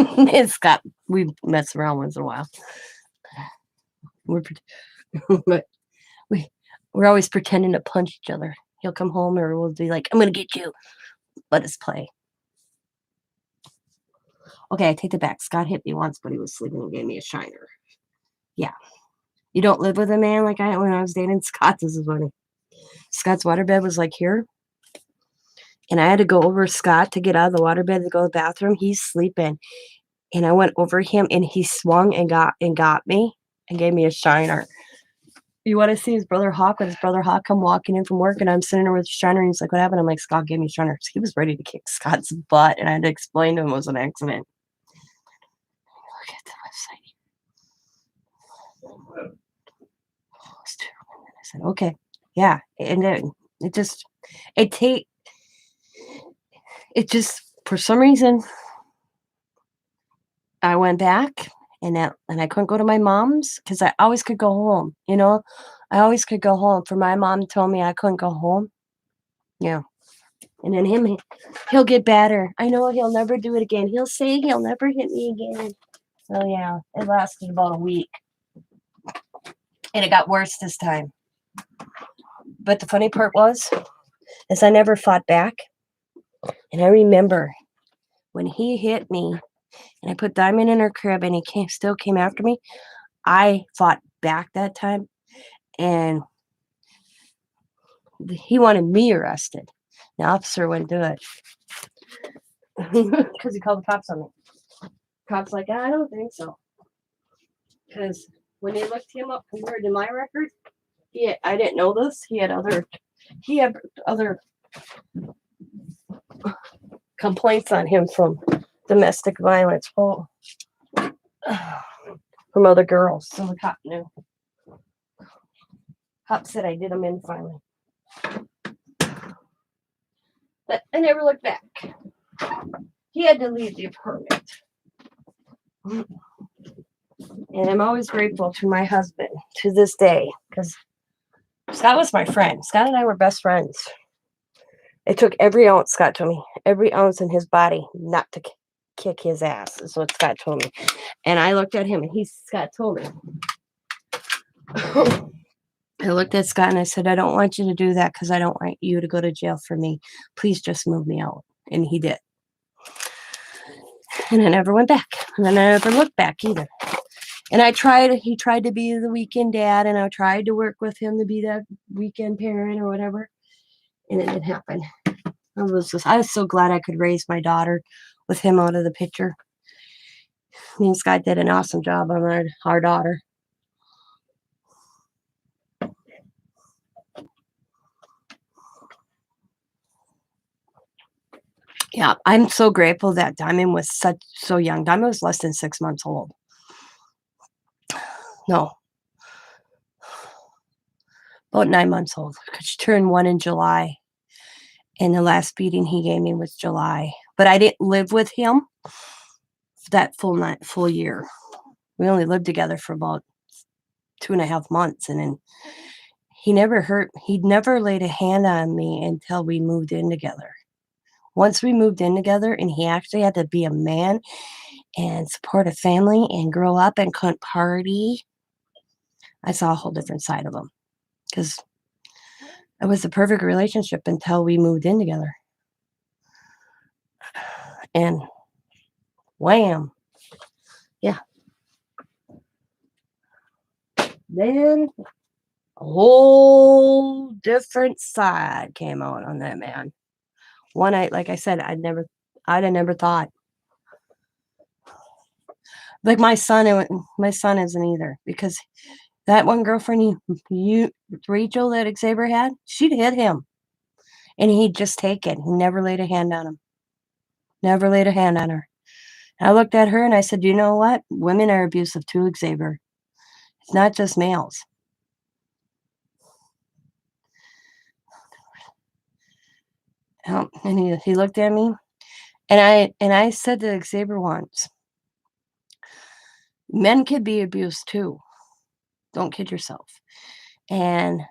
We mess around once in a while. But we're always pretending to punch each other. He'll come home or we'll be like, I'm going to get you. Let us play. Okay, I take it back. Scott hit me once, but he was sleeping and gave me a shiner. Yeah. You don't live with a man like when I was dating Scott. This is funny. Scott's waterbed was like here. and I had to go over Scott to get out of the waterbed to go to the bathroom. He's sleeping, and I went over him, and he swung and got me and gave me a shiner. You want to see his brother Hawk? When his brother Hawk come walking in from work, and I'm sitting there with Shiner, and he's like, "What happened?" I'm like, "Scott gave me Shiner." He was ready to kick Scott's butt, and I had to explain to him it was an accident. Look at the website. I said, "Okay, yeah," and then it just it take it just for some reason I went back and I couldn't go to my mom's because I always could go home. I always could go home. For my mom told me I couldn't go home. Yeah. And then he'll get better. I know he'll never do it again. He'll say he'll never hit me again. So yeah, it lasted about a week. And it got worse this time. But the funny part is I never fought back. And I remember when he hit me and I put Diamond in her crib and he still came after me, I fought back that time. And he wanted me arrested. The officer wouldn't do it. Because he called the cops on me. Cops like, I don't think so. Because when they looked him up compared to my record, I didn't know this. He had other complaints on him from domestic violence from other girls. So the cop knew. Cop said I did him in finally. But I never looked back. He had to leave the apartment. And I'm always grateful to my husband to this day because Scott was my friend. Scott and I were best friends. It took every ounce, Scott told me, every ounce in his body not to kick his ass, is what Scott told me. And I looked at him, and Scott told me. I looked at Scott, and I said, I don't want you to do that because I don't want you to go to jail for me. Please just move me out. And he did. And I never went back. And then I never looked back either. And he tried to be the weekend dad, and I tried to work with him to be that weekend parent or whatever. And it didn't happen. I was so glad I could raise my daughter with him out of the picture. Me and Scott did an awesome job on our daughter. Yeah, I'm so grateful that Diamond was so young. Diamond was less than 6 months old. No. About 9 months old. Because she turned 1 in July. And the last beating he gave me was July. But I didn't live with him that full year. We only lived together for about 2.5 months. And then he never laid a hand on me until we moved in together. Once we moved in together and he actually had to be a man and support a family and grow up and couldn't party, I saw a whole different side of him. Because it was the perfect relationship until we moved in together. And wham. Yeah. Then a whole different side came out on that man. Like I said, I'd have never thought. Like my son isn't either, because that one girlfriend Rachel that Xavier had, she'd hit him. And he'd just take it. He never laid a hand on him. Never laid a hand on her. And I looked at her and I said, you know what? Women are abusive too, Xavier. It's not just males. And he looked at me, and I said to Xavier once, men could be abused too. Don't kid yourself. And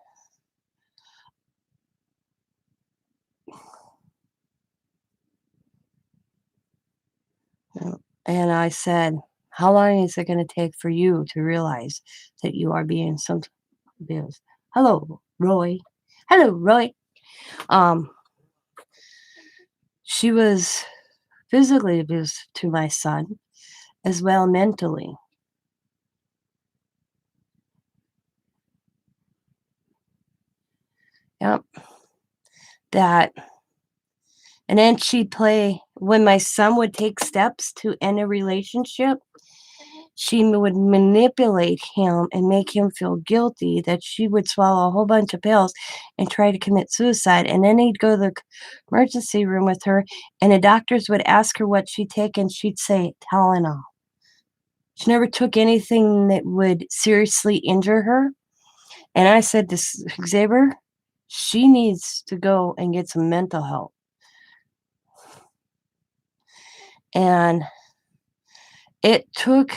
I said, how long is it going to take for you to realize that you are being abused? Hello, Roy. Hello, Roy. She was physically abused to my son, as well mentally. Yep. That And then she'd play when my son would take steps to end a relationship, she would manipulate him and make him feel guilty that she would swallow a whole bunch of pills and try to commit suicide. And then he'd go to the emergency room with her, and the doctors would ask her what she'd taken. She'd say Tylenol. She never took anything that would seriously injure her. And I said to Xavier, she needs to go and get some mental help. And it took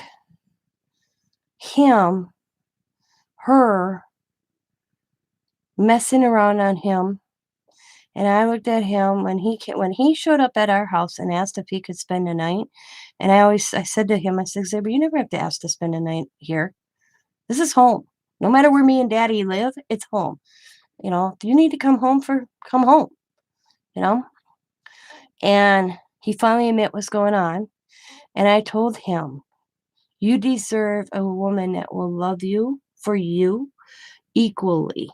him, her, messing around on him. And I looked at him when he showed up at our house and asked if he could spend the night. And I said to him, I said, Xavier, you never have to ask to spend the night here. This is home. No matter where me and daddy live, it's home. Do you need to come home, you know? And he finally admit what's going on. And I told him, you deserve a woman that will love you for you equally,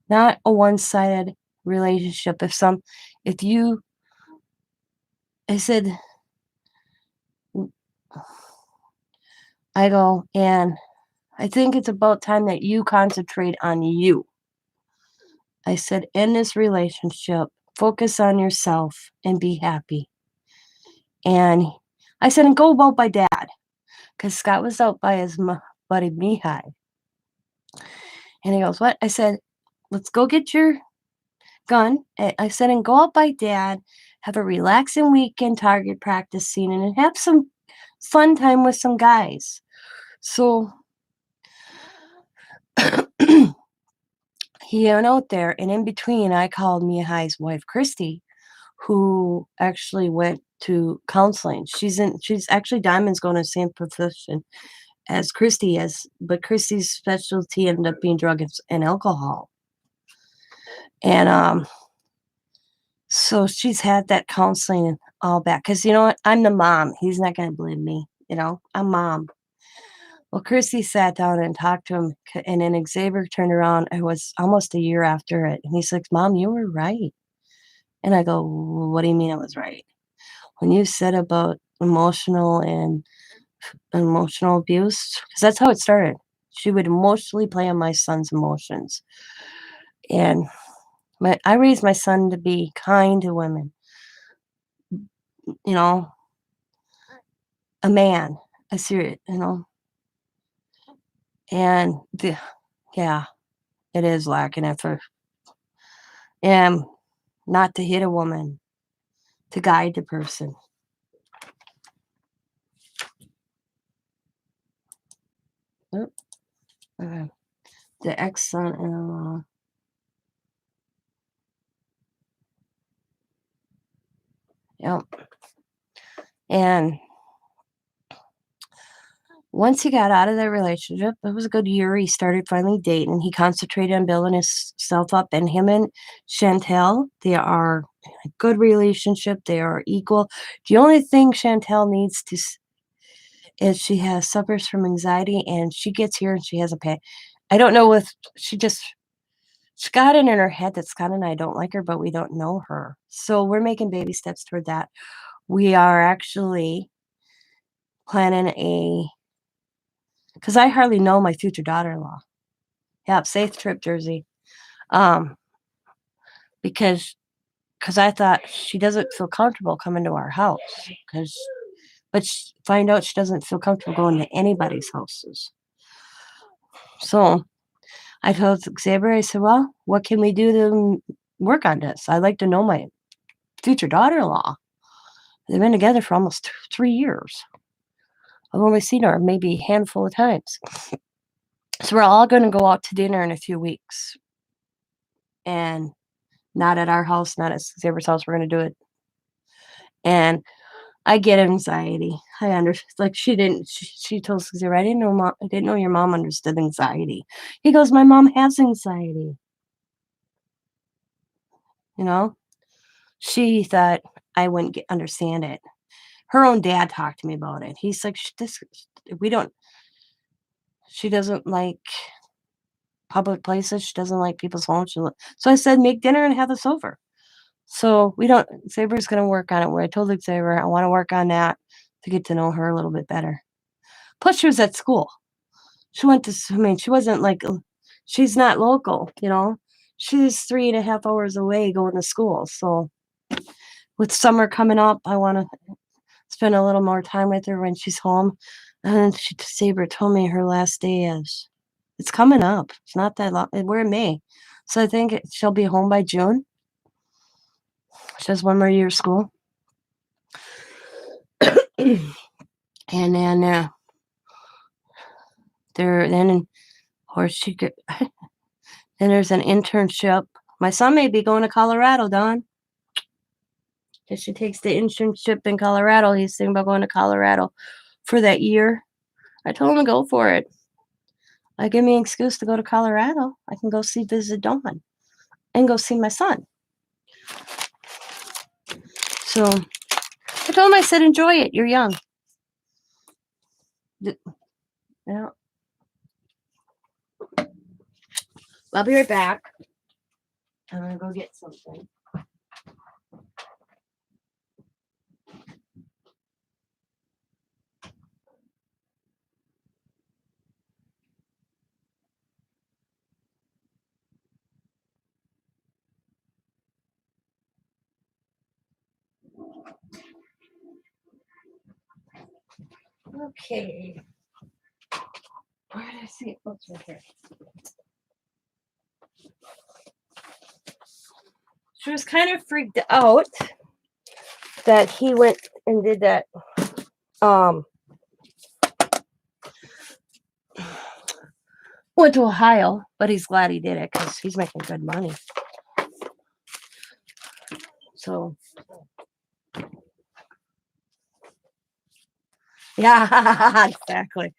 not a one-sided relationship. If you, I said, I go, and I think it's about time that you concentrate on you. I said, in this relationship, focus on yourself and be happy. And I said, and go out by dad, because Scott was out by his buddy Mihai. And he goes, what? I said, let's go get your gun. I said, and go out by dad, have a relaxing weekend target practice scene, and have some fun time with some guys. So he went out there, and in between, I called Mihai's wife, Christy, who actually went to counseling. She's actually Diamond's going to the same profession as Christy is, but Christy's specialty ended up being drugs and alcohol. And so she's had that counseling and all back. Because you know what? I'm the mom. He's not going to believe me. I'm mom. Well, Christy sat down and talked to him, and then Xavier turned around. It was almost a year after it, and he's like, Mom, you were right. And I go, what do you mean I was right? When you said about emotional abuse, because that's how it started. She would emotionally play on my son's emotions. And I raised my son to be kind to women, you know, a man, a serious, and yeah, it is lacking effort. And not to hit a woman, to guide the person. Oop, the ex-son-in-law. Yep. And once he got out of that relationship, it was a good year. He started finally dating. He concentrated on building himself up. And him and Chantel, they are a good relationship. They are equal. The only thing Chantel needs to is she suffers from anxiety, and she gets here and she has a pain. I don't know if she got it in her head that Scott and I don't like her, but we don't know her. So we're making baby steps toward that. We are actually planning because I hardly know my future daughter-in-law. Yeah, safe trip, Jersey. Um, because I thought she doesn't feel comfortable coming to our house. But find out she doesn't feel comfortable going to anybody's houses. So I told Xavier, I said, well, what can we do to work on this? I'd like to know my future daughter-in-law. They've been together for almost 3 years. I've only seen her maybe a handful of times. So we're all going to go out to dinner in a few weeks. And not at our house, not at Xavier's house. We're going to do it. And I get anxiety. I understand. Like she told Xavier, I didn't know your mom understood anxiety. He goes, my mom has anxiety. She thought I wouldn't understand it. Her own dad talked to me about it. He's like, she doesn't like public places. She doesn't like people's homes. So I said, make dinner and have us over. So we don't. Xavier's gonna work on it. Where I told Xavier I want to work on that to get to know her a little bit better. Plus, she was at school. She went to. I mean, she wasn't like. She's not local. She's 3.5 hours away going to school. So with summer coming up, I want to spend a little more time with her when she's home. And Saber told me her last day is. It's coming up. It's not that long. We're in May, so I think she'll be home by June. She has one more year of school. And then then of course she could. Then there's an internship. My son may be going to Colorado, Don. If she takes the internship in Colorado, he's thinking about going to Colorado for that year. I told him to go for it. Give me an excuse to go to Colorado. I can go visit Dawn and go see my son. So I told him, I said, enjoy it. You're young. Yeah. I'll be right back. I'm going to go get something. Okay. Where did I see it? Oh, it's right here. She was kind of freaked out that he went and did that. Went to Ohio, but he's glad he did it because he's making good money. So, yeah, exactly.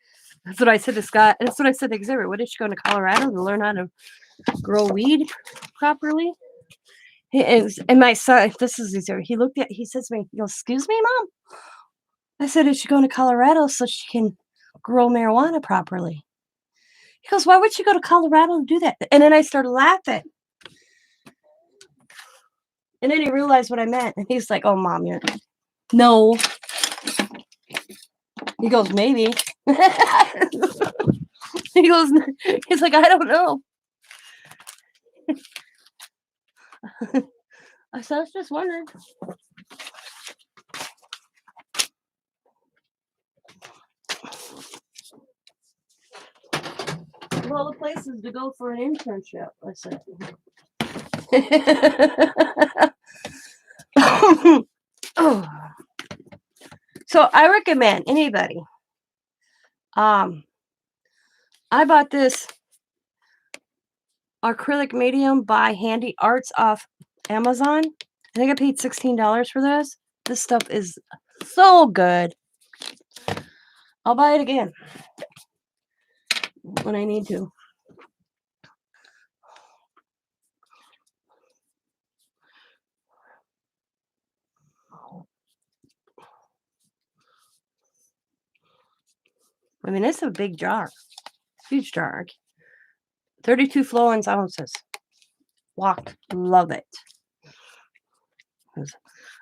That's what I said to Scott. That's what I said to Xavier. What is she going to Colorado to learn how to grow weed properly? And my son, this is Xavier. He says to me, he goes, "Excuse me, Mom." I said, "Is she going to Colorado so she can grow marijuana properly?" He goes, "Why would she go to Colorado to do that?" And then I started laughing. And then he realized what I meant. And he's like, "Oh, Mom, you're no." He goes, "Maybe." He goes, he's like, "I don't know." I said, "I was just wondering." Well, the places to go for an internship, I said. Oh. So I recommend anybody. I bought this acrylic medium by Handy Arts off Amazon. I think I paid $16 for this. This stuff is so good. I'll buy it again when I need to. I mean, it's a big jar. Huge jar. 32 flowing ounces. Love it.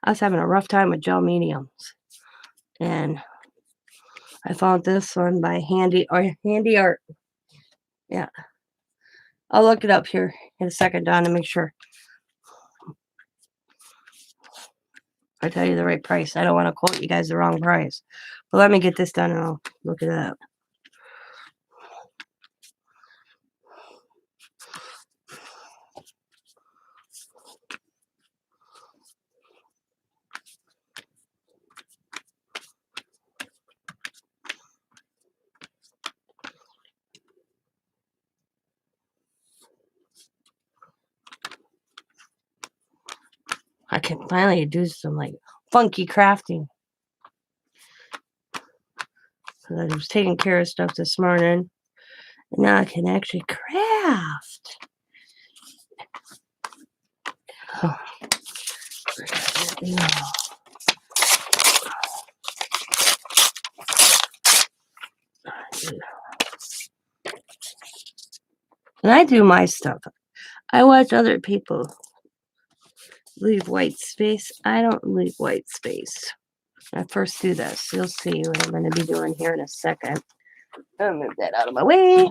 I was having a rough time with gel mediums. And I found this one by Handy Art. Yeah. I'll look it up here in a second, Don, to make sure I tell you the right price. I don't want to quote you guys the wrong price. But let me get this done and I'll look it up. I can finally do some like funky crafting. Because I was taking care of stuff this morning. And now I can actually craft. Oh. And I do my stuff. I watch other people Leave white space. I don't leave white space. When I first do this, you'll see what I'm going to be doing here in a second. I'll move that out of my way.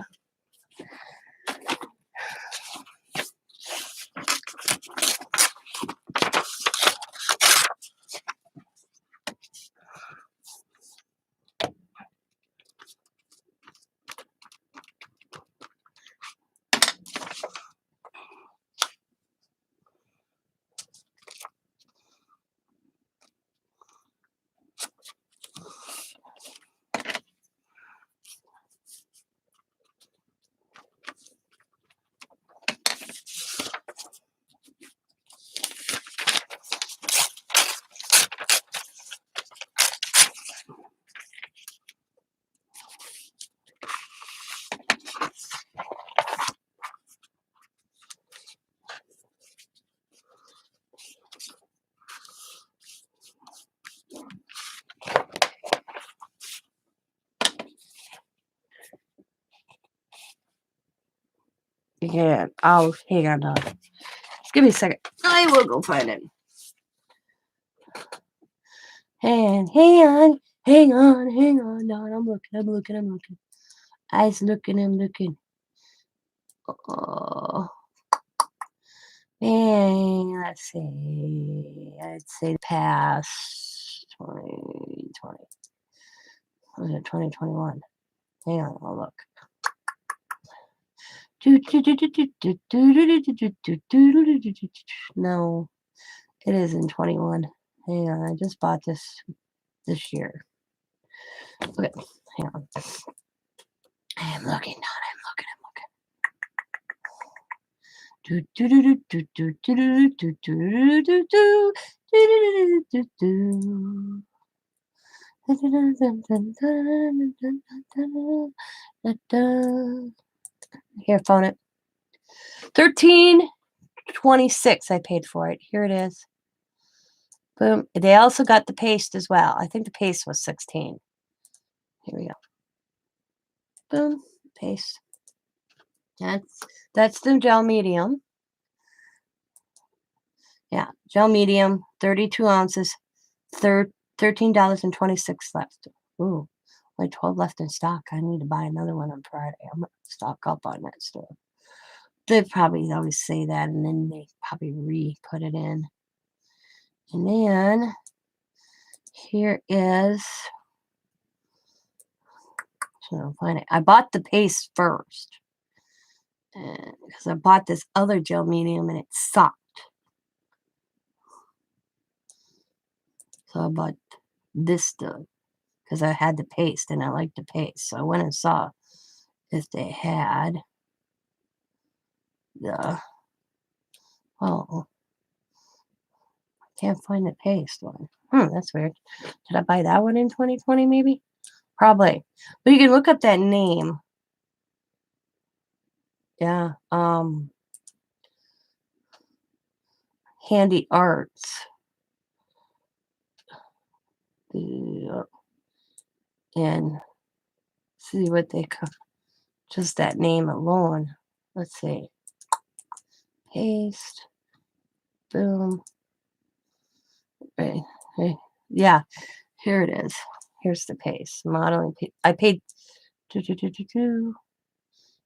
Yeah, I'll hang on. Give me a second. I will go find it. And hang on. No, I'm looking. Eyes looking, I'm looking. Oh, and let's see. I'd say past 2020. Was it 2021? Hang on, I'll look. No, it is in 21. Hang on, I just bought this year. Okay, hang on. I'm looking. Here, phone it. $13.26 I paid for it. Here it is. Boom. They also got the paste as well. I think the paste was 16. Here we go. Boom. Paste. That's the gel medium. Yeah, gel medium, 32 ounces, $13.26 left. Ooh, only 12 left in stock. I need to buy another one on Friday. I'm gonna stock up on that stuff. They probably always say that, and then they probably re-put it in. And then here is, so I'll find it. I bought the paste first because I bought this other gel medium and it sucked. So I bought this stuff because I had the paste and I liked the paste. So I went and saw if they had the, oh, I can't find the paste one. That's weird. Did I buy that one in 2020 maybe? Probably. But you can look up that name. Yeah. Handy Arts. And see what they come. Just that name alone. Let's see. Paste. Boom. Right. Yeah. Here it is. Here's the paste. Modeling. I paid.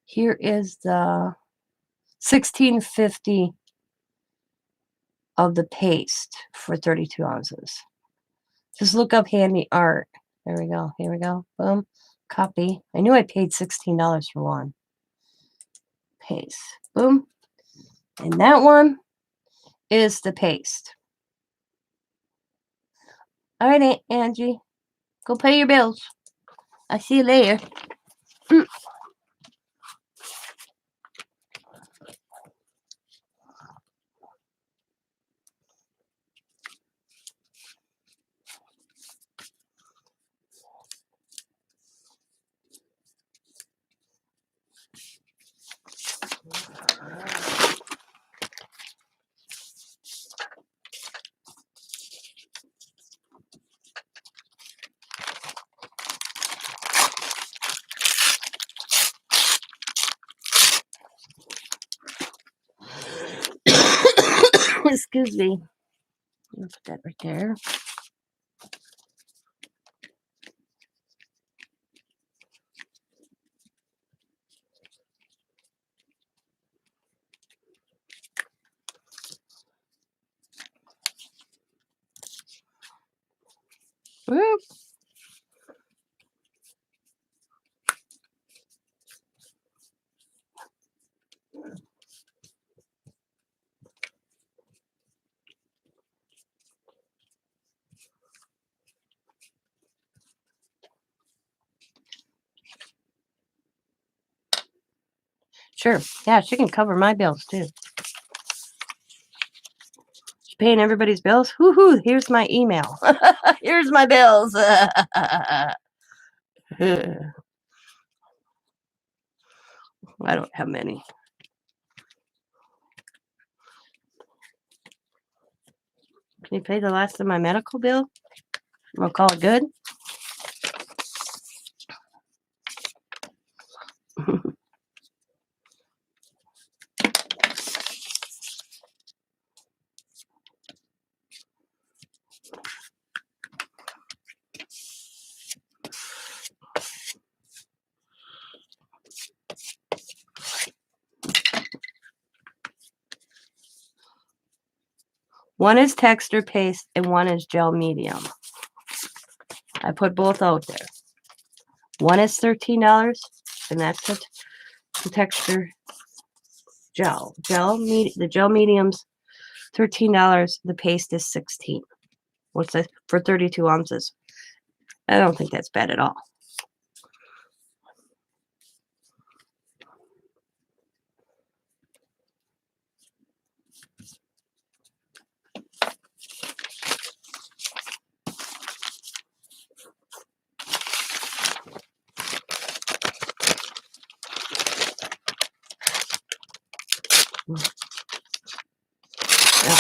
Here is the $16.50 of the paste for 32 ounces. Just look up Handy Art. There we go. Here we go. Boom. Copy. I knew I paid $16 for one. Paste. Boom. And that one is the paste. All right, Angie. Go pay your bills. I'll see you later. Excuse me. I'll put that right there. Whoop. Sure. Yeah, she can cover my bills too. She's paying everybody's bills. Woohoo! Here's my email. Here's my bills. I don't have many. Can you pay the last of my medical bill? We'll call it good. One is texture paste and one is gel medium. I put both out there. One is $13, and that's the texture gel. The gel medium's $13. The paste is $16. What's that for 32 ounces? I don't think that's bad at all. Yeah.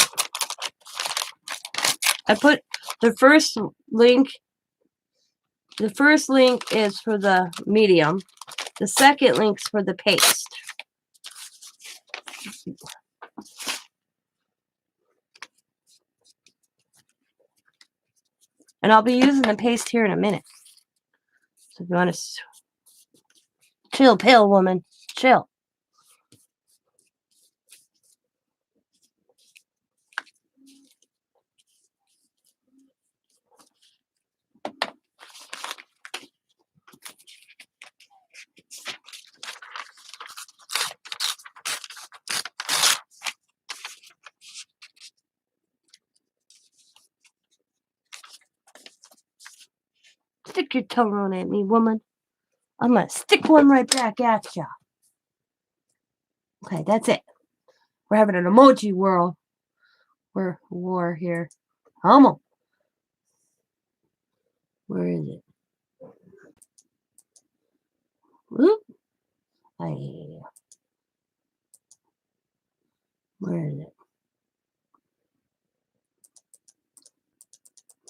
I put the first link. The first link is for the medium. The second link's for the paste. And I'll be using the paste here in a minute. So if you want to chill, pale woman, chill. Stick your tongue on at me, woman. I'm going to stick one right back at ya. Okay, that's it. We're having an emoji war here. Come Where is it? Whoop. Where is it?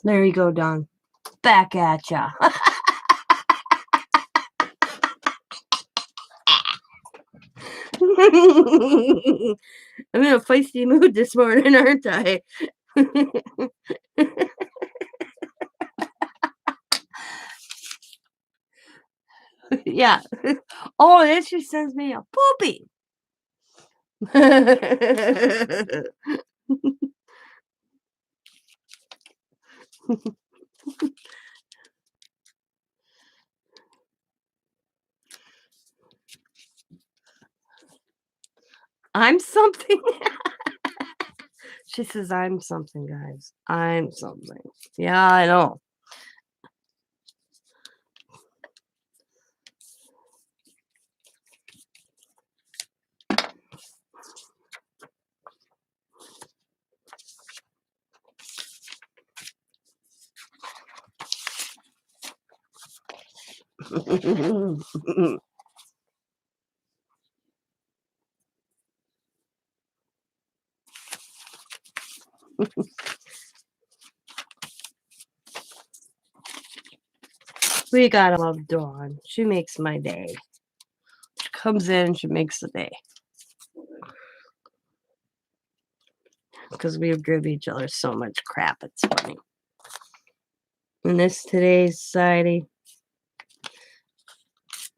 There you go, Don. Back at ya. I'm in a feisty mood this morning, aren't I? Yeah. Oh, this just sends me a poopy. I'm something. She says, I'm something, guys. I'm something. Yeah, I know. We gotta love Dawn. She makes my day. She comes in, she makes the day. because we give each other so much crap. It's funny. In this today's society,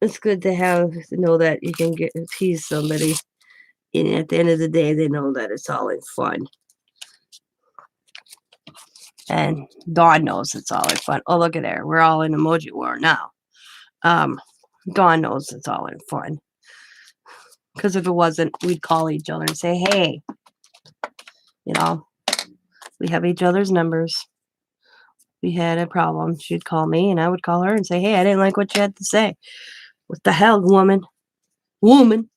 it's good to know that you can tease somebody, and at the end of the day, they know that it's all in fun. And Dawn knows it's all in fun. Oh, look at there. We're all in emoji war now. Dawn knows it's all in fun. Because if it wasn't, we'd call each other and say, hey, we have each other's numbers. We had a problem. She'd call me and I would call her and say, hey, I didn't like what you had to say. What the hell, woman? Woman.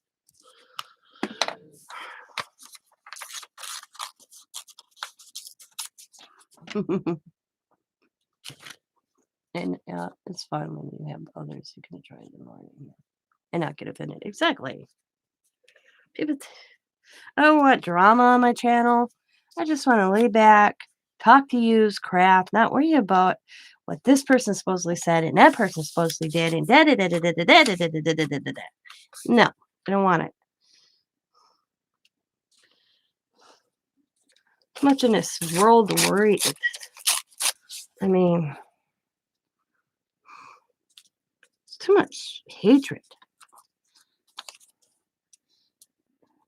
And it's fun when you have others who can try in the morning and not get offended. Exactly. People, I don't want drama on my channel. I just want to lay back, talk to you's crap, not worry about what this person supposedly said and that person supposedly did and da da da da da da da da da da da da da. No, I don't want it. Too much in this world to worry. I mean, it's too much hatred.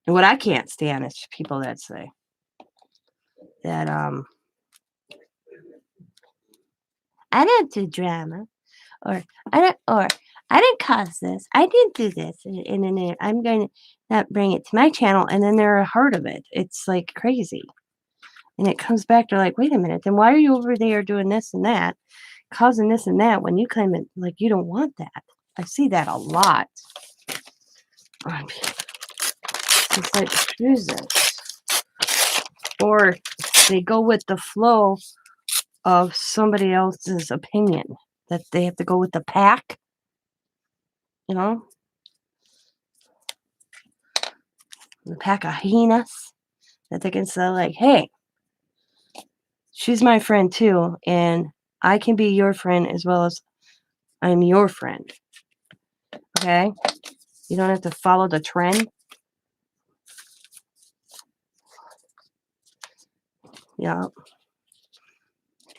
And what I can't stand is people that say that I didn't do drama, or I didn't cause this, I didn't do this, and then I'm going to not bring it to my channel, and then they're a heart of it. It's like crazy. And it comes back to like, wait a minute, then why are you over there doing this and that, causing this and that when you claim it like you don't want that? I see that a lot. It's like, Jesus. Or they go with the flow of somebody else's opinion, that they have to go with the pack, the pack of hyenas, that they can say like, hey, she's my friend too, and I can be your friend as well as I'm your friend. Okay? You don't have to follow the trend. Yeah.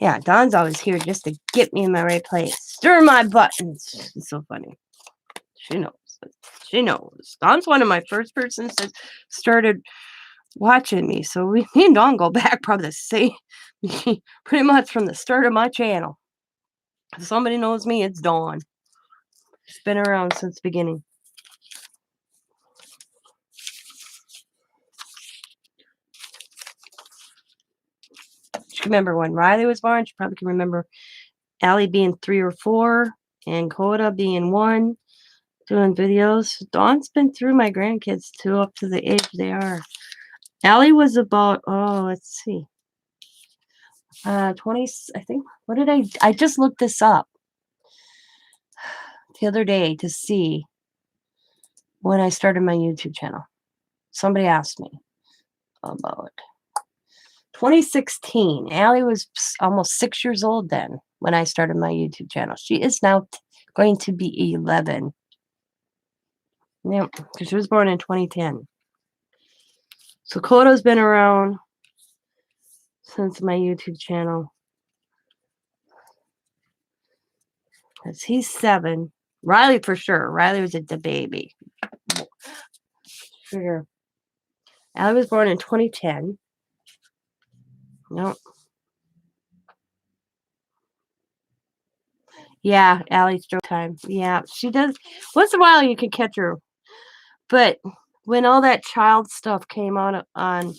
Yeah, Dawn's always here just to get me in my right place. Stir my buttons. It's so funny. She knows. She knows. Dawn's one of my first persons that started watching me. So me and Dawn go back probably the same, pretty much from the start of my channel. If somebody knows me, it's Dawn. She's been around since the beginning. She can remember when Riley was born. She probably can remember Allie being 3 or 4 and Coda being 1, doing videos. Dawn's been through my grandkids too, up to the age they are. Allie was about, let's see, 20, I think. What did I just looked this up the other day to see when I started my YouTube channel. Somebody asked me about 2016. Allie was almost 6 years old then when I started my YouTube channel. She is now going to be 11. Yeah, because she was born in 2010. So Kodo's been around since my YouTube channel. Because he's 7. Riley for sure. Riley was the baby. Sure. Allie was born in 2010. Nope. Yeah, Allie's stroke time. Yeah, she does. Once in a while you can catch her. But when all that child stuff came out on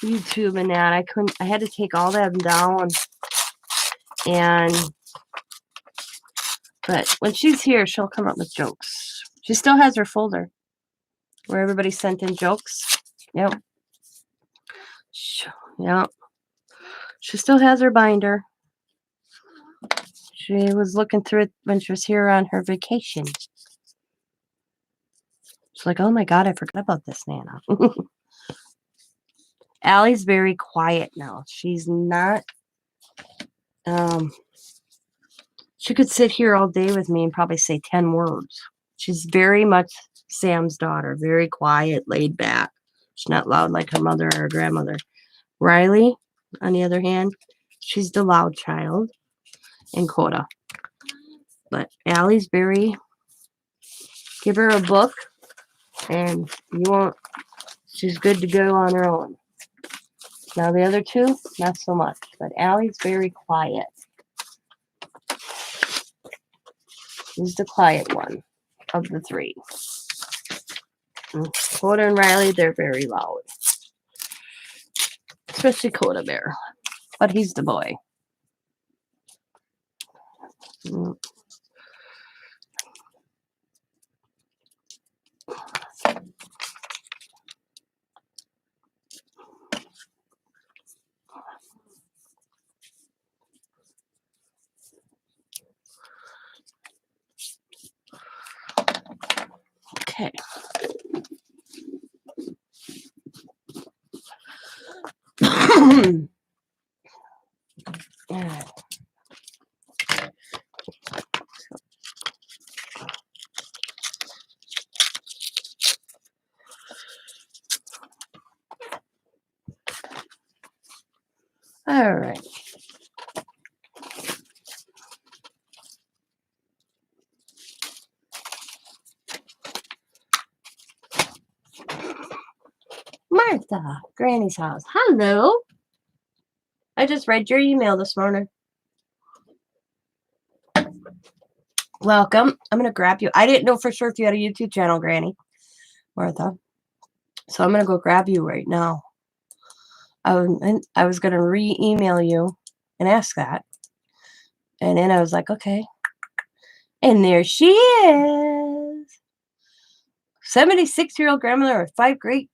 YouTube and that, I had to take all that down. But when she's here, she'll come up with jokes. She still has her folder where everybody sent in jokes. Yep. Yep. She still has her binder. She was looking through it when she was here on her vacation. She's like, oh my God, I forgot about this, Nana. Allie's very quiet now. She's not, she could sit here all day with me and probably say 10 words. She's very much Sam's daughter, very quiet, laid back. She's not loud like her mother or her grandmother. Riley, on the other hand, she's the loud child, and Coda. But Allie's very, give her a book, and you won't, she's good to go on her own. Now the other two, not so much. But Allie's very quiet. She's the quiet one of the three. And Coda and Riley, they're very loud. Especially Coda Bear. But he's the boy. Okay. All right. Martha, Granny's house. Hello. I just read your email this morning. Welcome. I'm going to grab you. I didn't know for sure if you had a YouTube channel, Granny. Martha. So I'm going to go grab you right now. I was going to re-email you and ask that. And then I was like, okay. And there she is. 76-year-old grandmother of 5 great.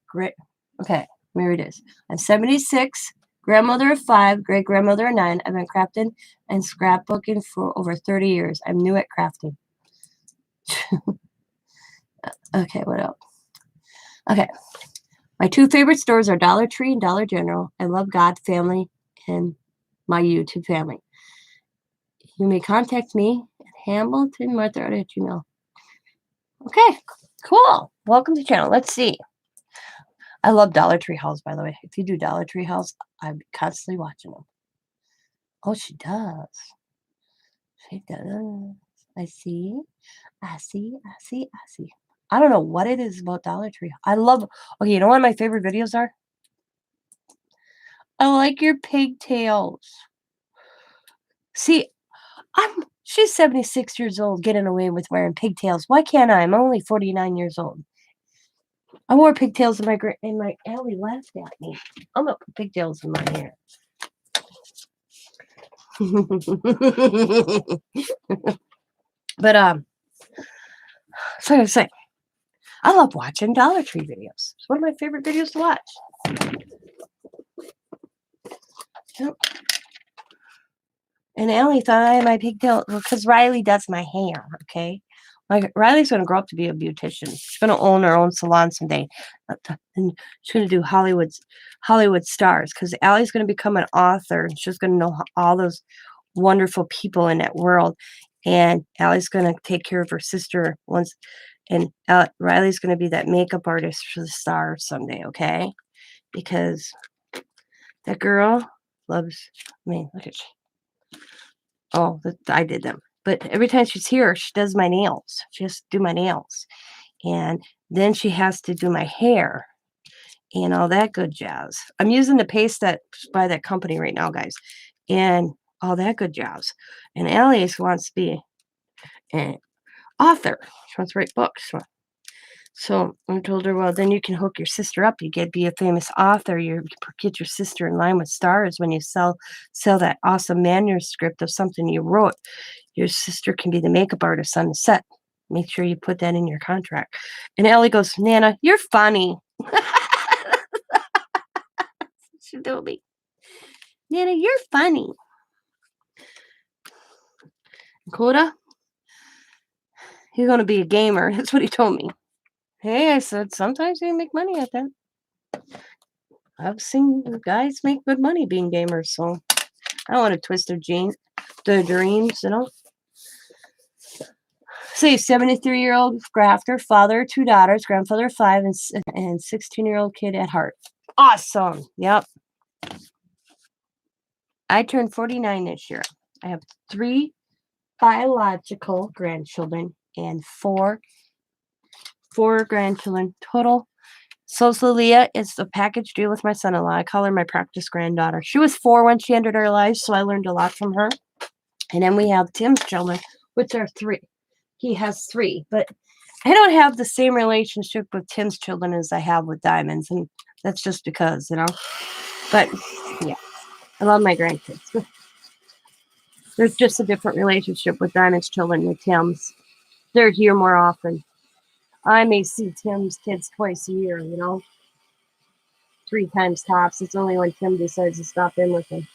Okay, here it is. I'm 76, grandmother of 5, great-grandmother of 9. I've been crafting and scrapbooking for over 30 years. I'm new at crafting. Okay, what else? Okay. My 2 favorite stores are Dollar Tree and Dollar General. I love God, family, and my YouTube family. You may contact me at Hamilton Martha at Gmail. Okay, cool. Welcome to the channel. Let's see. I love Dollar Tree hauls, by the way. If you do Dollar Tree hauls, I'm constantly watching them. Oh, she does. She does. I see. I don't know what it is about Dollar Tree. I love. Okay, you know what my favorite videos are? I like your pigtails. See, she's 76 years old, getting away with wearing pigtails. Why can't I? I'm only 49 years old. I wore pigtails and my Allie laughed at me. I'm gonna put pigtails in my hair. But so I say, I love watching Dollar Tree videos. It's one of my favorite videos to watch. Yep. And Allie thought I had my pigtail because Riley does my hair. Okay, like Riley's gonna grow up to be a beautician. She's gonna own her own salon someday, and she's gonna do Hollywood stars. Because Allie's gonna become an author, and she's gonna know all those wonderful people in that world. And Allie's gonna take care of her sister once, and Riley's gonna be that makeup artist for the stars someday. Okay, because that girl loves. I mean, look at. Oh, I did them. But every time she's here, she does my nails. She has to do my nails. And then she has to do my hair and all that good jazz. I'm using the paste that's by that company right now, guys. And all that good jazz. And Alice wants to be an author. She wants to write books. So I told her, well, then you can hook your sister up. You be a famous author. You get your sister in line with stars when you sell that awesome manuscript of something you wrote. Your sister can be the makeup artist on the set. Make sure you put that in your contract. And Ellie goes, Nana, you're funny. She told me, Nana, you're funny. Coda, he's going to be a gamer. That's what he told me. Hey, I said, sometimes you make money at that. I've seen guys make good money being gamers, so I don't want to twist their dreams, you know. See, 73-year-old grafter, father of 2 daughters, grandfather of 5, and 16-year-old kid at heart. Awesome. Yep. I turned 49 this year. I have 3 biological grandchildren and four grandchildren total. So Leah is the package deal with my son-in-law. I call her my practice granddaughter. She was 4 when she entered our lives, so I learned a lot from her. And then we have Tim's children, which are 3. He has 3, but I don't have the same relationship with Tim's children as I have with Diamond's, and that's just because, But yeah, I love my grandkids. There's just a different relationship with Diamond's children than Tim's. They're here more often. I may see Tim's kids twice a year, 3 times tops. It's only when Tim decides to stop in with them.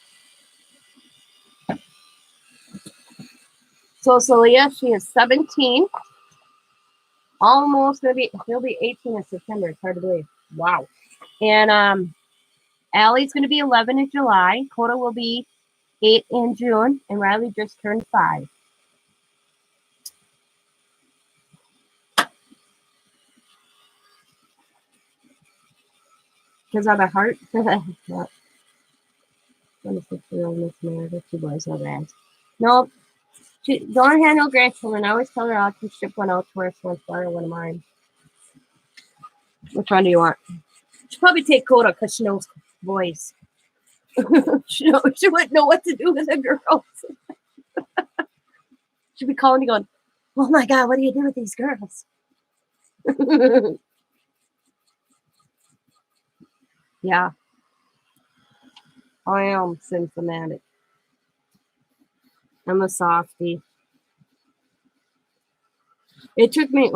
So Celia, she is 17. Almost he'll be 18 in September. It's hard to believe. Wow. And Allie's gonna be 11 in July. Coda will be 8 in June, and Riley just turned 5. Because of a heart. 26-year-old Miss Meredith, 2 boys, no bad. Nope. She don't have no grandchildren. I always tell her I'll just ship one out to her, so one for her, one of mine. Which one do you want? She'll probably take Coda because she knows boys. she wouldn't know what to do with the girls. She'd be calling you going, oh my God, what do you do with these girls? Yeah. I am symptomatic. I'm a softie. It took me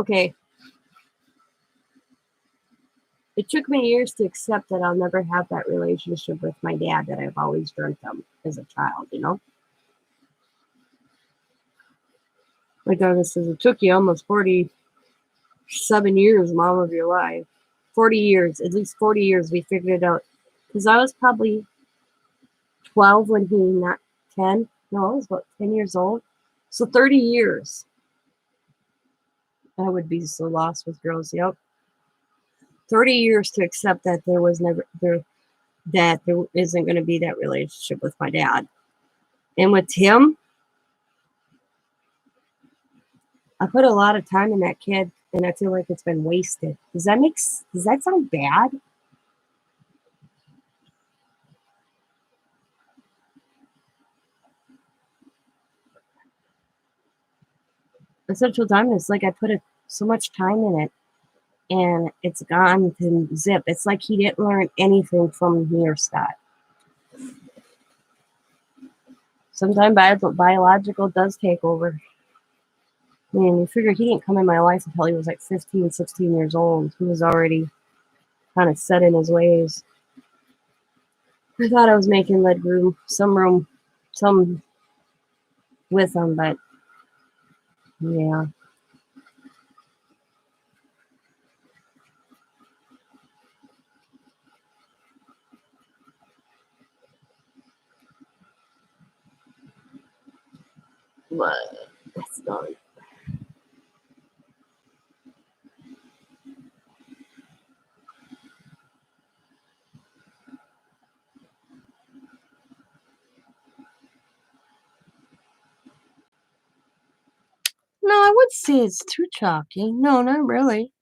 years to accept that I'll never have that relationship with my dad that I've always dreamt of as a child, My daughter says, it took you almost 47 years, Mom, of your life. 40 years, at least 40 years, we figured it out. Because I was probably 12 when he, not 10. No, I was about 10 years old. So 30 years. I would be so lost with girls. Yep. 30 years to accept that there isn't going to be that relationship with my dad. And with him, I put a lot of time in that kid, and I feel like it's been wasted. Does that sound bad? Essential Diamond is like I put so much time in it, and it's gone to zip. It's like he didn't learn anything from me or Scott. Sometimes biological does take over. I mean, you figure he didn't come in my life until he was like 15, 16 years old. He was already kind of set in his ways. I thought I was making some with him, but yeah. But that's not. No, I would say it's too chalky. No, not really.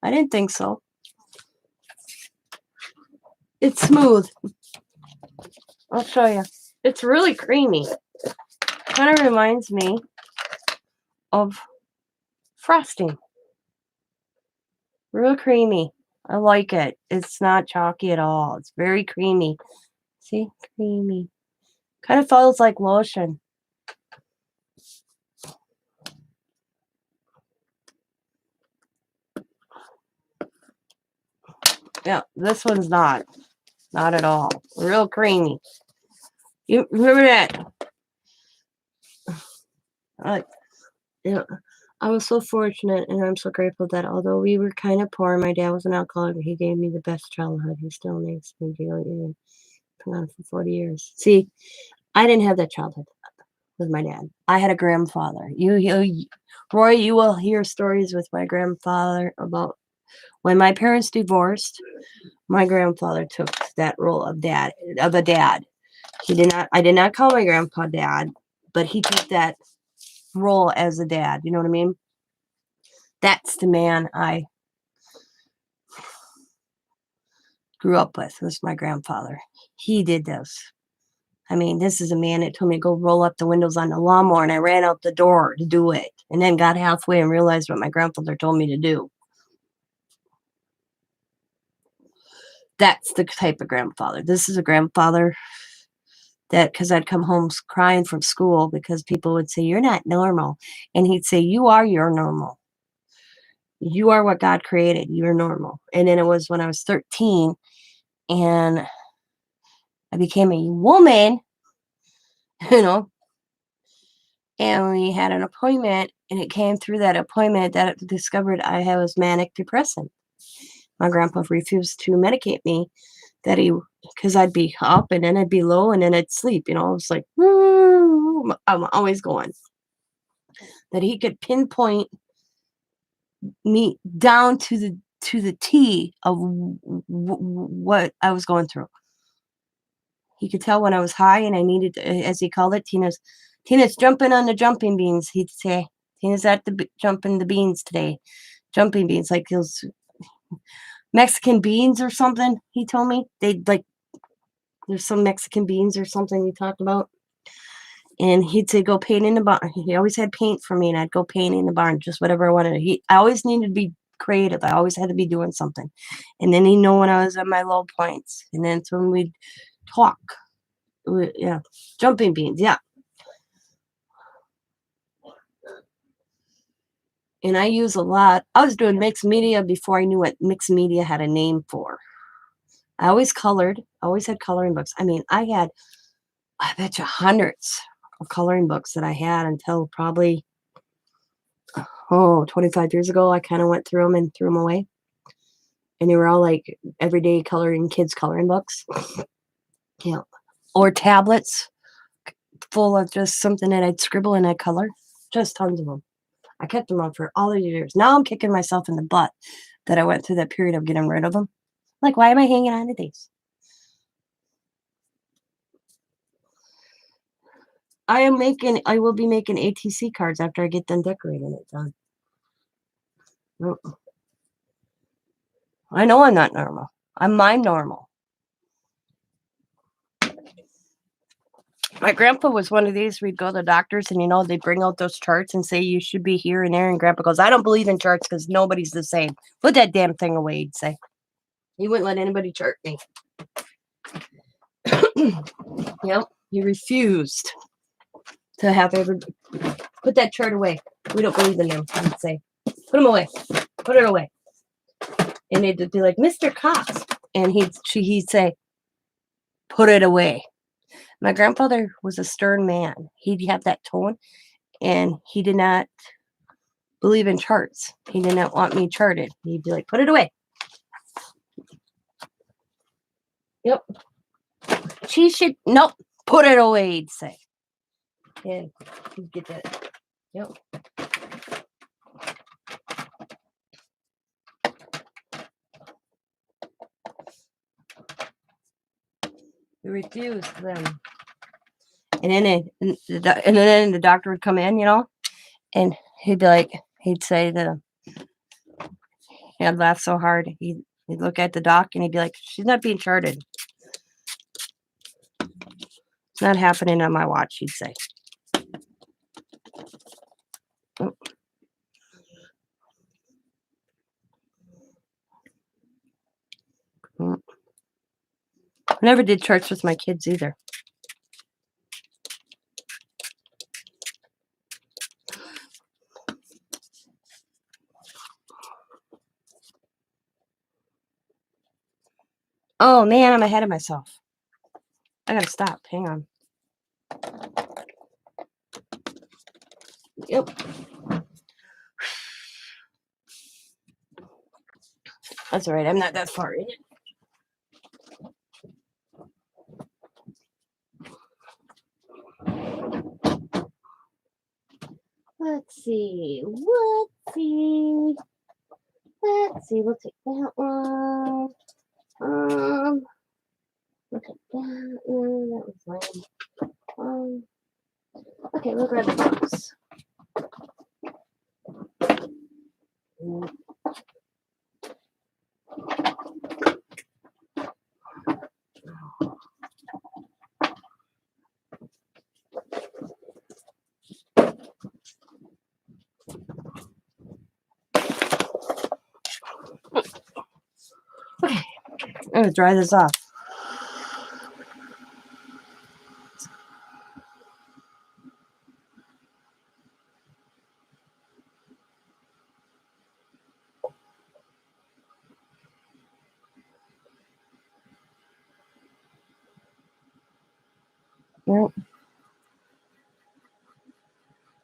I didn't think so. It's smooth. I'll show you. It's really creamy. Kind of reminds me of frosting. Real creamy. I like it. It's not chalky at all. It's very creamy. See? Creamy. Kind of feels like lotion. Yeah, this one's not. Not at all. Real creamy. You remember that? I was so fortunate, and I'm so grateful that although we were kind of poor, my dad was an alcoholic, he gave me the best childhood. He still makes me feel it for 40 years. See, I didn't have that childhood with my dad. I had a grandfather. Roy, you will hear stories with my grandfather about when my parents divorced. My grandfather took that role of a dad. I did not call my grandpa dad, but he took that role as a dad. You know what I mean? That's the man I grew up with, was my grandfather. He did this. I mean, this is a man that told me to go roll up the windows on the lawnmower, and I ran out the door to do it, and then got halfway and realized what my grandfather told me to do. That's the type of grandfather. This is a grandfather that, because I'd come home crying from school because people would say, "You're not normal." And he'd say, "You are your normal. You are what God created. You're normal." And then it was when I was 13 and I became a woman, you know, and we had an appointment, and it came through that appointment that it discovered I was manic depressant. My grandpa refused to medicate me, that he, because I'd be up and then I'd be low and then I'd sleep. You know, it's like, I'm always going. That he could pinpoint me down to the T of what I was going through. He could tell when I was high and I needed, as he called it, Tina's jumping on the jumping beans. He'd say, "Tina's at the jumping the beans today." Jumping beans, like those Mexican beans or something. He told me they'd like, there's some Mexican beans or something he talked about. And he'd say, "Go paint in the barn." He always had paint for me, and I'd go paint in the barn, just whatever I wanted. I always needed to be creative. I always had to be doing something. And then he'd know when I was at my low points. And then it's when we'd talk. Yeah. Jumping beans. Yeah. And I use a lot. I was doing mixed media before I knew what mixed media had a name for. I always colored, always had coloring books. I mean, I bet you hundreds of coloring books that I had until probably, 25 years ago. I kind of went through them and threw them away. And they were all like everyday coloring, kids' coloring books. Yeah. Or tablets full of just something that I'd scribble and I'd color. Just tons of them. I kept them on for all these years. Now I'm kicking myself in the butt that I went through that period of getting rid of them. Like, why am I hanging on to these? I will be making ATC cards after I get done decorating it done. I know I'm not normal. I'm my normal. My grandpa was one of these. We'd go to the doctors and, they'd bring out those charts and say, "You should be here and there." And grandpa goes, "I don't believe in charts because nobody's the same. Put that damn thing away," he'd say. He wouldn't let anybody chart me. Yep. He refused to have everybody put that chart away. "We don't believe in them," he'd say. "Put them away. Put it away." And they'd be like, "Mr. Cox." And he'd say, "Put it away." My grandfather was a stern man. He'd have that tone, and he did not believe in charts. He did not want me charted. He'd be like, "Put it away." Yep. She should, nope, "Put it away," he'd say. And he'd get that. Yep. He refused them. And then the doctor would come in, and he'd say to, he'd laugh so hard. He'd look at the doc and he'd be like, "She's not being charted. It's not happening on my watch," he'd say. Oh. I never did charts with my kids either. Oh man, I'm ahead of myself. I gotta stop. Hang on. Yep. That's all right. I'm not that far in it. Let's see. We'll take that one. Look at that. That was lame. Okay, we'll grab the box. Okay, I'm gonna dry this off. Nope.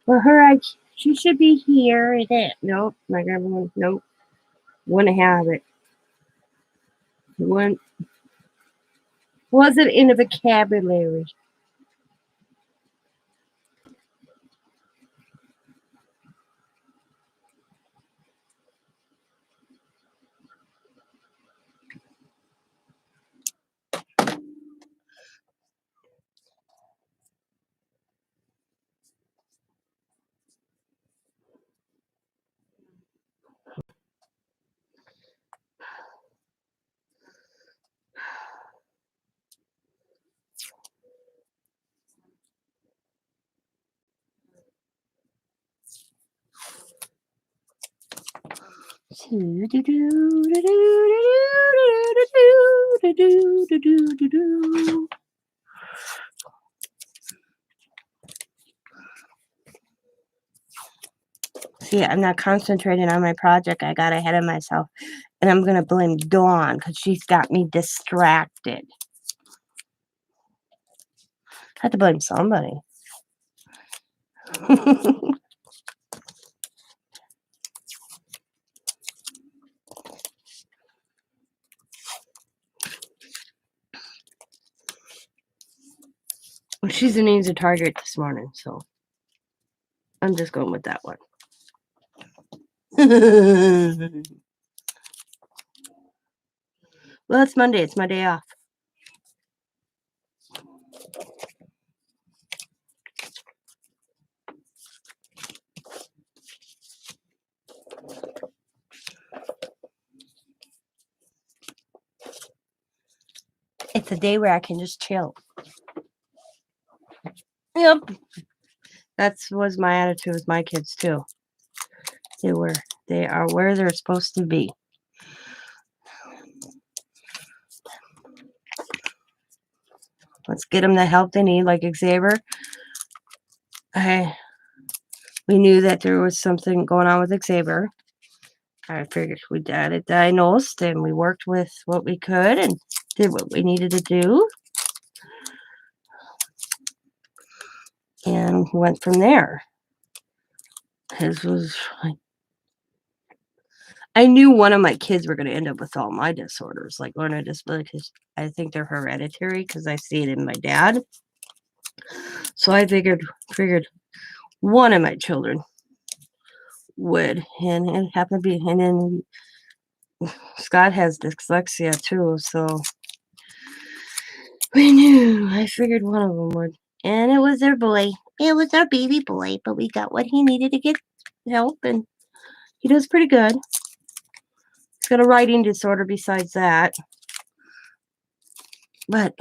Well, she should be here. Nope, my grandma. Nope, wouldn't have it. Wasn't in the vocabulary. See, I'm not concentrating on my project. I got ahead of myself. And I'm going to blame Dawn because she's got me distracted. I had to blame somebody. She's an easy target this morning, so I'm just going with that one. Well, it's Monday. It's my day off. It's a day where I can just chill. Yep. That was my attitude with my kids, too. They are where they're supposed to be. Let's get them the help they need, like Xavier. We knew that there was something going on with Xavier. I figured we got it diagnosed, and we worked with what we could and did what we needed to do. And went from there. His was like, I knew one of my kids were going to end up with all my disorders, like learning disabilities. I think they're hereditary because I see it in my dad. So I figured one of my children would, and it happened to be, and then Scott has dyslexia too, so we knew. I figured one of them would, and it was our boy. It was our baby boy, but we got what he needed to get help, and he does pretty good. He's got a writing disorder besides that, but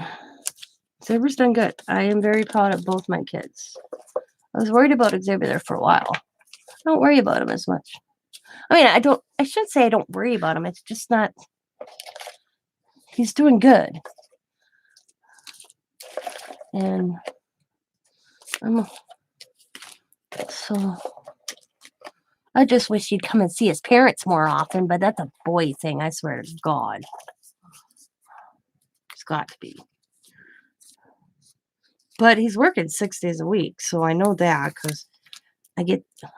Xavier's done good. I am very proud of both my kids. I was worried about Xavier there for a while. I don't worry about him as much. I mean, I shouldn't say I don't worry about him. It's just not, he's doing good. And so I just wish he'd come and see his parents more often, but that's a boy thing, I swear to God. It's got to be. But he's working 6 days a week, so I know that because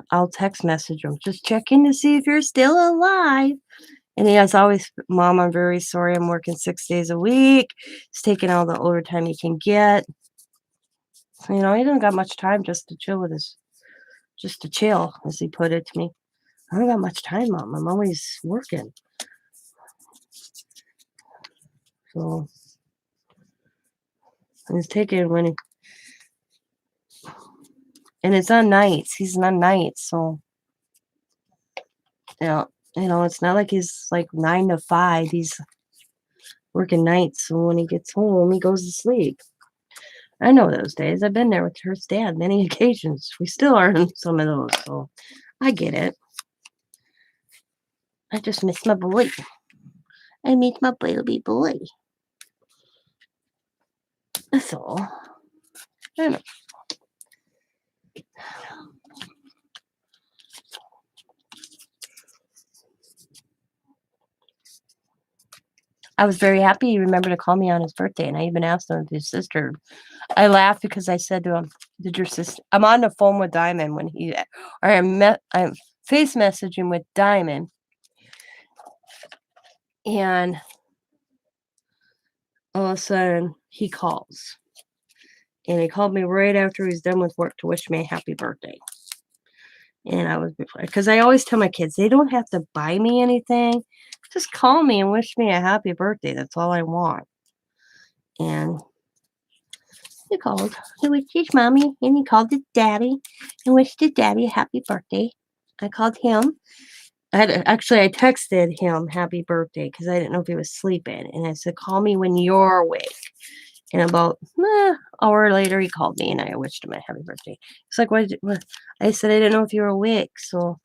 I'll text message him, just checking to see if you're still alive. And he has always, Mom, I'm very sorry. I'm working 6 days a week. He's taking all the overtime he can get. He doesn't got much time just to chill, as he put it to me. I don't got much time, Mom. I'm always working. So And it's taken when and it's on nights. He's on nights, so it's not like he's like 9 to 5. He's working nights, so when he gets home, he goes to sleep. I know those days. I've been there with her dad many occasions. We still are in some of those, so I get it. I just miss my boy. I miss my baby boy. That's all. I know. I was very happy he remembered to call me on his birthday, and I even asked him if his sister. I laughed because I said to him, "Did your sister?" I'm on the phone with Diamond when I'm face messaging with Diamond, and all of a sudden he calls, and he called me right after he was done with work to wish me a happy birthday. And I was because I always tell my kids they don't have to buy me anything, just call me and wish me a happy birthday. That's all I want. And he called. He wished his mommy and he called his daddy and wished his daddy a happy birthday. I called him. I texted him happy birthday because I didn't know if he was sleeping. And I said, call me when you're awake. And about an hour later, he called me and I wished him a happy birthday. It's like, what? I said, I didn't know if you were awake. So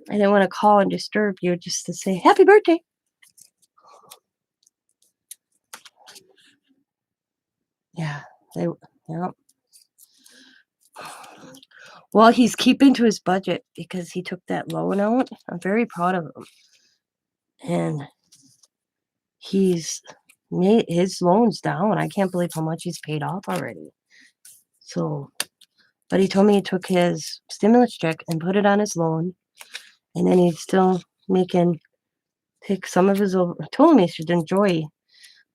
I didn't want to call and disturb you just to say happy birthday. Yeah. Yeah. Well, he's keeping to his budget because he took that loan out. I'm very proud of him. And he's made his loans down. I can't believe how much he's paid off already. So, but he told me he took his stimulus check and put it on his loan. And then he's still take some of his over. I told him he should enjoy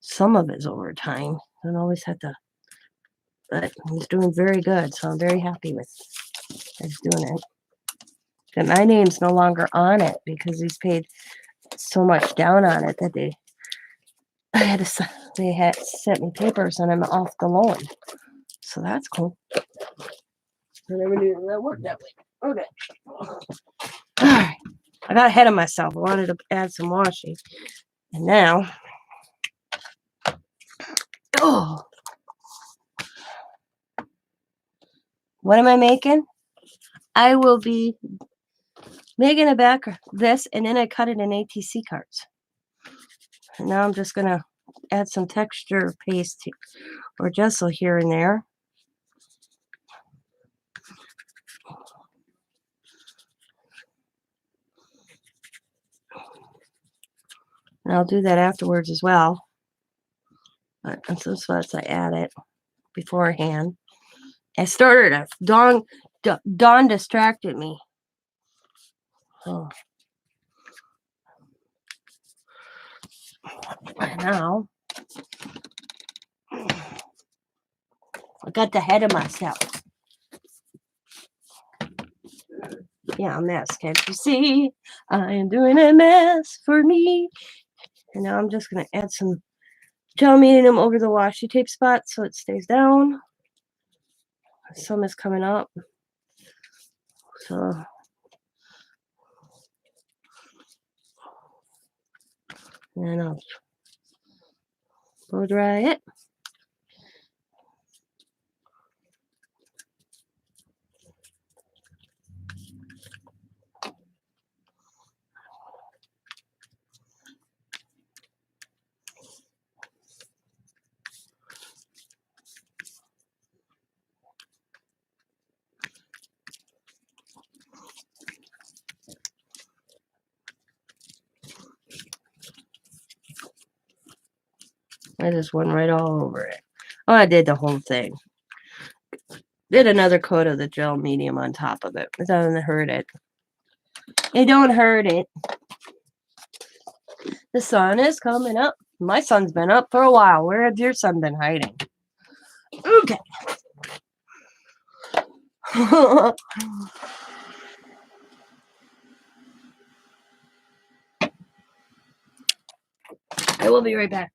some of his overtime. Don't always have to, but he's doing very good. So I'm very happy with he's doing it. And my name's no longer on it because he's paid so much down on it that they had sent me papers and I'm off the loan. So that's cool. I never knew that worked that way. Okay. All right. I got ahead of myself. I wanted to add some washing. And now, what am I making? I will be making a back this, and then I cut it in ATC cards. And now I'm just going to add some texture paste or gesso here and there. And I'll do that afterwards as well. But in some spots I add it beforehand. I started Dawn distracted me. Oh. Now I got the head of myself. Yeah, a mess. Can't you see? I am doing a mess for me. And now I'm just going to add some gel medium over the washi tape spot so it stays down. Some is coming up. So and I'll blow dry it. I just went right all over it. Oh, I did the whole thing. Did another coat of the gel medium on top of it. It doesn't hurt it. It don't hurt it. The sun is coming up. My sun's been up for a while. Where has your sun been hiding? Okay. I will be right back.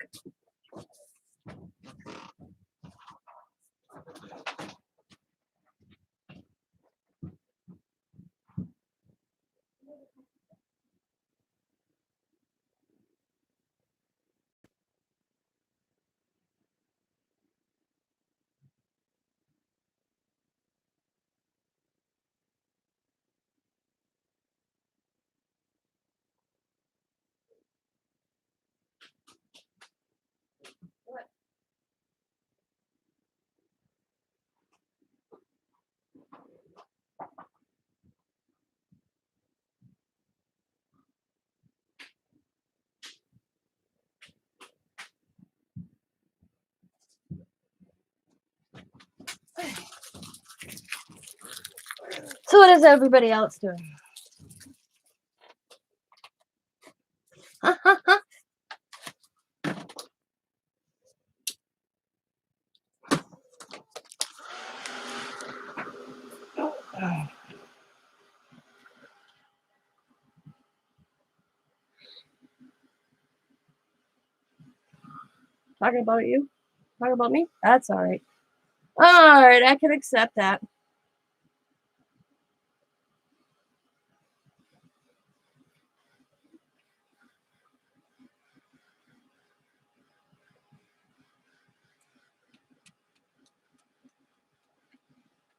So what is everybody else doing? Talking about you? Talking about me? That's all right. All right, I can accept that.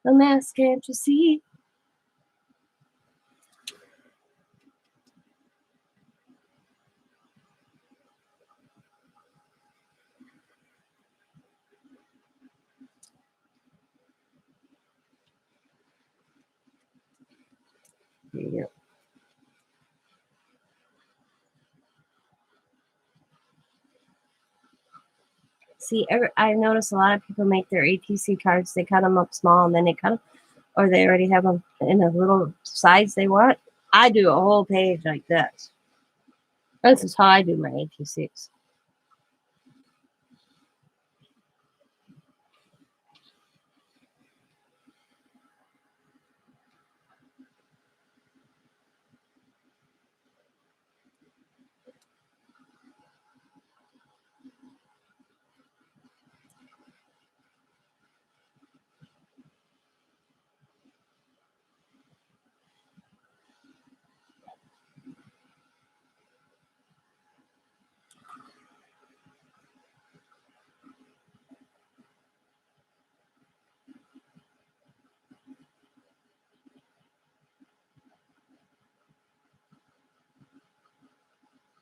The mask, can't you see? Yeah. See, I notice a lot of people make their ATC cards. They cut them up small, and then they cut them, or they already have them in a little size they want. I do a whole page like this. This is how I do my ATCs.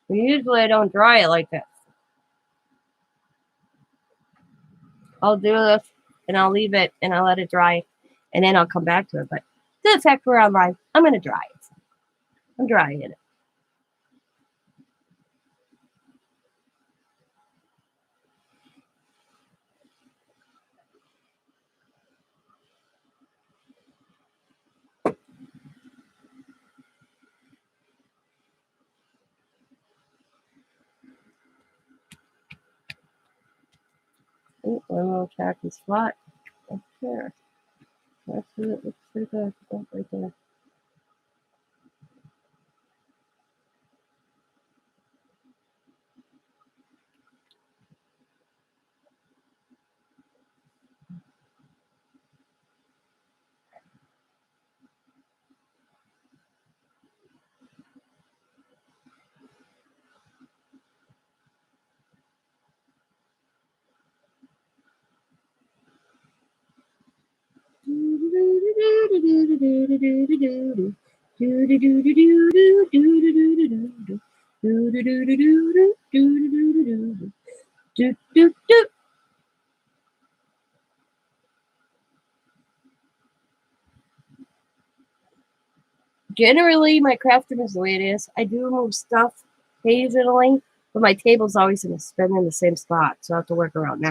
Usually I don't dry it like that. I'll do this and I'll leave it and I'll let it dry and then I'll come back to it. But the fact we're on live, I'm going to dry it. I'm drying it. Ooh, one little track is flat. Up there. That's it. Looks pretty good. Oh, right there. Generally, my craft room is the way it is. I do move stuff occasionally, but my table's always going to spin in the same spot, so I have to work around now.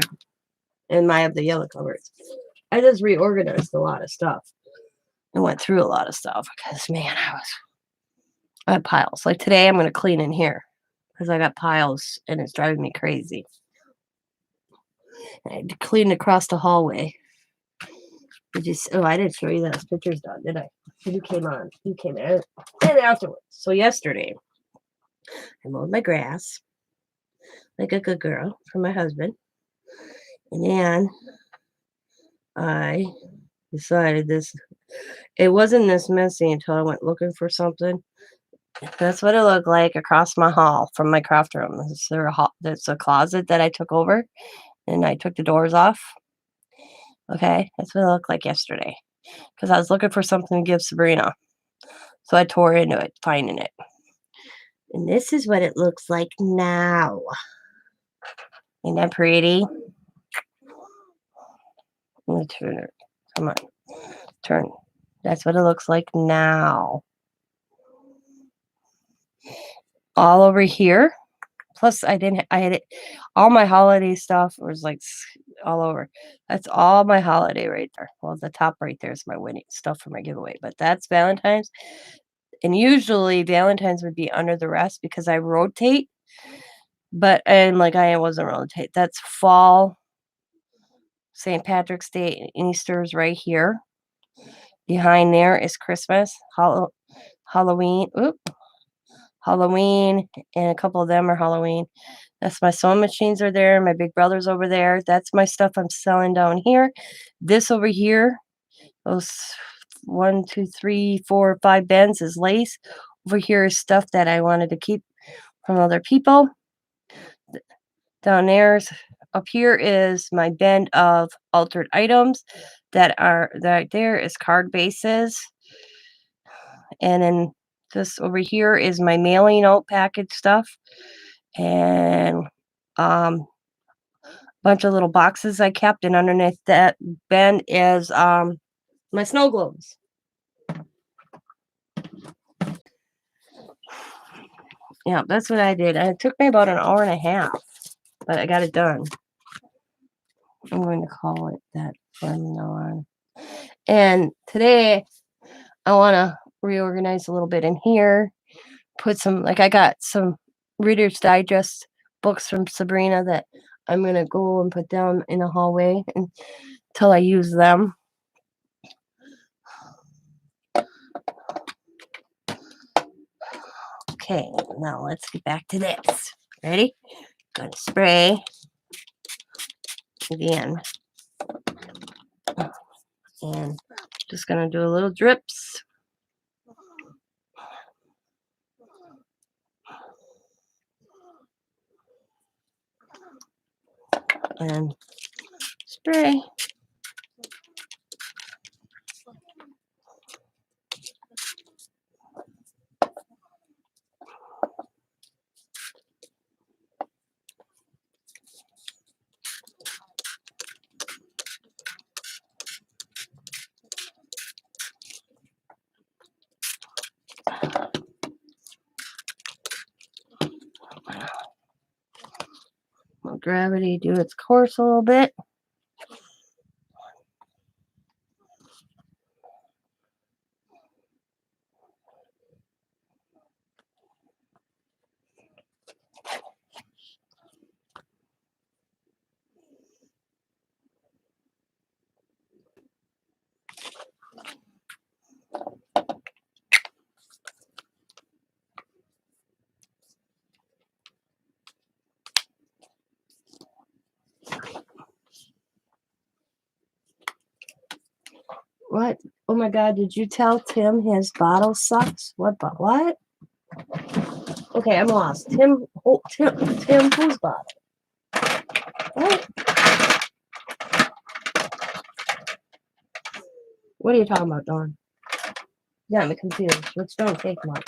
And I have the yellow cupboards. I just reorganized a lot of stuff and went through a lot of stuff because, man, I had piles. Like today, I'm going to clean in here because I got piles and it's driving me crazy. And I had to clean across the hallway. I didn't show you those pictures done, did I? You came on. You came in and afterwards. So yesterday, I mowed my grass like a good girl for my husband. And then I decided it wasn't this messy until I went looking for something. That's what it looked like across my hall from my craft room. There's a closet that I took over and I took the doors off. Okay, that's what it looked like yesterday because I was looking for something to give Sabrina. So I tore into it, finding it. And this is what it looks like now. Ain't that pretty? Let me turn it. Come on. Turn. That's what it looks like now. All over here. Plus, I had it. All my holiday stuff was like all over. That's all my holiday right there. Well, the top right there is my winning stuff for my giveaway, but that's Valentine's. And usually Valentine's would be under the rest because I rotate, but and like I wasn't rotate. That's fall, St. Patrick's Day, and Easter's right here. Behind there is Christmas, Halloween. Oop, Halloween, and a couple of them are Halloween. That's my sewing machines are there. My big brother's over there. That's my stuff I'm selling down here. This over here, those 1, 2, 3, 4, 5 bins is lace. Over here is stuff that I wanted to keep from other people. Down there's up here is my bin of altered items that there is card bases. And then this over here is my mailing out package stuff. And bunch of little boxes I kept, and underneath that bin is my snow globes. Yeah, that's what I did. And it took me about an hour and a half, but I got it done. I'm going to call it that from now on. And today I want to reorganize a little bit in here. Put some, like I got some Reader's Digest books from Sabrina that I'm going to go and put down in the hallway until I use them. Okay, now let's get back to this. Ready? Gonna spray again. And just gonna do a little drips. And spray. Let gravity do its course a little bit. What? Oh my God, did you tell Tim his bottle sucks? What? What? Okay, I'm lost. Tim, whose bottle? What? What are you talking about, Dawn? You got me confused, which don't take much.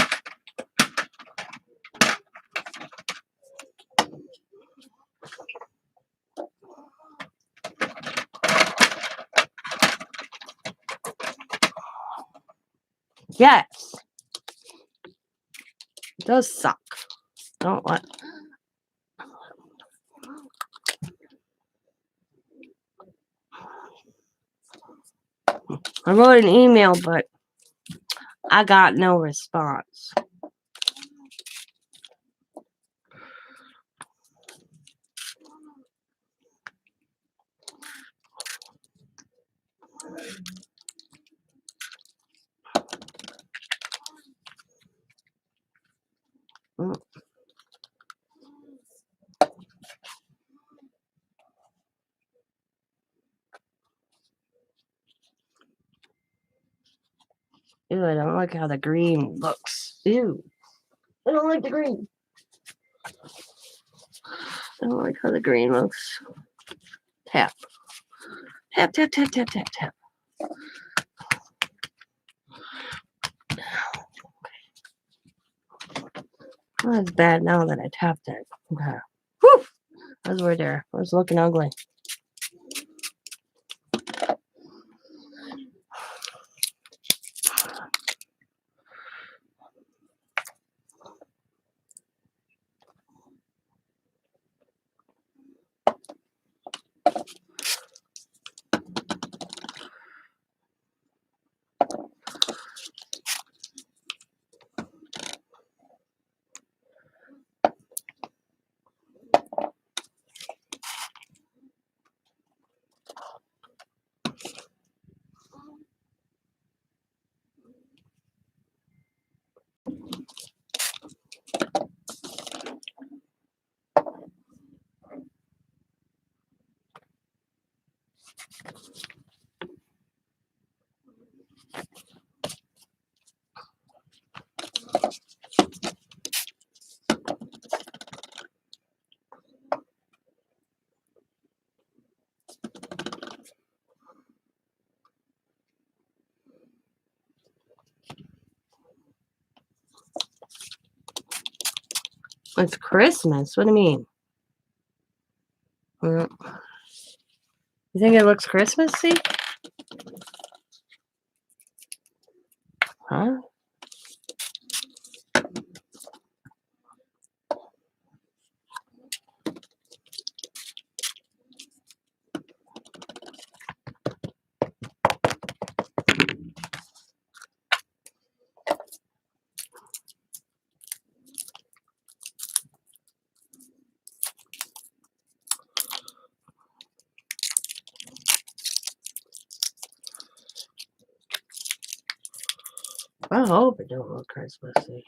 Yes. It does suck. Don't what? I wrote an email, but I got no response. Ew, I don't like how the green looks. Ew. I don't like the green. I don't like how the green looks. Tap. Tap, tap, tap, tap, tap, tap. Oh, that's bad now that I tapped it. Okay. Whew! That was right there. It was looking ugly. It's Christmas. What do you mean? You think it looks Christmassy? Huh? I hope it don't look Christmassy.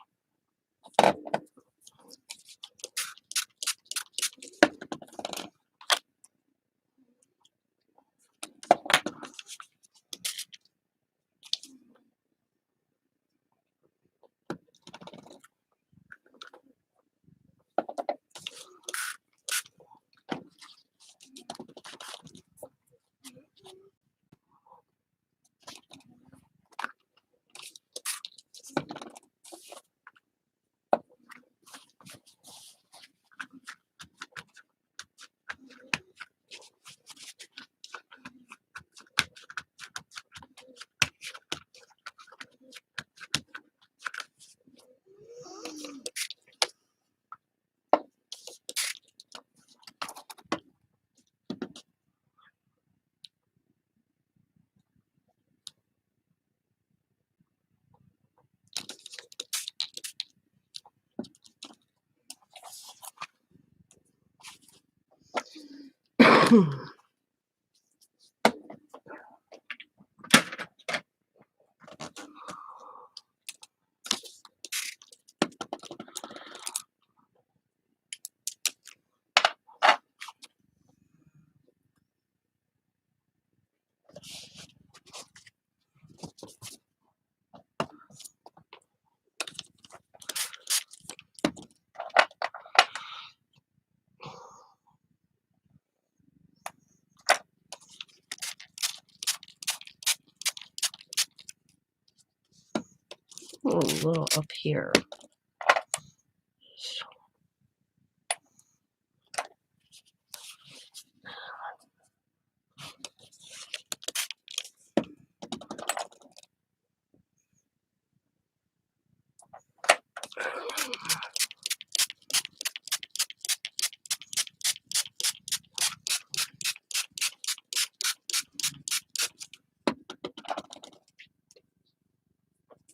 A little up here.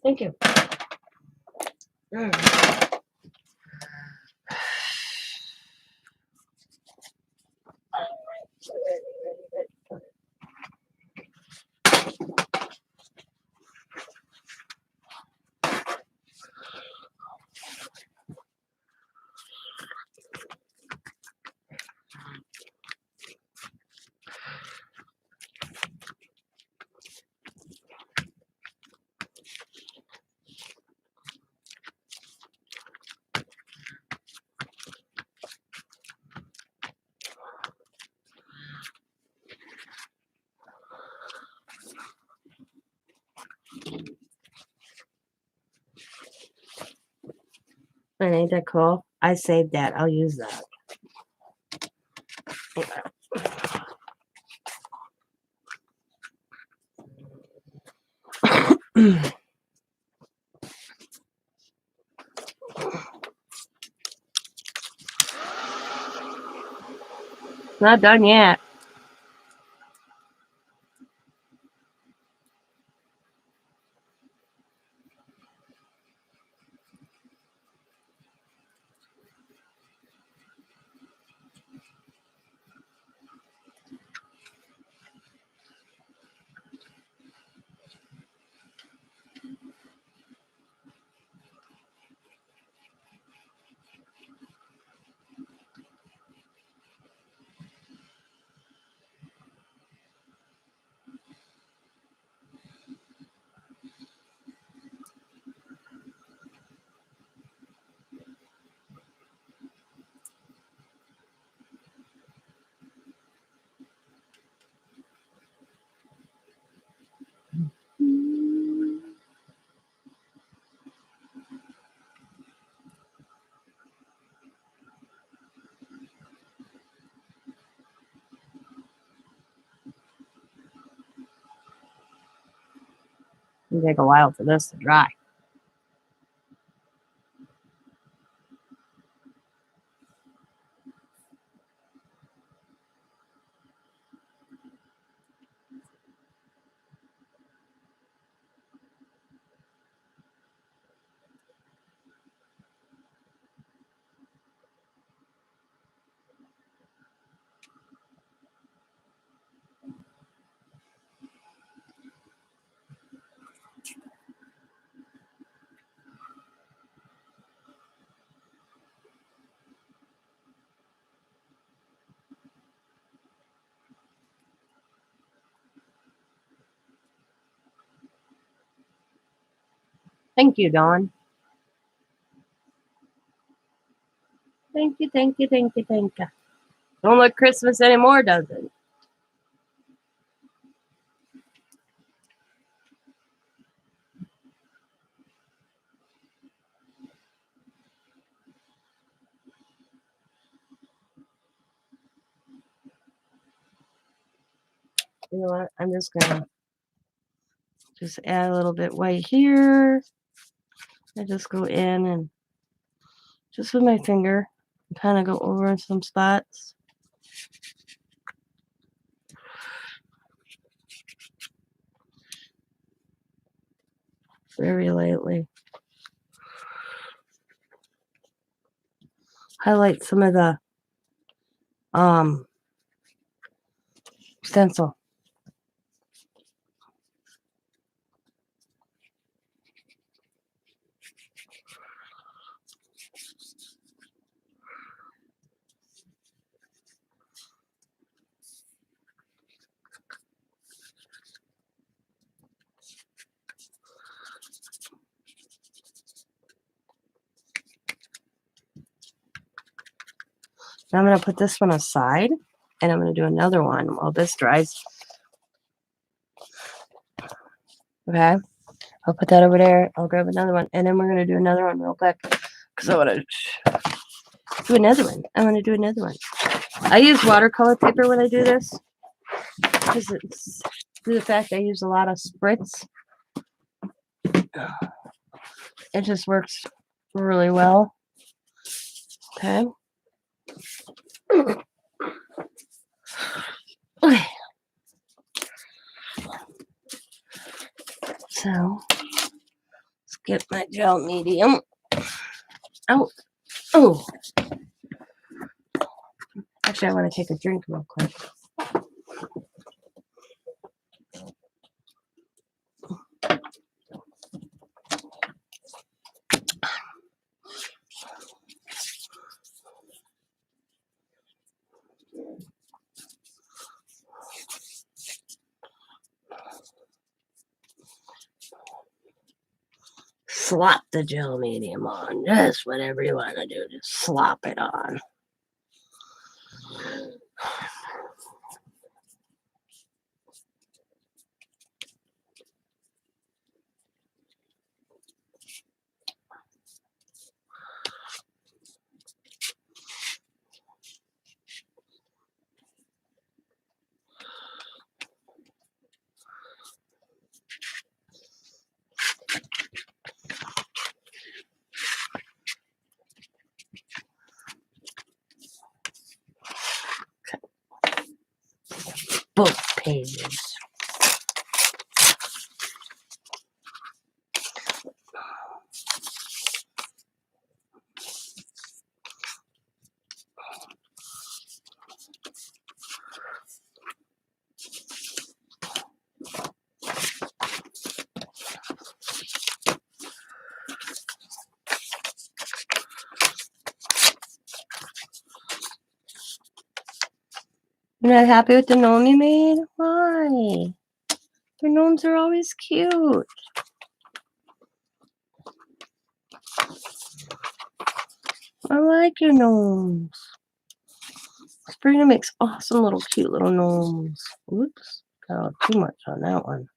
Thank you. And ain't that cool? I saved that. I'll use that. Not done yet. It'll take a while for this to dry. Thank you, Dawn. Thank you, thank you, thank you, thank you. Don't look Christmas anymore, does it? You know what? I'm just gonna add a little bit white here. I just go in and just with my finger kind of go over some spots. Very lightly. Highlight some of the stencil. Now I'm going to put this one aside, and I'm going to do another one while this dries. Okay, I'll put that over there. I'll grab another one, and then we're going to do another one real quick because I want to do another one. I want to do another one. I use watercolor paper when I do this because it's due to the fact I use a lot of spritz. It just works really well. Okay. Okay. So let's get my gel medium. Oh, oh. Actually, I want to take a drink real quick. Slop the gel medium on. Just whatever you want to do. Just slop it on. Book pages. You're not happy with the gnome you made? Why? Your gnomes are always cute. I like your gnomes. Sabrina makes awesome little cute little gnomes. Oops, got too much on that one.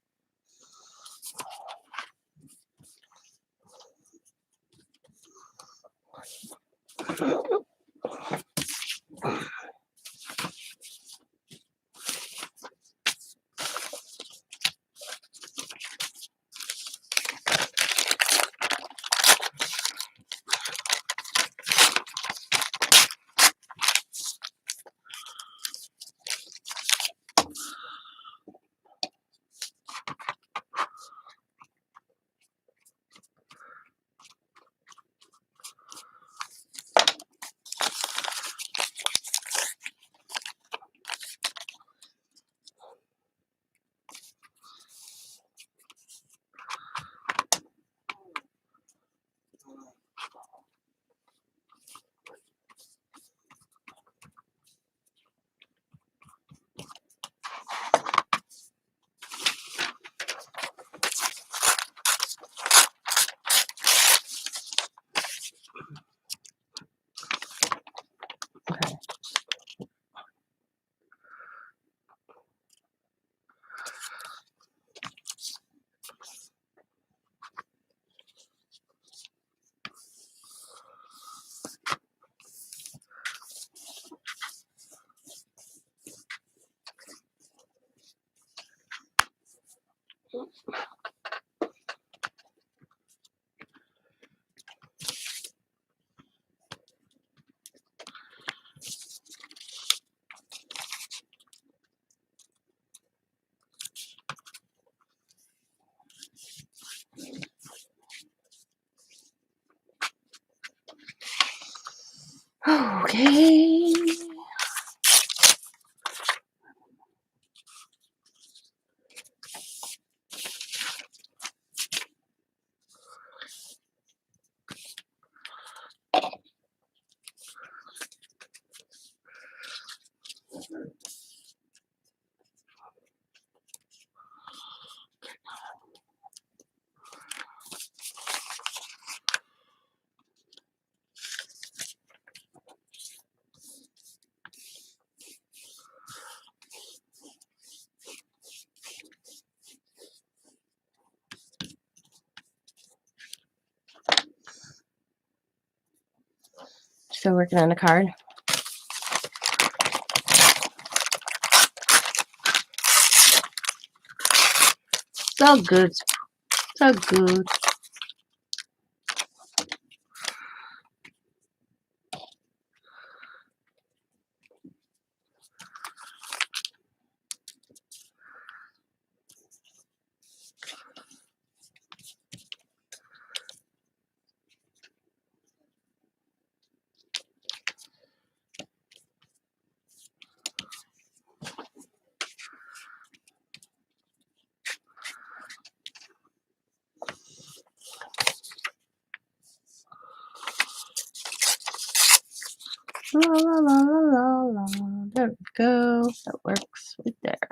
Okay. Still working on the card. So good. So good. La la la la la. There we go. That works right there.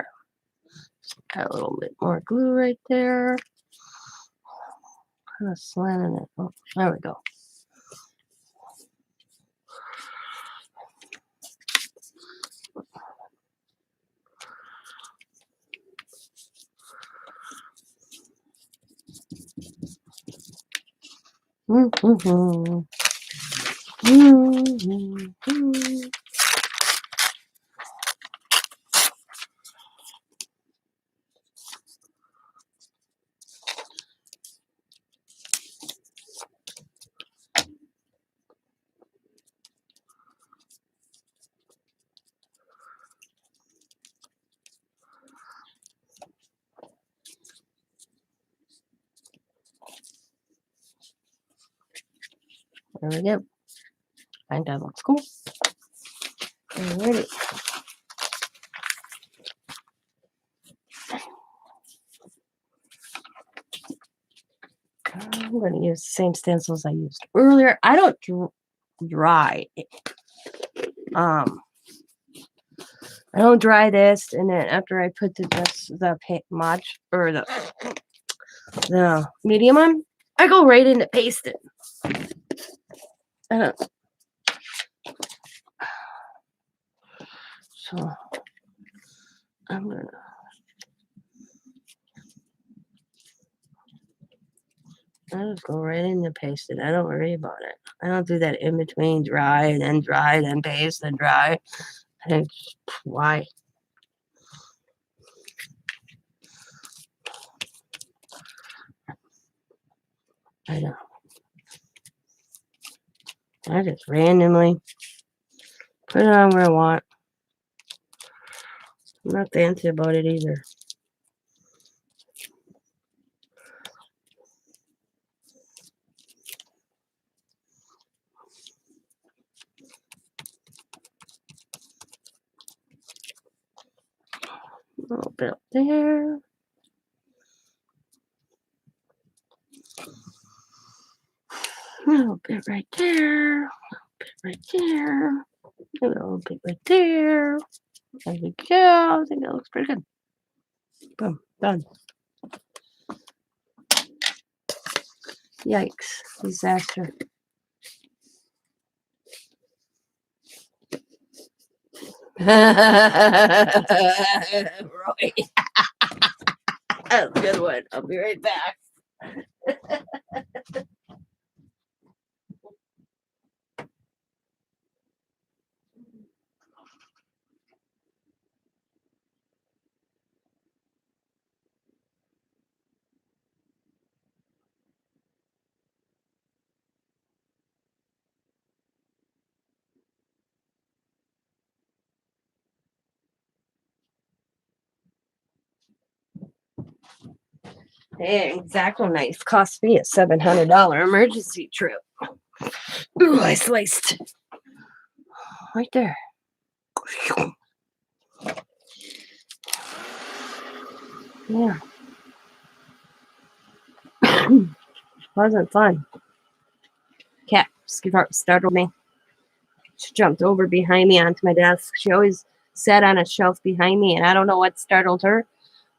Got a little bit more glue right there. Kind of slamming it. Oh, there we go. Mm-hmm. Mm-hmm. There we go. I think that looks cool. Alrighty. I'm going to use the same stencils I used earlier. I don't dry. I don't dry this, and then after I put the paint mod or the medium on, I go right into pasting. I don't. So I'm gonna. I just go right into pasting. I don't worry about it. I don't do that in between dry, then paste, then dry. I think why? I know. I just randomly put it on where I want. I'm not fancy about it either. A little bit up there. A little bit right there. A little bit right there. A little bit right there. There we go. I think that looks pretty good. Boom. Done. Yikes. Disaster. Right. That's a good one. I'll be right back. Hey, Exacto Knife cost me a $700 emergency trip. Ooh, I sliced Right there. Yeah. Wasn't fun. Cat startled me. She jumped over behind me onto my desk. She always sat on a shelf behind me, and I don't know what startled her,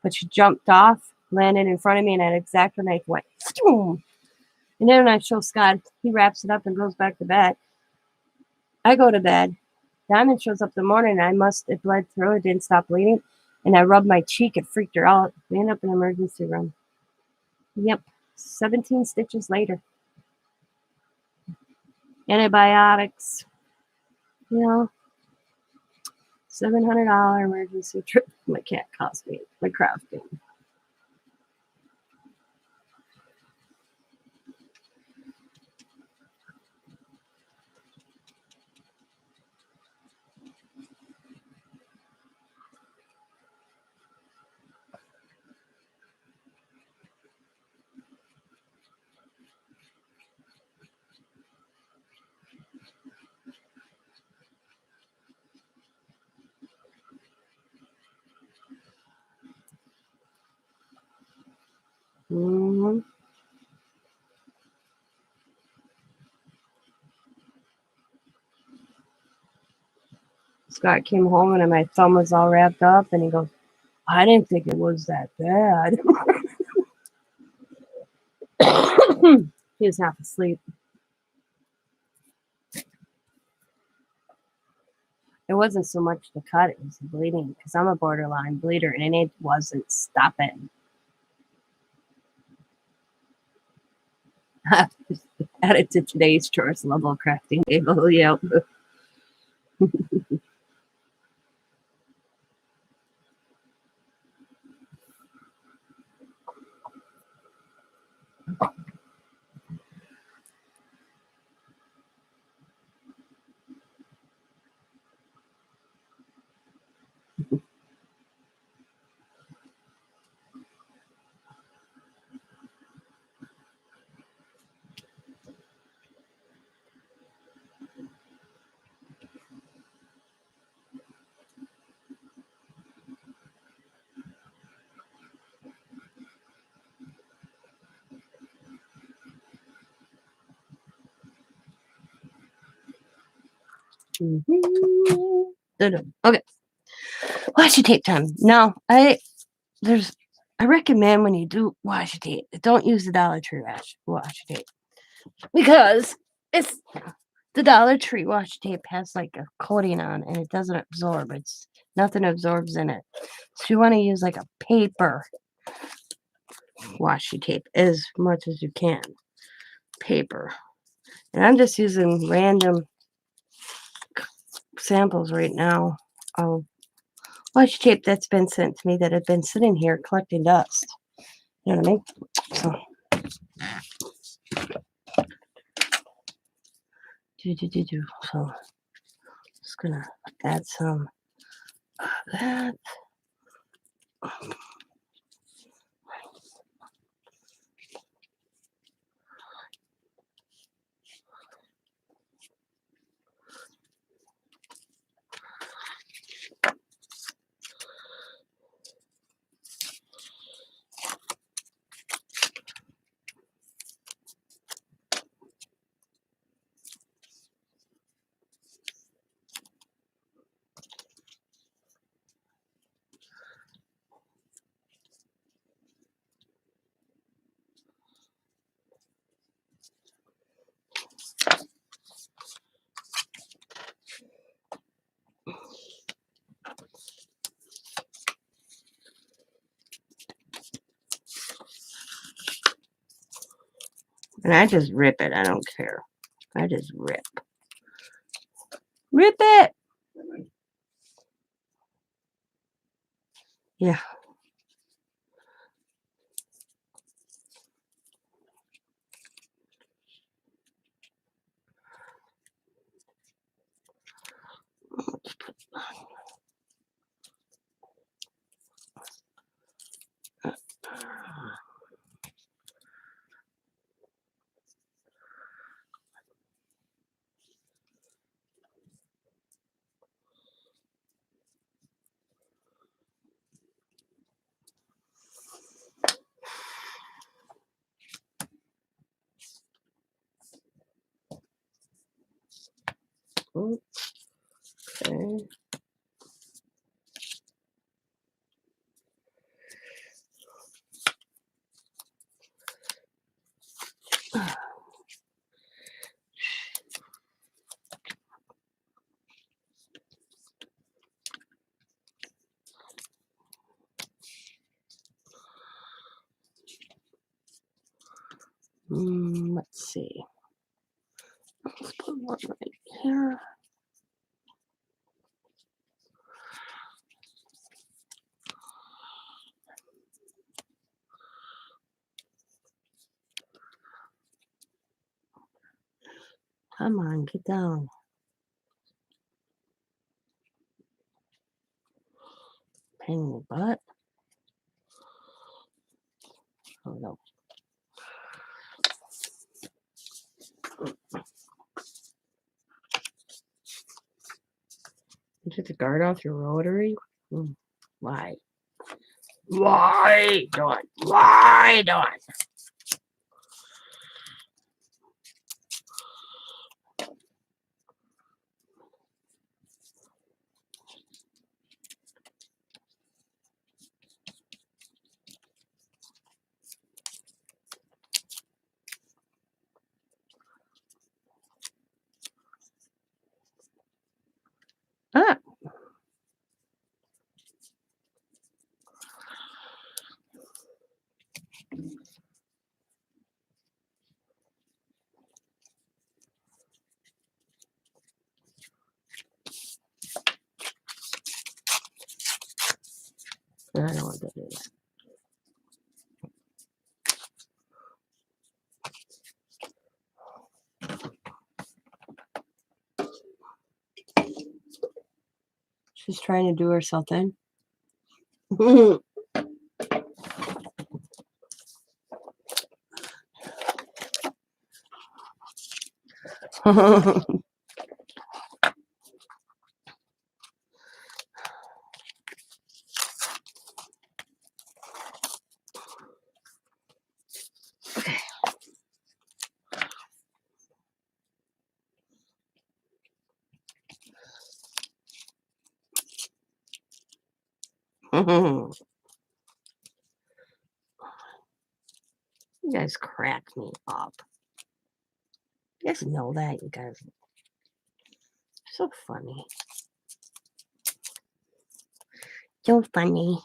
but she jumped off, landed in front of me, and that exact knife went. Stoom. And then when I show Scott, he wraps it up and goes back to bed. I go to bed. Diamond shows up in the morning, and it bled through. It didn't stop bleeding. And I rubbed my cheek. It freaked her out. We ended up in the emergency room. Yep. 17 stitches later. Antibiotics. You know, $700 emergency trip. My cat cost me. My crafting. Mm-hmm. Scott came home and my thumb was all wrapped up, and he goes, I didn't think it was that bad. He was half asleep. It wasn't so much the cut, it was the bleeding, because I'm a borderline bleeder, and it wasn't stopping. Added to today's chores level crafting table. Yep. Okay. Washi tape time. Now, I recommend when you do washi tape, don't use the Dollar Tree washi tape, because it's the Dollar Tree washi tape has like a coating on, and it doesn't absorb. It's nothing absorbs in it. So you want to use like a paper washi tape as much as you can. Paper. And I'm just using random samples right now of washi tape that's been sent to me that had been sitting here collecting dust. You know what I mean? So, so just gonna add some of that. And I just rip it. I don't care. I just rip. Rip it! Yeah. Okay. Let's see. Let's put one right here. Come on, get down. Pain in the butt. Oh no. You took the guard off your rotary? Why? Why, Dawn? Why, Dawn? Ah. I don't want to do that. She's trying to do herself in. You guys crack me up. You guys know that, you guys. So funny. So funny.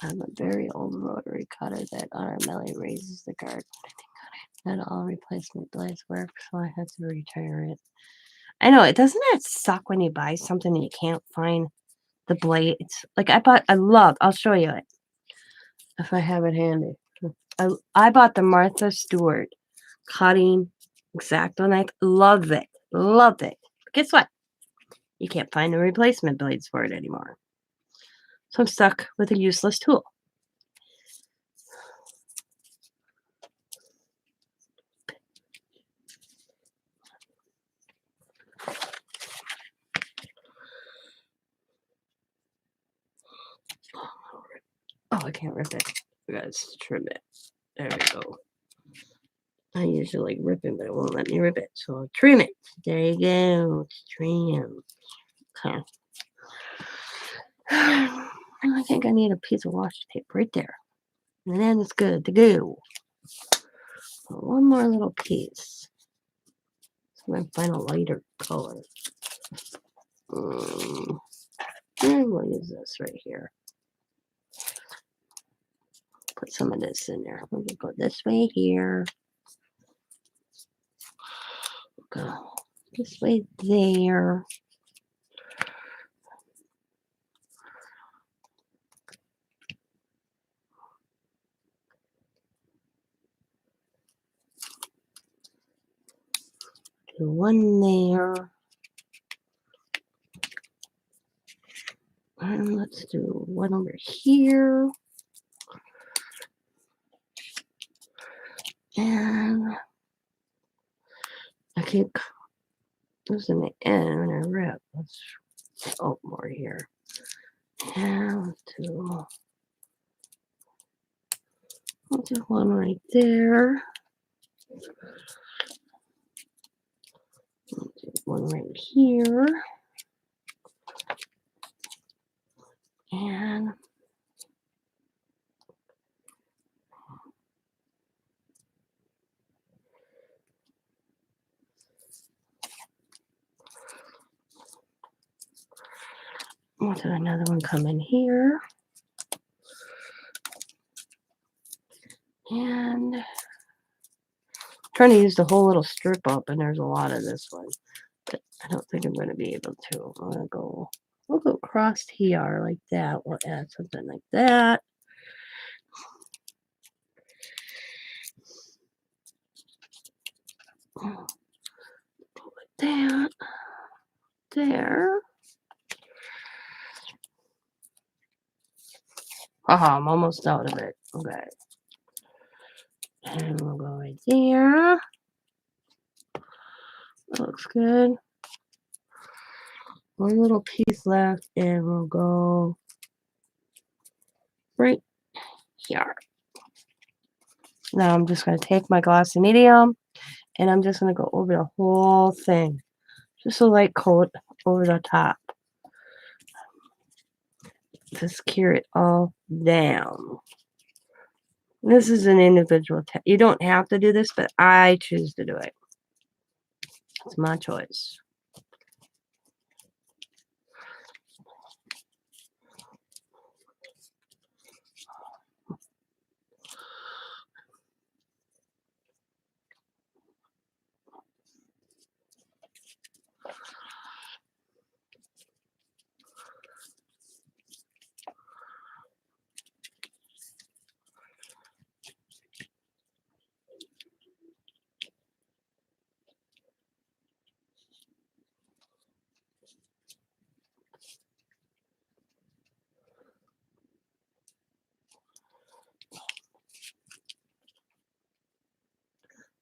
I have a very old rotary cutter that automatically raises the guard. Not all replacement blades work, so I had to retire it. I know, it doesn't that suck when you buy something and you can't find the blades? Like I'll show you it if I have it handy. I bought the Martha Stewart cutting X-Acto knife. Love it. Love it. But guess what? You can't find the replacement blades for it anymore. So I'm stuck with a useless tool. Oh, I can't rip it. I gotta trim it. There we go. I usually rip it, but it won't let me rip it. So I'll trim it. There you go. It's trim. Okay. I think I need a piece of washi tape right there. And then it's good to go. So one more little piece. So I'm going to find a lighter color. And we'll use this right here. Put some of this in there. We're going to go this way here. Go this way there. Do one there. And let's do one over here. And I keep losing the end when I rip. Let's more here. And I'll do one right there. I'll do one right here. And we'll do another one come in here. And I'm trying to use the whole little strip up, and there's a lot of this one. But I don't think I'm going to be able to. I'm going to go, we'll go across here like that. We'll add something like that. Go like that. There. Haha, I'm almost out of it. Okay. And we'll go right there. That looks good. One little piece left, and we'll go right here. Now I'm just going to take my glossy medium, and I'm just going to go over the whole thing. Just a light coat over the top. Just cure it all down. This is an individual test. You don't have to do this, but I choose to do it. It's my choice.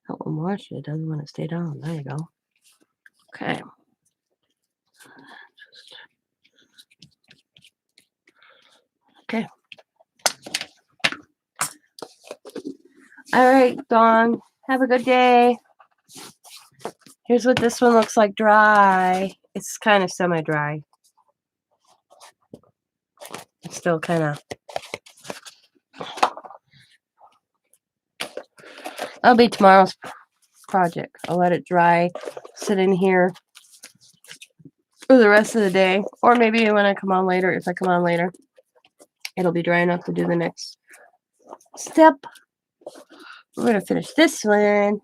That one wash it doesn't want to stay down. There you go. Okay. Okay. All right, Dawn. Have a good day. Here's what this one looks like dry. It's kind of semi-dry. It's still kind of... That'll be tomorrow's project. I'll let it dry, sit in here for the rest of the day. Or maybe when I come on later, if I come on later, it'll be dry enough to do the next step. We're going to finish this one.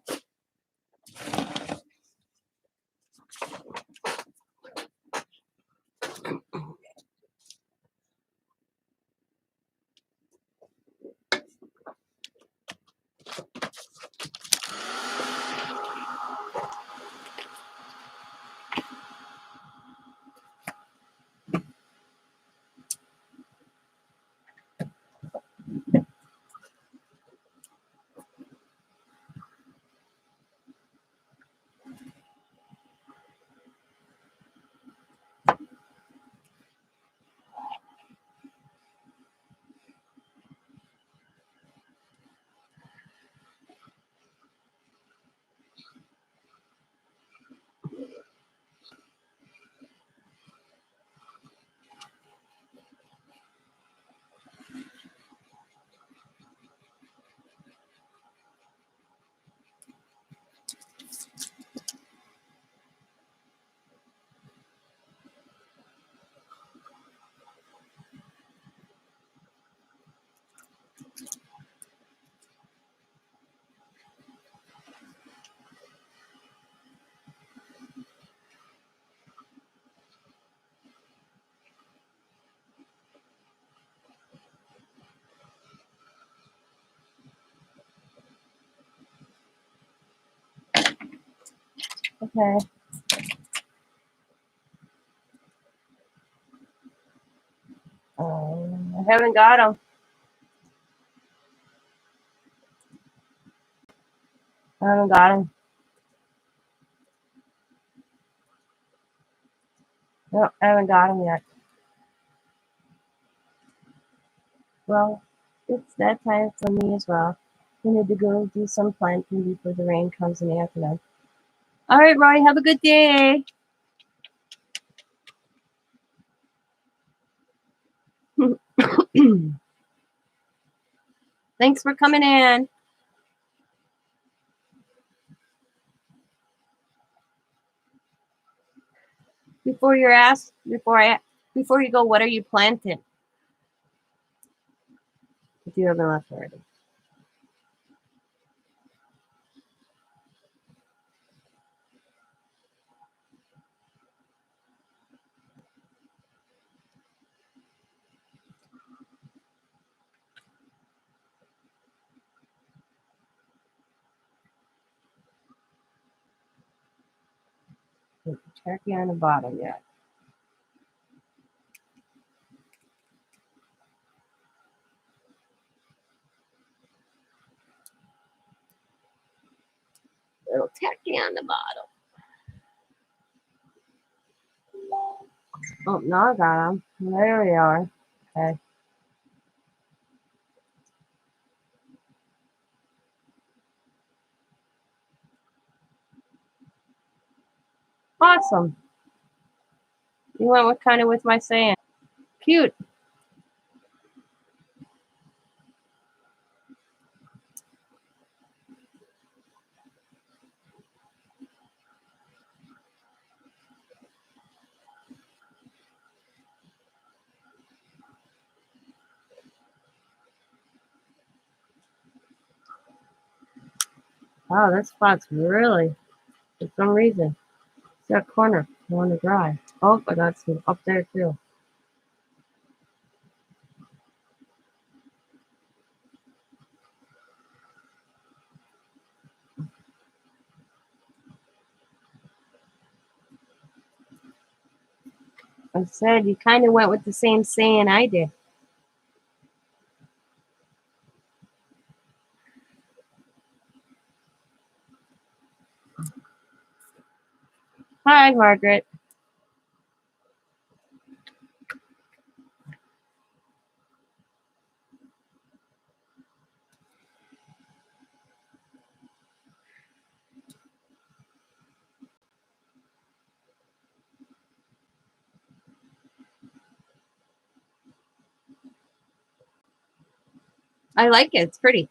Okay. I haven't got them. I haven't got them. No, I haven't got them yet. Well, it's that time for me as well. I need to go do some planting before the rain comes in the afternoon. All right, Roy, have a good day. Thanks for coming in. Before you go, what are you planting? If you haven't left already. Turkey on the bottom yet. Little turkey on the bottom. Oh, no, I got them. There we are. Okay. Awesome. You went with my saying. Cute. Wow, this spot's really, for some reason, it's that corner. I want to dry. Oh, I got some up there too. I said you kind of went with the same saying I did. Hi, Margaret. I like it. It's pretty.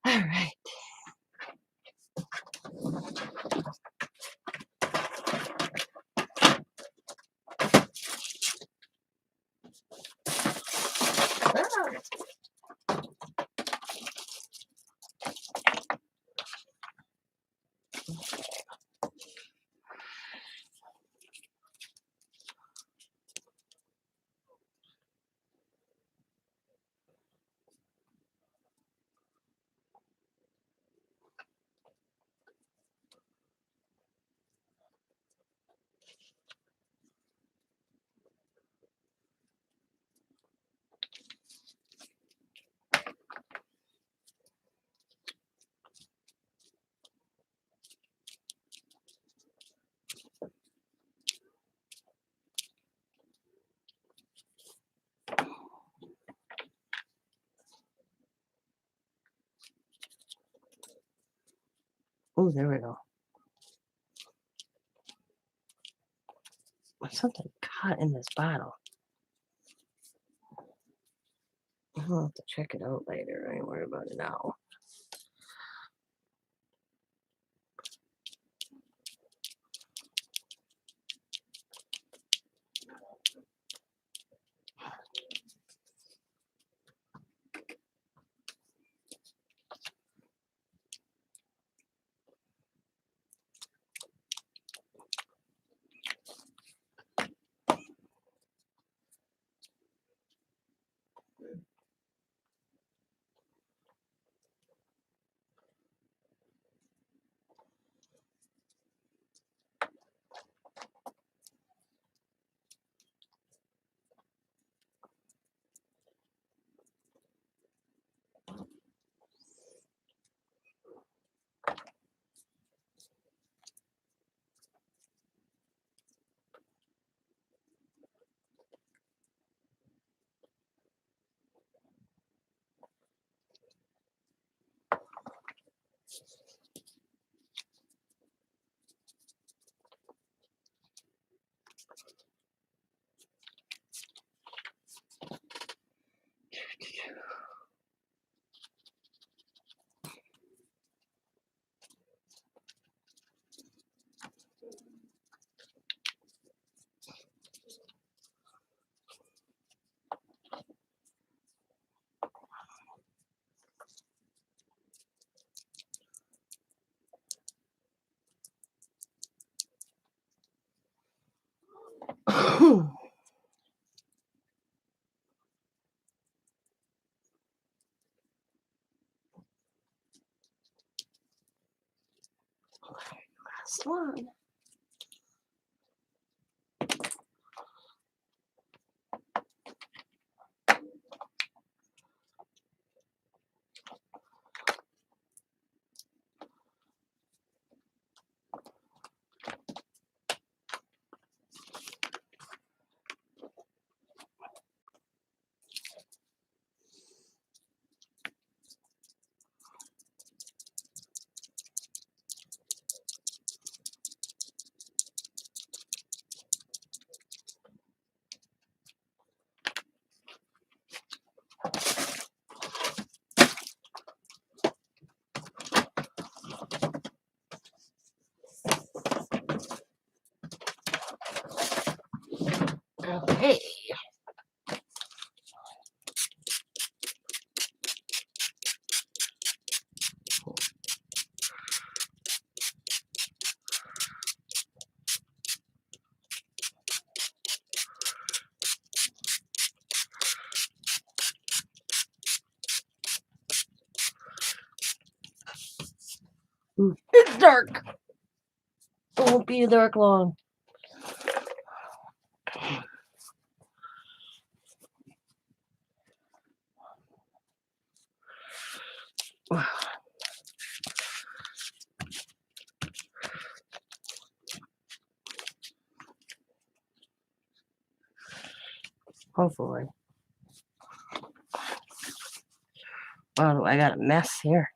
All right. Oh, there we go. Something caught in this bottle. I'll have to check it out later. I ain't worried about it now. last one. Okay. It's dark. It won't be dark long. Hopefully. Oh, I got a mess here.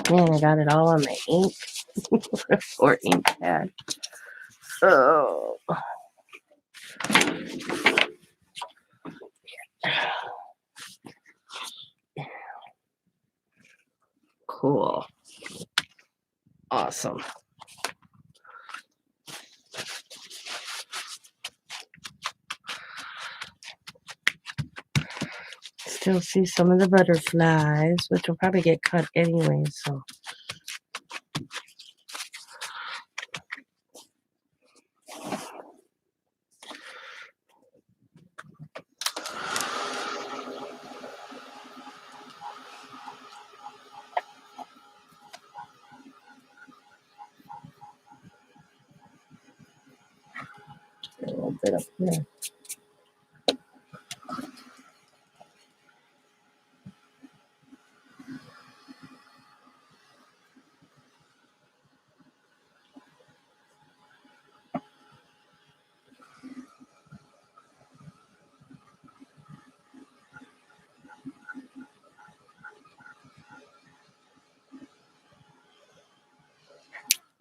Man, I got it all on my ink or ink pad. Oh. Cool. Awesome. Still see some of the butterflies, which will probably get cut anyway, so. A little bit up here.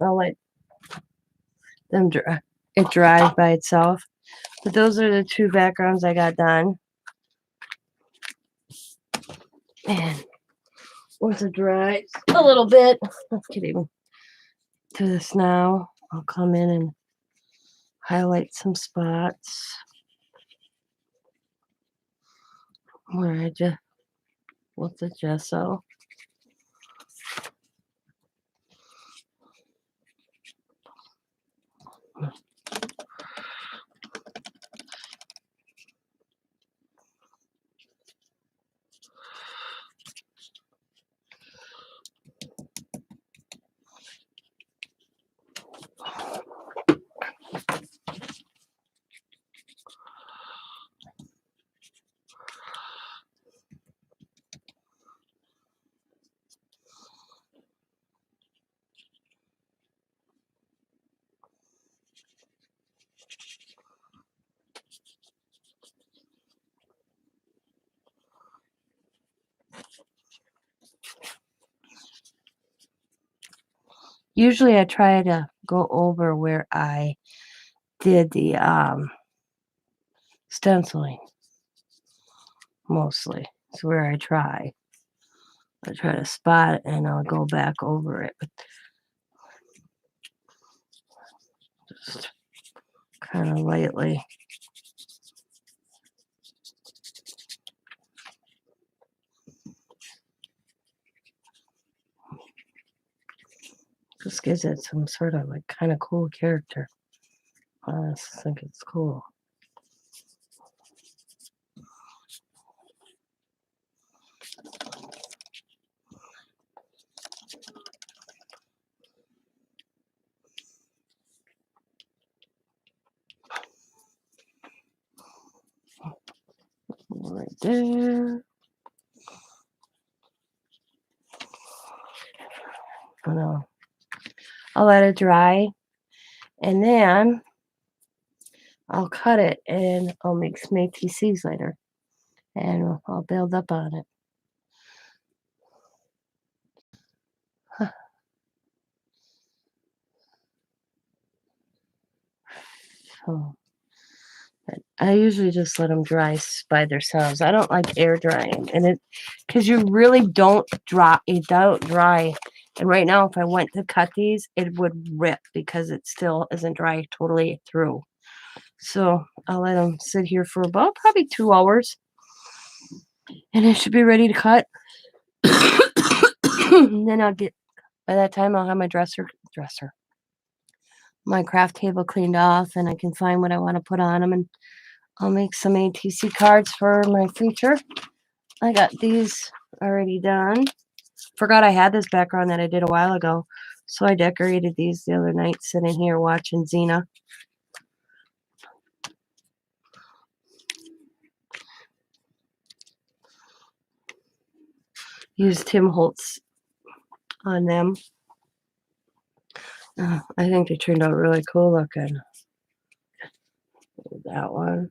I'll let them dry. It dries by itself. But those are the two backgrounds I got done. And once it dries a little bit, let's get into this now. I'll come in and highlight some spots where I just with the gesso. Usually I try to go over where I did the stenciling mostly. It's where I try. I try to spot it and I'll go back over it. But just kind of lightly. Just gives it some sort of like kind of cool character. I just think it's cool. Right there. I'll let it dry and then I'll cut it and I'll make some ATCs later and I'll build up on it. So I usually just let them dry by themselves. I don't like air drying, and it because you really don't dry. It don't dry. And right now, if I went to cut these, it would rip because it still isn't dry totally through. So I'll let them sit here for about probably 2 hours, and it should be ready to cut. And then by that time I'll have my my craft table cleaned off, and I can find what I want to put on them, and I'll make some ATC cards for my future. I got these already done. Forgot I had this background that I did a while ago. So I decorated these the other night sitting here watching Xena. Used Tim Holtz on them. I think they turned out really cool looking. That one.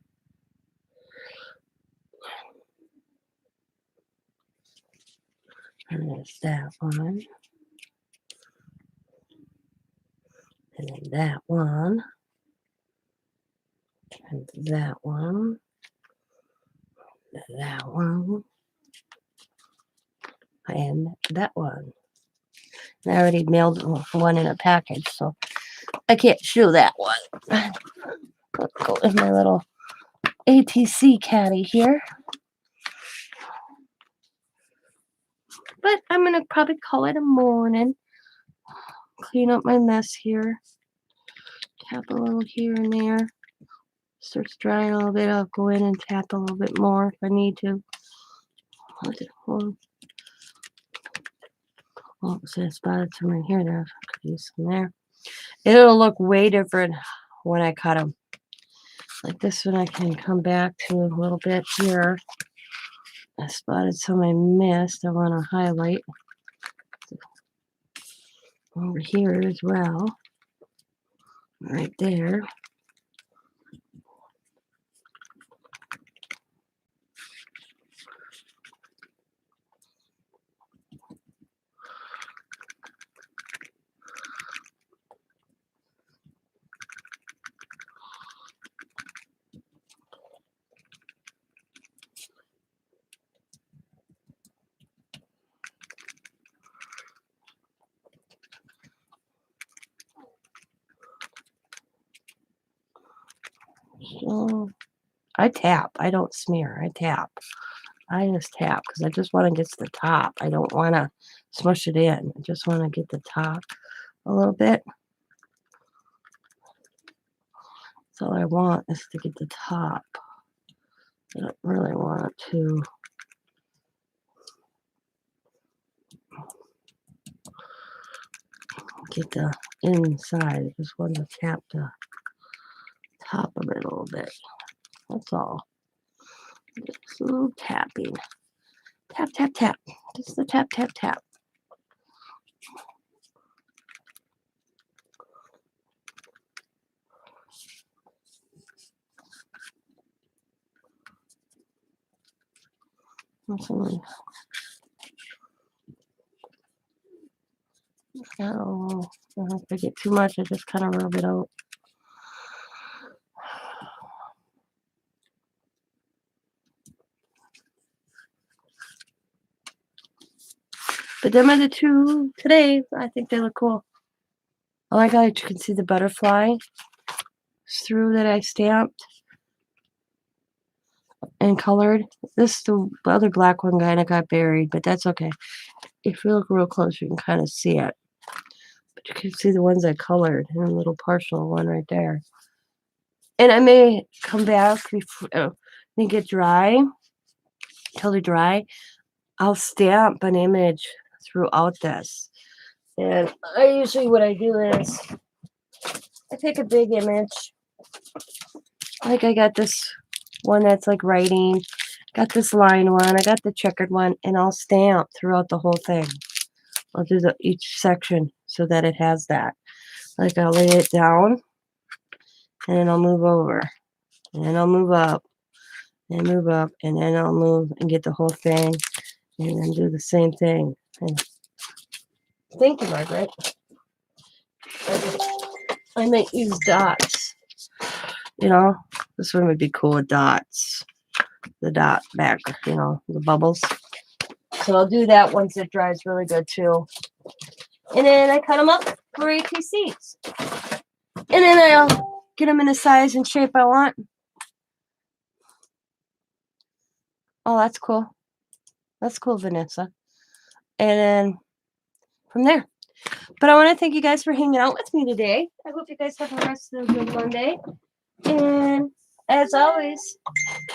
And there's that one. And then that one. And that one. And that one. And that one. And I already mailed one in a package, so I can't show that one. Let's go in my little ATC caddy here. But I'm going to probably call it a morning. Clean up my mess here. Tap a little here and there. Starts drying a little bit. I'll go in and tap a little bit more if I need to. Oh, so I spotted some right here. There, I could use some there. It'll look way different when I cut them. Like this one, I can come back to a little bit here. I spotted some I missed. I want to highlight over here as well. Right there. So I tap. I don't smear. I tap. I just tap because I just want to get to the top. I don't want to smush it in. I just want to get the top a little bit. That's all I want is to get the top. I don't really want to get the inside. I just want to tap the top of it a little bit. That's all. Just a little tapping. Tap, tap, tap. Just the tap, tap, tap. Oh, if I get too much, I just kind of rub it out. But them are the two today. I think they look cool. I like how you can see the butterfly through that I stamped and colored. This the other black one kind of got buried, but that's okay. If you look real close, you can kind of see it. But you can see the ones I colored and a little partial one right there. And I may come back before they get dry, totally dry. I'll stamp an image throughout this. And what I do is I take a big image. Like I got this one that's like writing, got this line one, I got the checkered one, and I'll stamp throughout the whole thing. I'll do each section so that it has that. Like I'll lay it down, and then I'll move over, and then I'll move up, and move up, and then I'll move and get the whole thing, and then do the same thing. And thank you, Margaret. I might use dots. You know, this one would be cool with dots. The dot back, the bubbles. So I'll do that once it dries really good too. And then I cut them up for ATCs. And then I'll get them in the size and shape I want. Oh, that's cool. That's cool, Vanessa. And then from there. But I want to thank you guys for hanging out with me today. I hope you guys have the rest of a good Monday. And as always,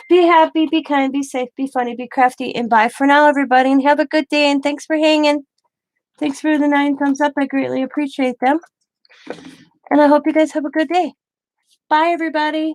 be happy, be kind, be safe, be funny, be crafty, and bye for now, everybody. And have a good day. And thanks for hanging. Thanks for the 9 thumbs up. I greatly appreciate them. And I hope you guys have a good day. Bye, everybody.